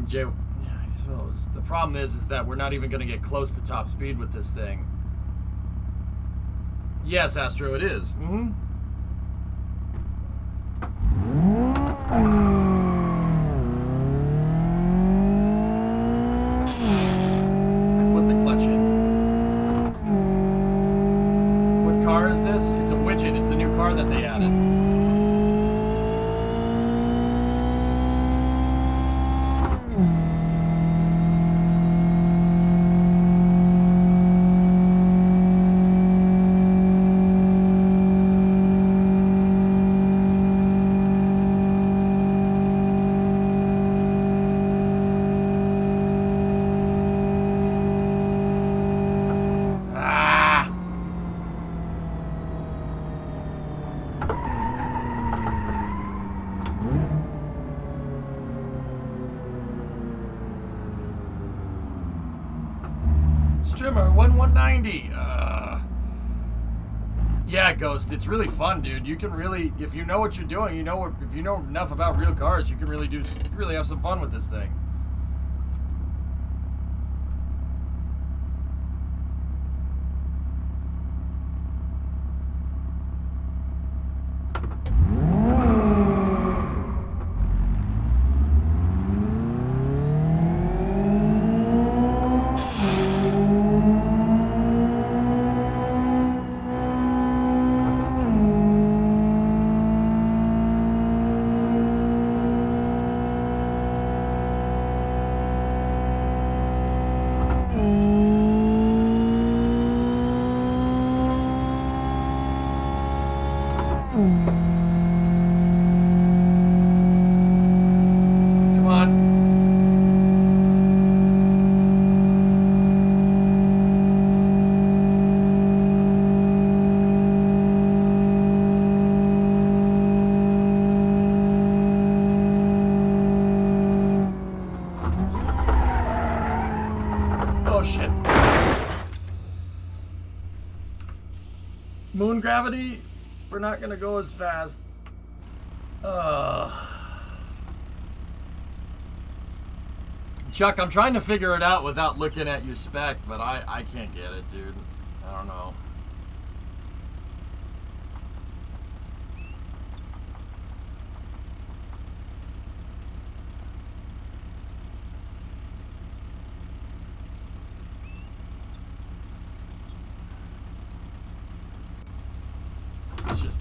Jay, yeah, I suppose. The problem is that we're not even going to get close to top speed with this thing. Yes, Astro, it is. Mm-hmm. I put the clutch in. What car is this? It's a widget. It's the new car that they added. Strimmer 1190. Yeah, Ghost, it's really fun, dude. You can really, if you know what you're doing, if you know enough about real cars, you can really have some fun with this thing. Moon gravity, we're not gonna go as fast. Chuck, I'm trying to figure it out without looking at your specs, but I can't get it, dude. I don't know. It's just...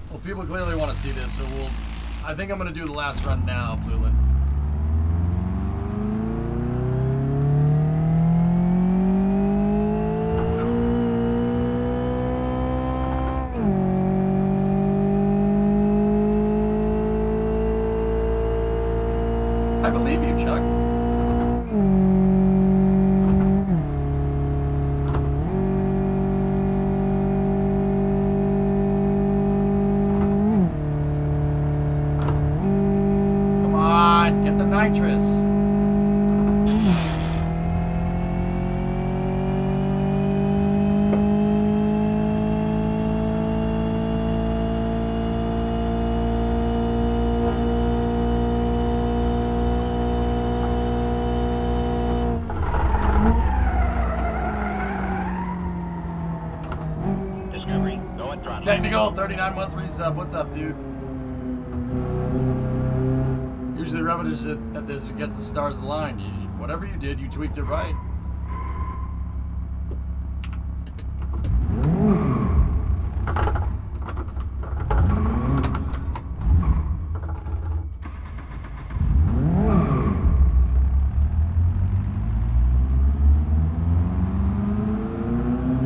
Well, people clearly want to see this, so I think I'm going to do the last run now, Blueland. I believe you, Chuck. Nitrous. throttle. Technical, 39-month resub. What's up, dude? Usually rubbish at this gets the stars aligned. Whatever you did, you tweaked it right.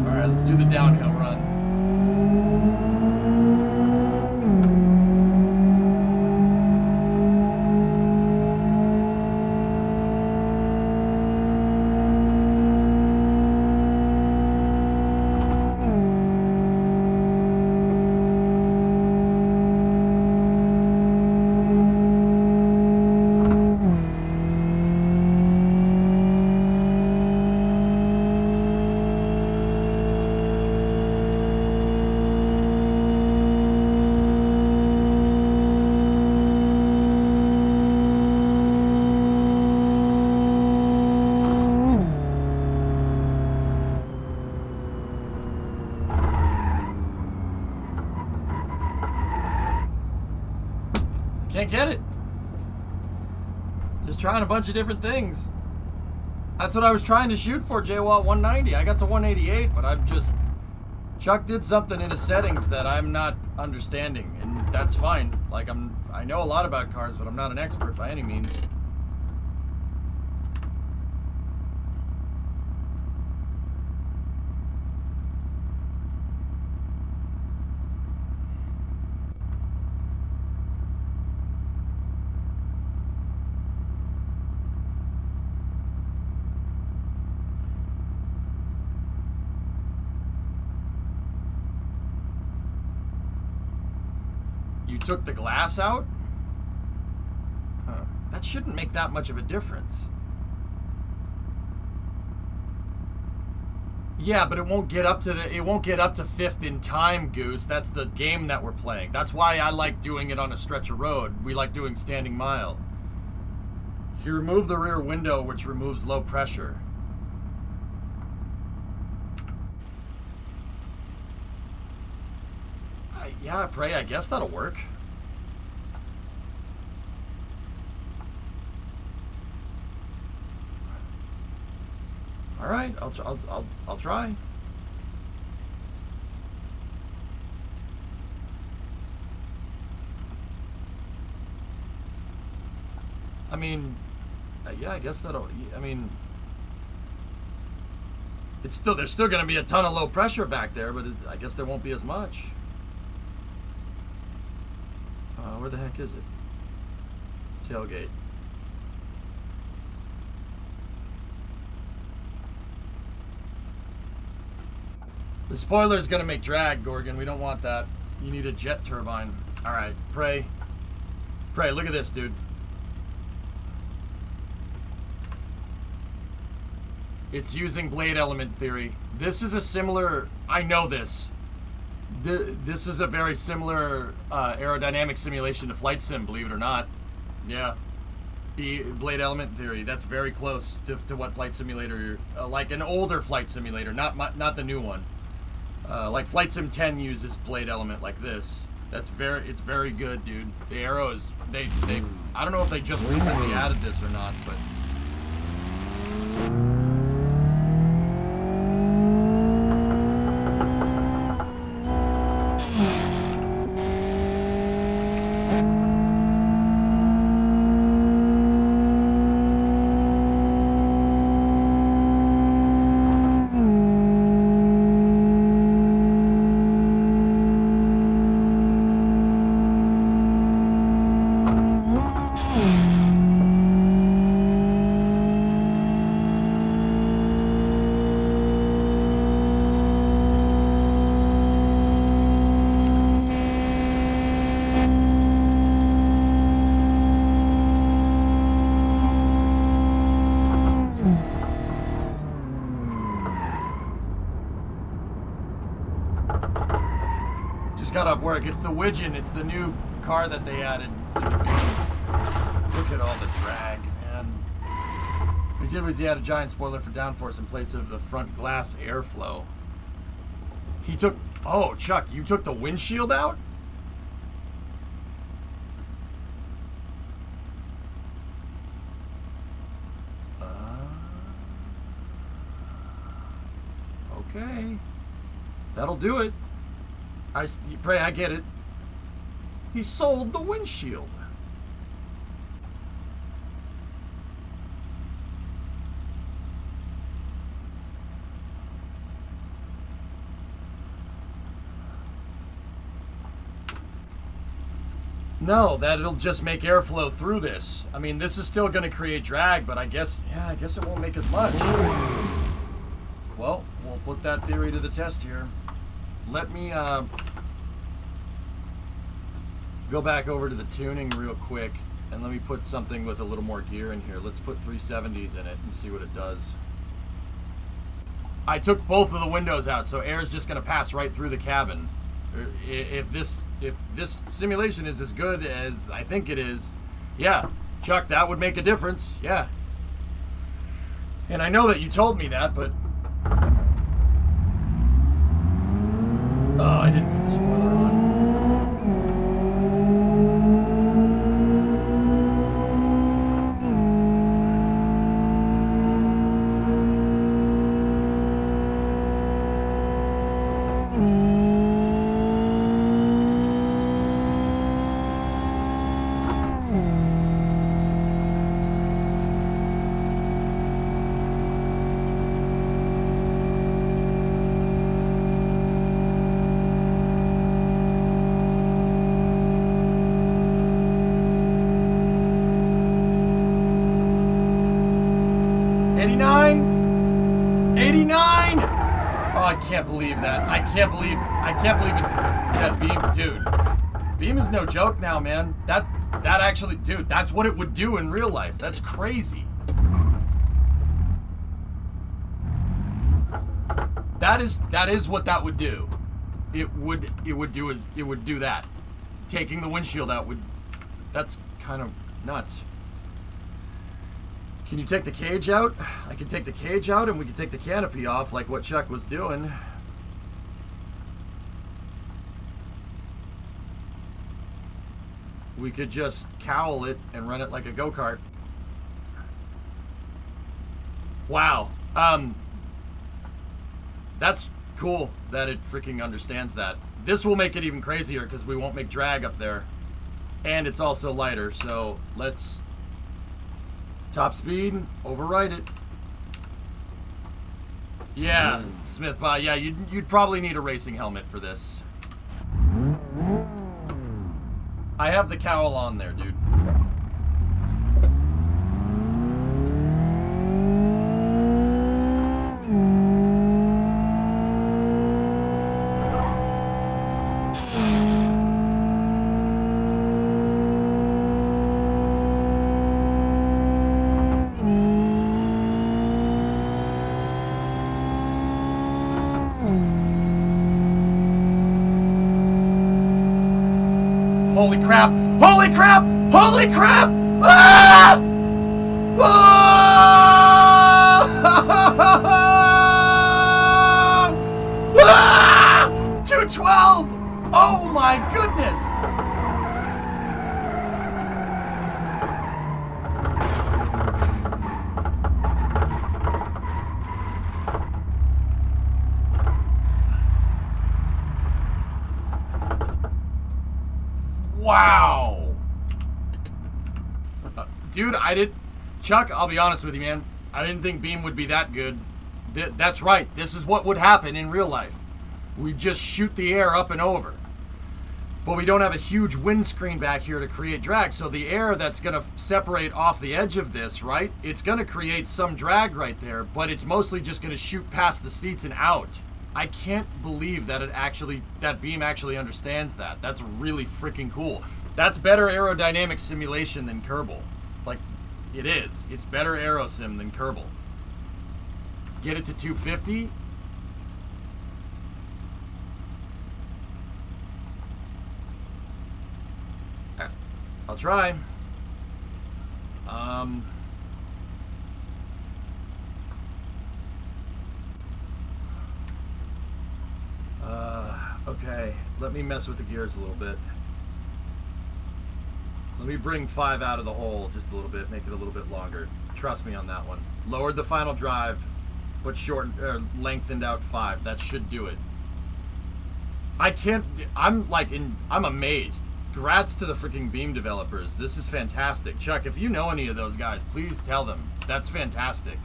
Alright, let's do the downhill run. Can't get it. Just trying a bunch of different things. That's what I was trying to shoot for, JWAT 190. I got to 188, but I'm just... Chuck did something in his settings that I'm not understanding, and that's fine. Like, I know a lot about cars, but I'm not an expert by any means. You took the glass out? Huh. That shouldn't make that much of a difference. Yeah, but it won't get up to fifth in time, Goose. That's the game that we're playing. That's why I like doing it on a stretch of road. We like doing standing mile. You remove the rear window, which removes low pressure. Yeah, Pray, I guess that'll work. All right, I'll try. I mean, yeah, I guess that'll. I mean, there's still going to be a ton of low pressure back there, but I guess there won't be as much. Where the heck is it? Tailgate. The spoiler's gonna make drag, Gorgon. We don't want that. You need a jet turbine. Alright, Pray. Pray, look at this, dude. It's using blade element theory. This is a similar... I know this. This is a very similar aerodynamic simulation to Flight Sim, believe it or not. Yeah. Blade element theory. That's very close to what Flight Simulator... like an older Flight Simulator, not the new one. Like Flight Sim 10 uses blade element like this. It's very good, dude. The arrows, they I don't know if they just recently added this or not, but... Got off work. It's the Widgeon. It's the new car that they added. Look at all the drag, man. What he did was he had a giant spoiler for downforce in place of the front glass airflow. He took... Oh, Chuck, you took the windshield out? Okay. That'll do it. Pray I get it. He sold the windshield. No, that'll just make airflow through this. I mean, this is still going to create drag, but I guess it won't make as much. Well, we'll put that theory to the test here. Let me go back over to the tuning real quick, and let me put something with a little more gear in here. Let's put 370s in it and see what it does. I took both of the windows out, so air's just going to pass right through the cabin. If this simulation is as good as I think it is, yeah, Chuck, that would make a difference, yeah. And I know that you told me that, but... Oh, I didn't put the spoiler on. I can't believe that. I can't believe it's that Beam, dude. Beam is no joke now, man. That actually, dude, that's what it would do in real life. That's crazy. That is what that would do. It would do that. Taking the windshield out would, that's kind of nuts. Can you take the cage out? I can take the cage out and we can take the canopy off like what Chuck was doing. We could just cowl it and run it like a go-kart. Wow. That's cool that it freaking understands that. This will make it even crazier because we won't make drag up there. And it's also lighter, so let's... Top speed, override it. Yeah, Smith, yeah, you'd probably need a racing helmet for this. I have the cowl on there, dude. Holy crap! Holy crap! Holy crap! Ah! Ah! 212! Oh my goodness! Wow. Dude, Chuck, I'll be honest with you, man. I didn't think Beam would be that good. That's right. This is what would happen in real life. We just shoot the air up and over. But we don't have a huge windscreen back here to create drag. So the air that's going to separate off the edge of this, right? It's going to create some drag right there. But it's mostly just going to shoot past the seats and out. I can't believe that that Beam actually understands that. That's really freaking cool. That's better aerodynamic simulation than Kerbal. Like, it is. It's better aerosim than Kerbal. Get it to 250. I'll try. Okay, let me mess with the gears a little bit. Let me bring 5 out of the hole just a little bit, make it a little bit longer. Trust me on that one. Lowered the final drive, but lengthened out 5. That should do it. I'm amazed. Congrats to the freaking Beam developers. This is fantastic. Chuck, if you know any of those guys, please tell them. That's fantastic.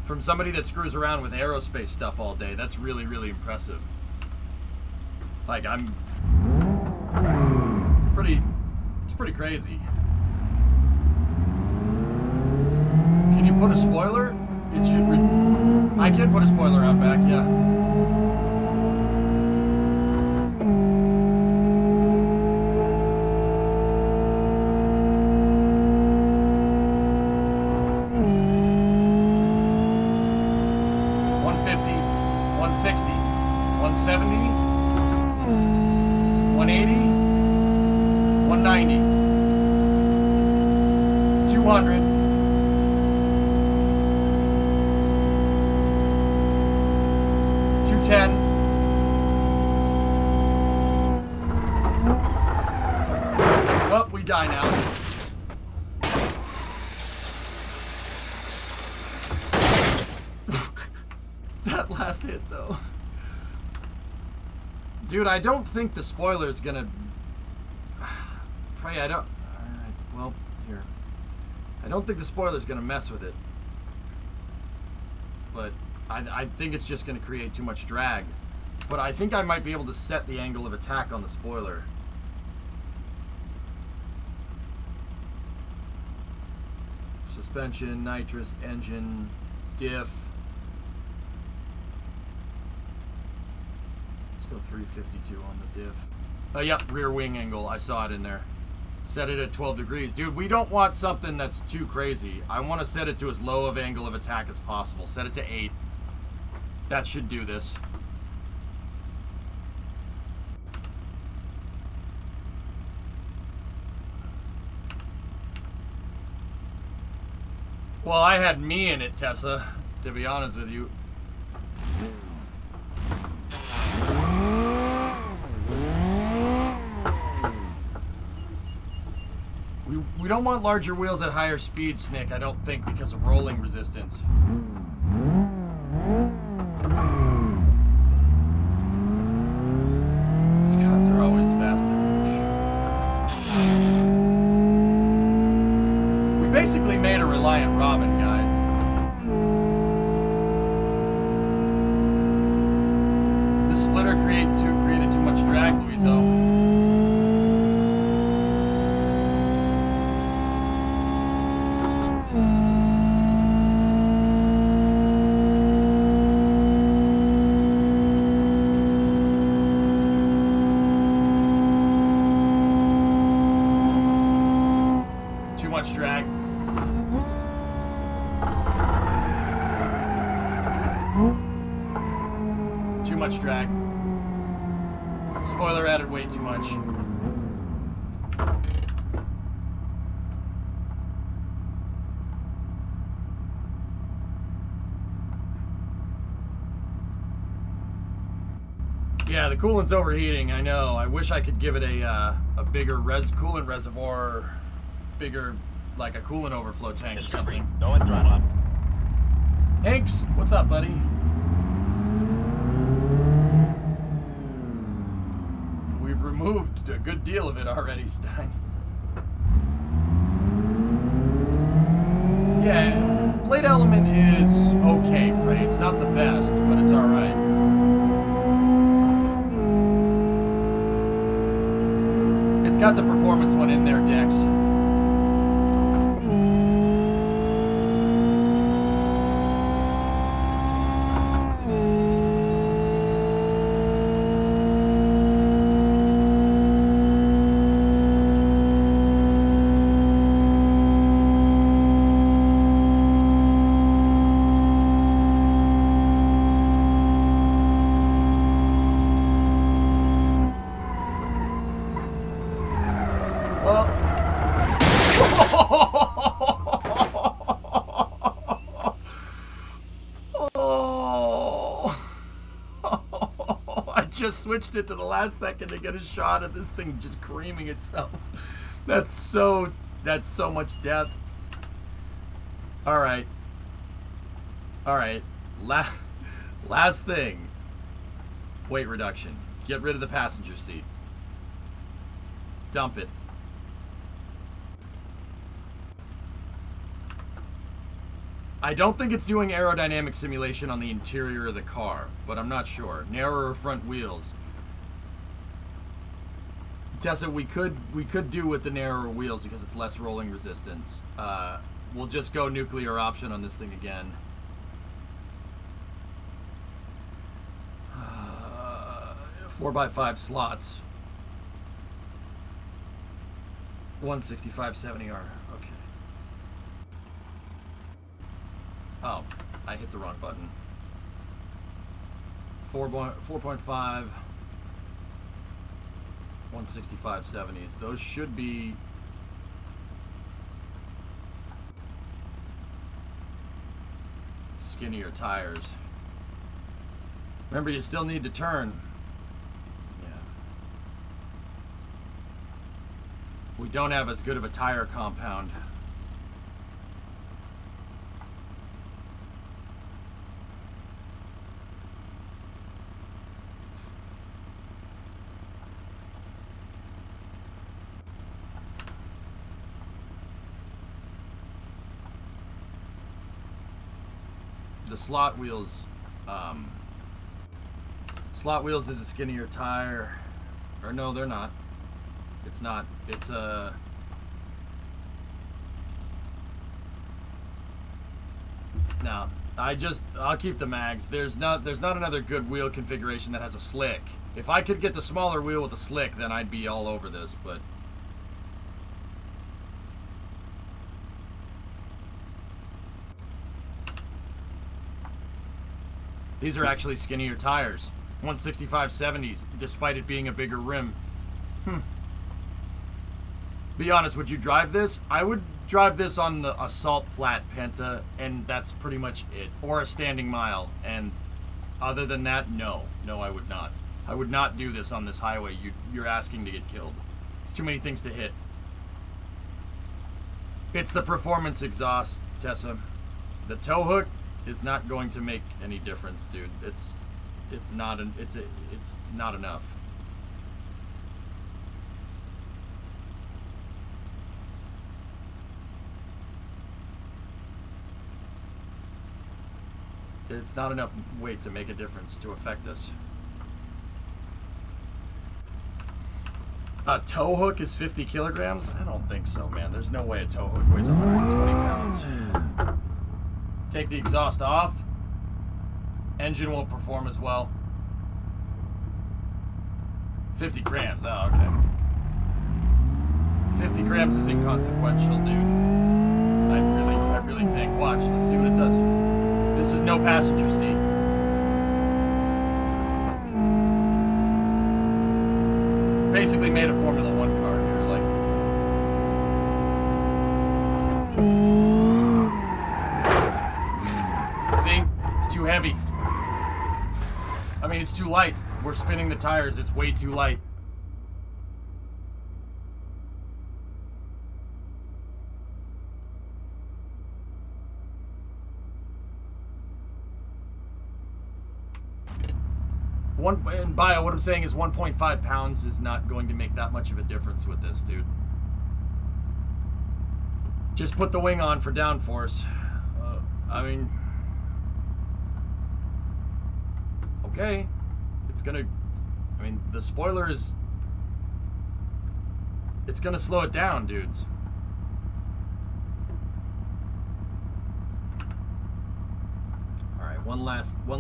From somebody that screws around with aerospace stuff all day, that's really, really impressive. Like, it's pretty crazy. Can you put a spoiler? It should I can put a spoiler out back, yeah. $150, $160, $170, $180, $190, $200, $210, well, we die now. That last hit, though. Dude, I don't think the spoiler's gonna... Pray I don't... Alright, well, here. I don't think the spoiler's gonna mess with it. But I think it's just gonna create too much drag. But I think I might be able to set the angle of attack on the spoiler. Suspension, nitrous, engine, diff. Let's go 352 on the diff. Oh, yep, rear wing angle. I saw it in there. Set it at 12 degrees. Dude, we don't want something that's too crazy. I want to set it to as low of angle of attack as possible. Set it to 8. That should do this. Well, I had me in it, Tessa, to be honest with you. We don't want larger wheels at higher speeds, Snick, I don't think, because of rolling resistance. Scots are always faster. We basically made a Reliant Robin, guys. The splitter created too much drag, Louiso. Drag. Too much drag. Spoiler added way too much. Yeah, the coolant's overheating, I know. I wish I could give it a bigger coolant reservoir, bigger, like a coolant overflow tank or something. Go and throttle up. Hanks, what's up, buddy? We've removed a good deal of it already, Stein. Yeah, blade element is okay, Prey. It's not the best, but it's alright. It's got the performance one in there, Dex. just switched it to the last second to get a shot of this thing just creaming itself. That's so much death. All right. Last thing. Weight reduction. Get rid of the passenger seat. Dump it. I don't think it's doing aerodynamic simulation on the interior of the car, but I'm not sure. Narrower front wheels. Tessa, we could do with the narrower wheels because it's less rolling resistance. We'll just go nuclear option on this thing again. 4x5 slots. 165/70R. Okay. Oh, I hit the wrong button. 4.5. 165/70s. Those should be skinnier tires. Remember, you still need to turn. Yeah. We don't have as good of a tire compound. The slot wheels is a skinnier tire, or no, they're not. It's not. It's a no. I'll keep the mags. There's not another good wheel configuration that has a slick. If I could get the smaller wheel with a slick, then I'd be all over this, but these are actually skinnier tires. 165/70s, despite it being a bigger rim. Be honest, would you drive this? I would drive this on the Assault Flat Penta, and that's pretty much it. Or a standing mile, and other than that, no. No, I would not. I would not do this on this highway. You're asking to get killed. It's too many things to hit. It's the performance exhaust, Tessa. The tow hook is not going to make any difference, dude. It's not enough. It's not enough weight to make a difference to affect us. A tow hook is 50 kilograms? I don't think so, man. There's no way a tow hook weighs 120 pounds. Take the exhaust off. Engine won't perform as well. 50 grams. Oh, okay. 50 grams is inconsequential, dude. I really think. Watch. Let's see what it does. This is no passenger seat. Basically made a Formula 1 car here. Like, see? It's too heavy. I mean, it's too light. We're spinning the tires. It's way too light. And Bio, what I'm saying is 1.5 pounds is not going to make that much of a difference with this, dude. Just put the wing on for downforce. I mean... Okay. It's gonna... I mean, the spoiler is... It's gonna slow it down, dudes. Alright, one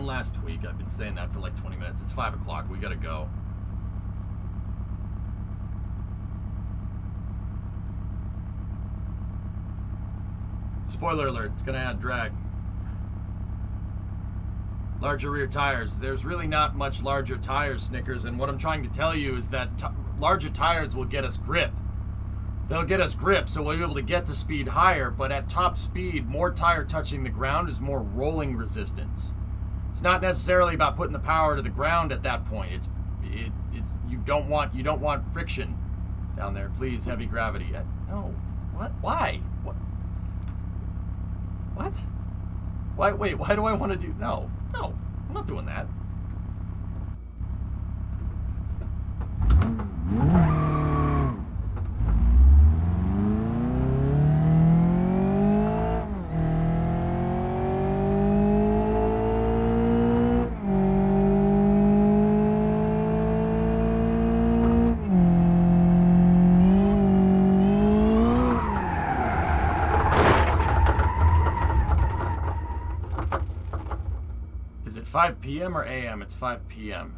last tweak. I've been saying that for like 20 minutes. It's 5 o'clock. We gotta go. Spoiler alert, it's gonna add drag. Larger rear tires. There's really not much larger tires, Snickers, and what I'm trying to tell you is that larger tires will get us grip. They'll get us grip, so we'll be able to get to speed higher, but at top speed, more tire touching the ground is more rolling resistance. It's not necessarily about putting the power to the ground at that point. It's it's you don't want friction down there. Please, heavy gravity. No. What? Why? What? What? Why? Wait. Why do I want to do? No. No. I'm not doing that. Is it 5 p.m. or a.m.? It's 5 p.m.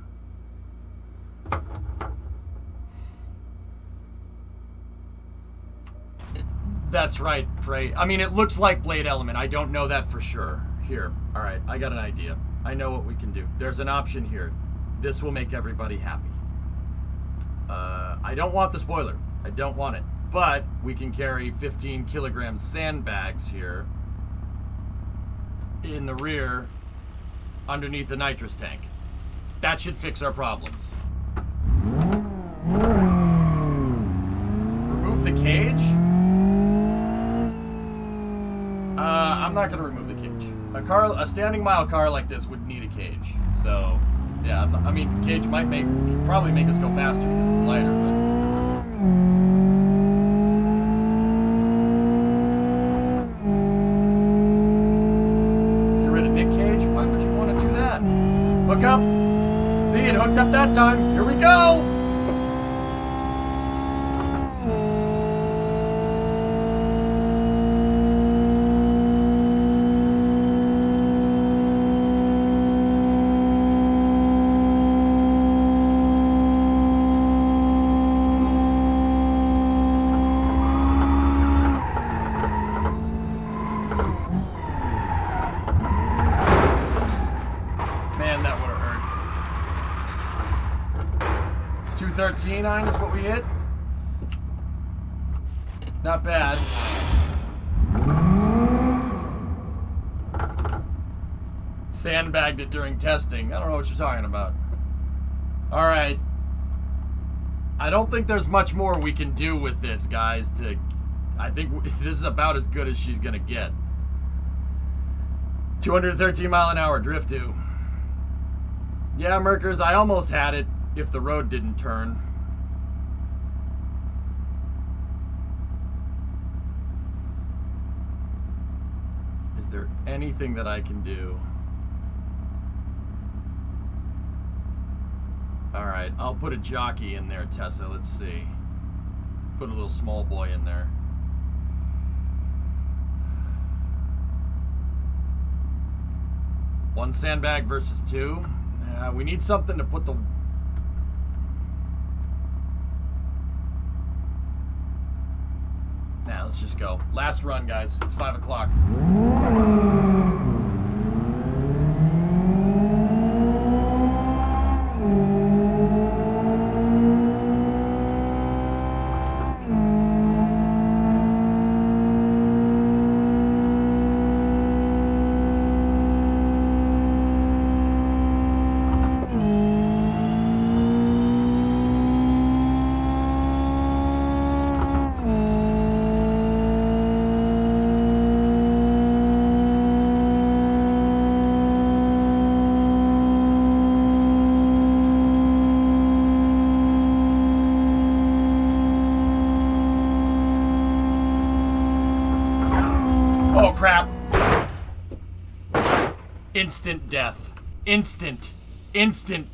That's right, Prey. I mean, it looks like Blade Element. I don't know that for sure. Here. All right, I got an idea. I know what we can do. There's an option here. This will make everybody happy. I don't want the spoiler. I don't want it. But we can carry 15 kilogram sandbags here in the rear underneath the nitrous tank. That should fix our problems. Remove the cage? I'm not gonna remove the cage. A standing mile car like this would need a cage. So, yeah, I mean, cage might probably make us go faster because it's lighter, but. Get rid of Nick Cage? Why would you want to do that? Hook up. See, it hooked up that time. Here we go. Man, that would have hurt. 213 is what we hit. Not bad. Sandbagged it during testing. I don't know what you're talking about. Alright. I don't think there's much more we can do with this, guys. I think this is about as good as she's gonna get. 213 mile an hour drift to. Yeah, Merkers, I almost had it if the road didn't turn. Is there anything that I can do? Alright, I'll put a jockey in there, Tessa. Let's see. Put a little small boy in there. One sandbag versus two. We need something to put the... Nah, let's just go. Last run, guys. It's 5 o'clock. Oh, crap. Instant death. Instant death. Instant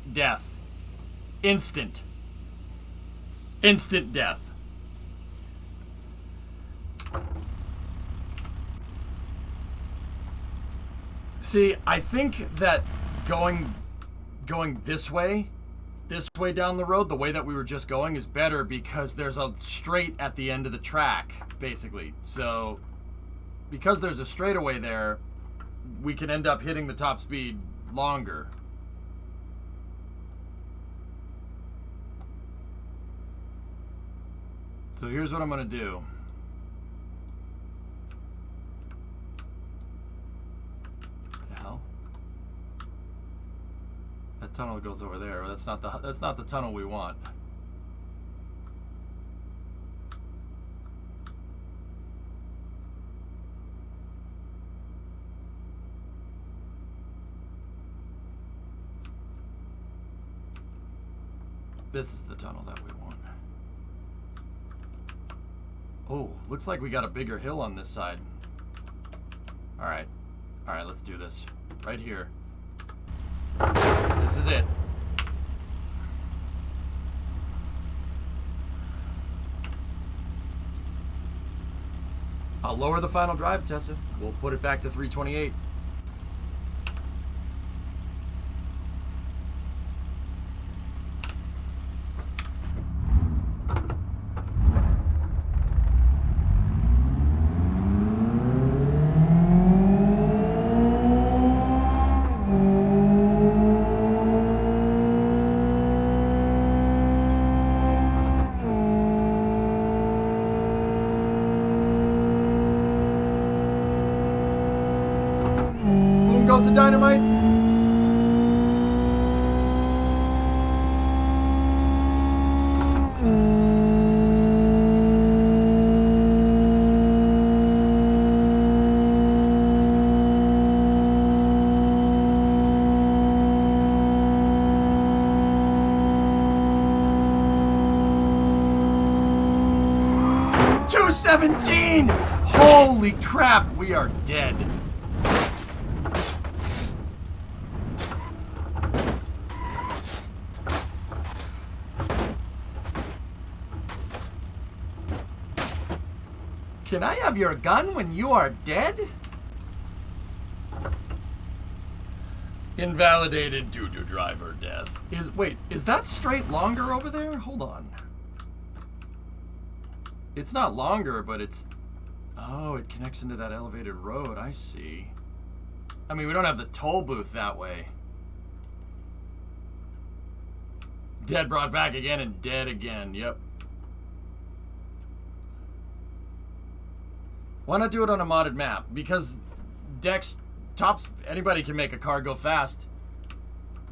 death. See, I think that going this way down the road, the way that we were just going, is better because there's a straight at the end of the track, basically. So, because there's a straightaway there, we can end up hitting the top speed longer. So here's what I'm gonna do. What the hell? That tunnel goes over there. That's not the tunnel we want. This is the tunnel that we want. Oh, looks like we got a bigger hill on this side. Alright. Alright, let's do this. Right here. This is it. I'll lower the final drive, Tessa. We'll put it back to 328. Goes the dynamite. $217. Holy crap, we are dead. Can I have your gun when you are dead? Invalidated due to driver death. Wait, is that straight longer over there? Hold on. It's not longer, but it's... Oh, it connects into that elevated road. I see. I mean, we don't have the toll booth that way. Dead brought back again and dead again. Yep. Why not do it on a modded map? Because Dex tops, anybody can make a car go fast.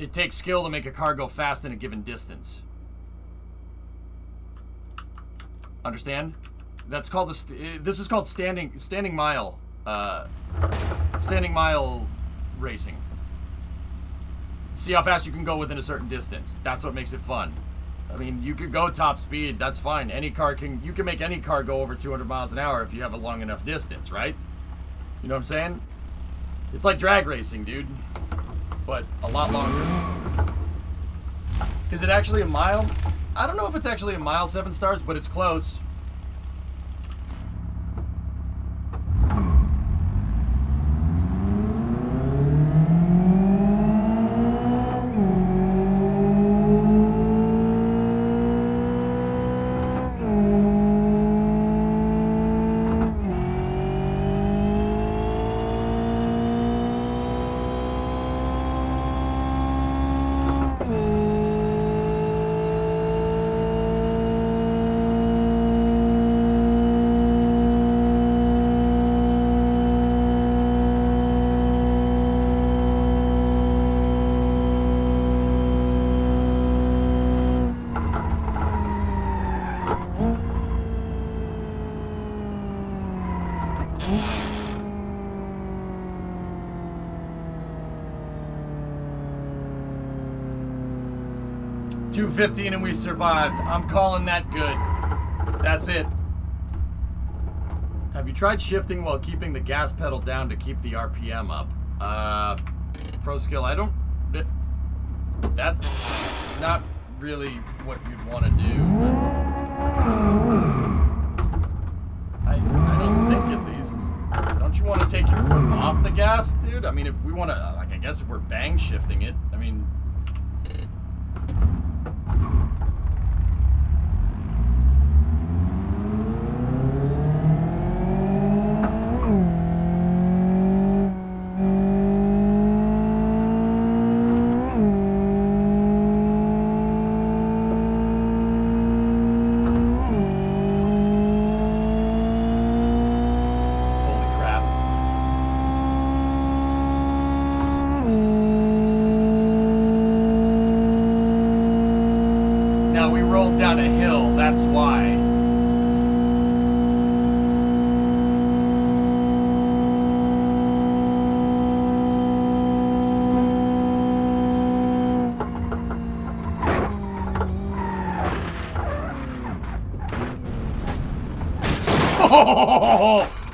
It takes skill to make a car go fast in a given distance. Understand? That's called this is called standing mile racing. See how fast you can go within a certain distance. That's what makes it fun. I mean, you could go top speed, that's fine. You can make any car go over 200 miles an hour if you have a long enough distance, right? You know what I'm saying? It's like drag racing, dude. But a lot longer. Is it actually a mile? I don't know if it's actually a mile, 7 stars, but it's close. $215 and we survived. I'm calling that good. That's it. Have you tried shifting while keeping the gas pedal down to keep the RPM up? Pro skill, I don't... That's not really what you'd want to do. I don't think at least... Don't you want to take your foot off the gas, dude? I mean, if we want to... Like, I guess if we're bang shifting it, I mean... we rolled down a hill. That's why.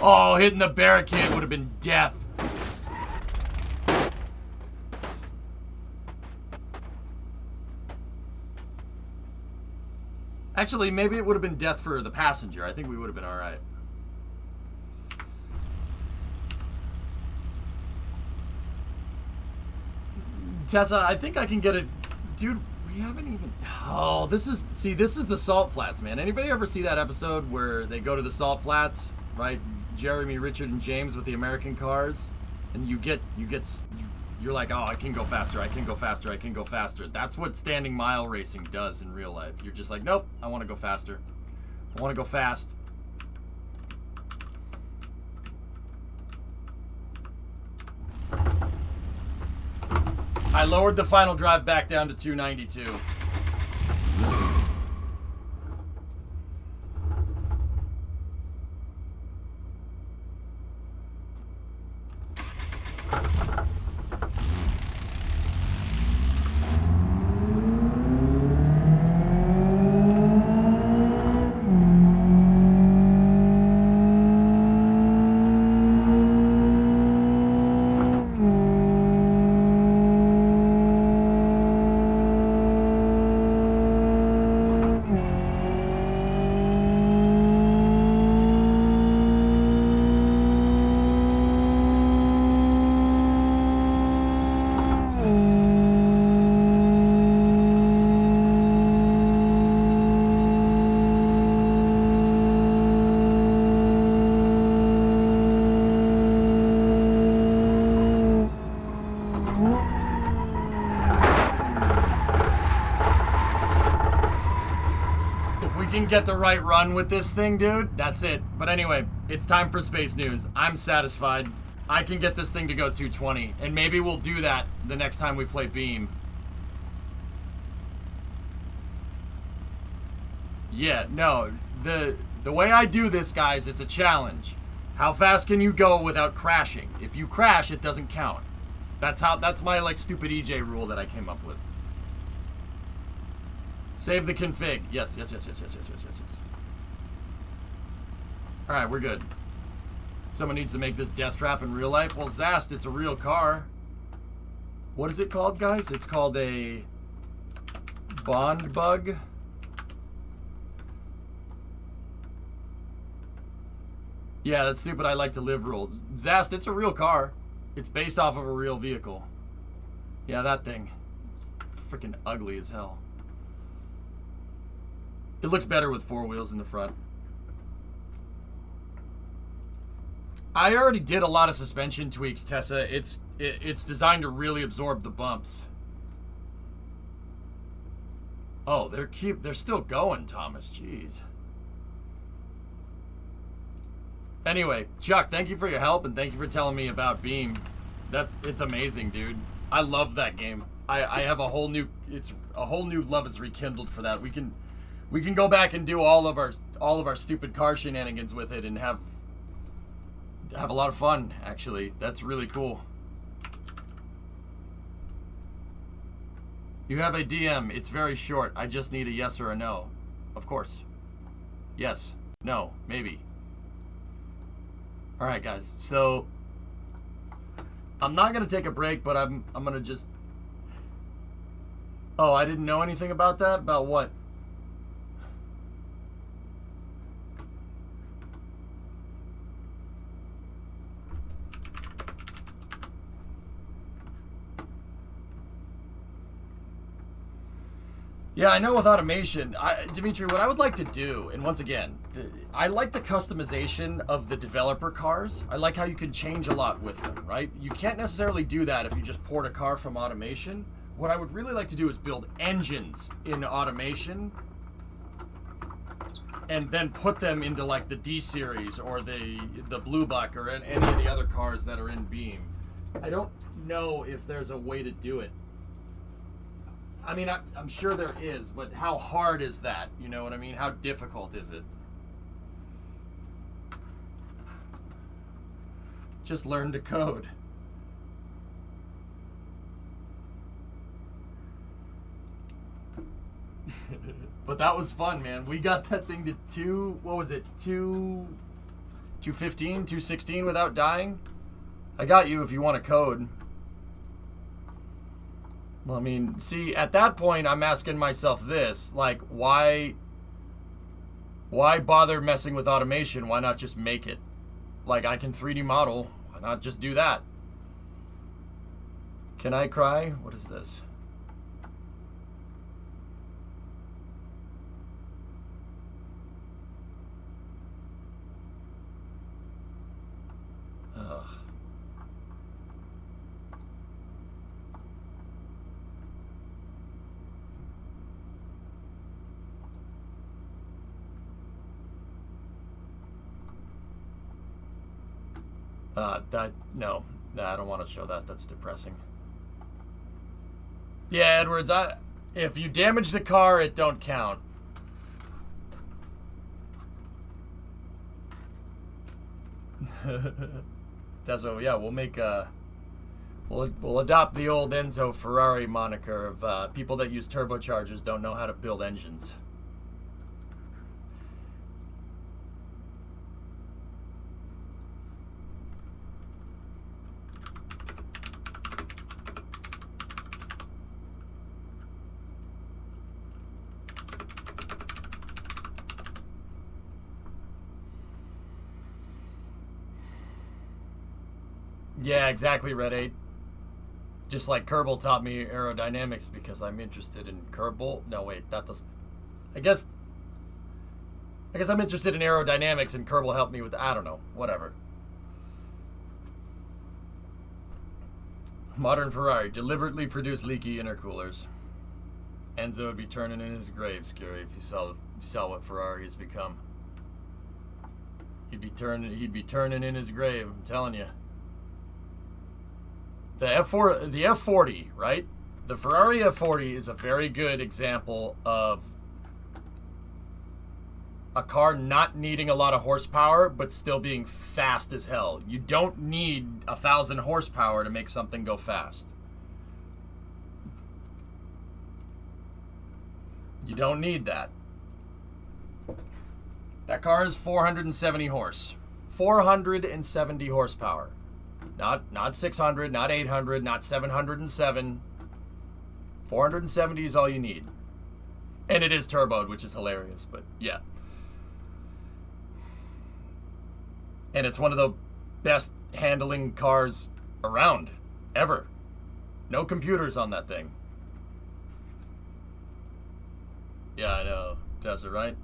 Oh, hitting the barricade would have been death. Actually, maybe it would have been death for the passenger. I think we would have been all right. Tessa, I think I can get it. Dude, we haven't even... Oh, this is... See, this is the Salt Flats, man. Anybody ever see that episode where they go to the Salt Flats, right? Jeremy, Richard, and James with the American cars? And you're like, oh, I can go faster, I can go faster, I can go faster. That's what standing mile racing does in real life. You're just like, nope, I want to go faster. I want to go fast. I lowered the final drive back down to 292. Get the right run with this thing, dude, that's it. But anyway, it's time for space news. I'm satisfied. I can get this thing to go 220, and maybe we'll do that the next time we play Beam. Yeah, no, the way I do this, guys, it's a challenge. How fast can you go without crashing? If you crash, it doesn't count. That's my like stupid EJ rule that I came up with. Save the config. Yes. Alright, we're good. Someone needs to make this death trap in real life. Well, Zast, it's a real car. What is it called, guys? It's called a bond bug. Yeah, that's stupid. I like to live rules. Zast, it's a real car. It's based off of a real vehicle. Yeah, that thing. It's freaking ugly as hell. It looks better with four wheels in the front. I already did a lot of suspension tweaks, Tessa. It's designed to really absorb the bumps. Oh, they're still going, Thomas. Jeez. Anyway, Chuck, thank you for your help and thank you for telling me about Beam. It's amazing, dude. I love that game. I have a whole new love is rekindled for that. We can go back and do all of our stupid car shenanigans with it and have a lot of fun, actually. That's really cool. You have a DM. It's very short. I just need a yes or a no. Of course. Yes. No. Maybe. Alright, guys. So I'm not gonna take a break, but I'm gonna just... Oh, I didn't know anything about that? About what? Yeah, I know with automation, Dimitri, what I would like to do, and once again, I like the customization of the developer cars. I like how you can change a lot with them, right? You can't necessarily do that if you just port a car from automation. What I would really like to do is build engines in automation and then put them into like the D series or the Blue Buck or any of the other cars that are in Beam. I don't know if there's a way to do it. I mean, I'm sure there is, but how hard is that? You know what I mean? How difficult is it? Just learn to code. But that was fun, man. We got that thing to what was it? 215, 216 without dying. I got you if you want to code. Well, I mean, see, at that point, I'm asking myself this, like, why bother messing with automation? Why not just make it? Like, I can 3D model. Why not just do that? Can I cry? What is this? No, I don't want to show that. That's depressing. Yeah, Edwards, if you damage the car, it don't count. Tezo, yeah, we'll make we'll adopt the old Enzo Ferrari moniker of people that use turbochargers don't know how to build engines. Yeah, exactly, Red 8. Just like Kerbal taught me aerodynamics because I'm interested in Kerbal. No, wait, that doesn't... I guess I'm interested in aerodynamics and Kerbal helped me with... I don't know. Whatever. Modern Ferrari. Deliberately produce leaky intercoolers. Enzo would be turning in his grave, Scary, if you saw what Ferrari has become. He'd be turning in his grave, I'm telling you. The F40, right? The Ferrari F40 is a very good example of a car not needing a lot of horsepower, but still being fast as hell. You don't need 1,000 horsepower to make something go fast. You don't need that. That car is 470 horse. 470 horsepower. Not 600, not 800, not 707. 470 is all you need. And it is turboed, which is hilarious, but yeah. And it's one of the best handling cars around, ever. No computers on that thing. Yeah, I know. Tessa, right?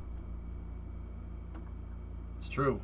It's true.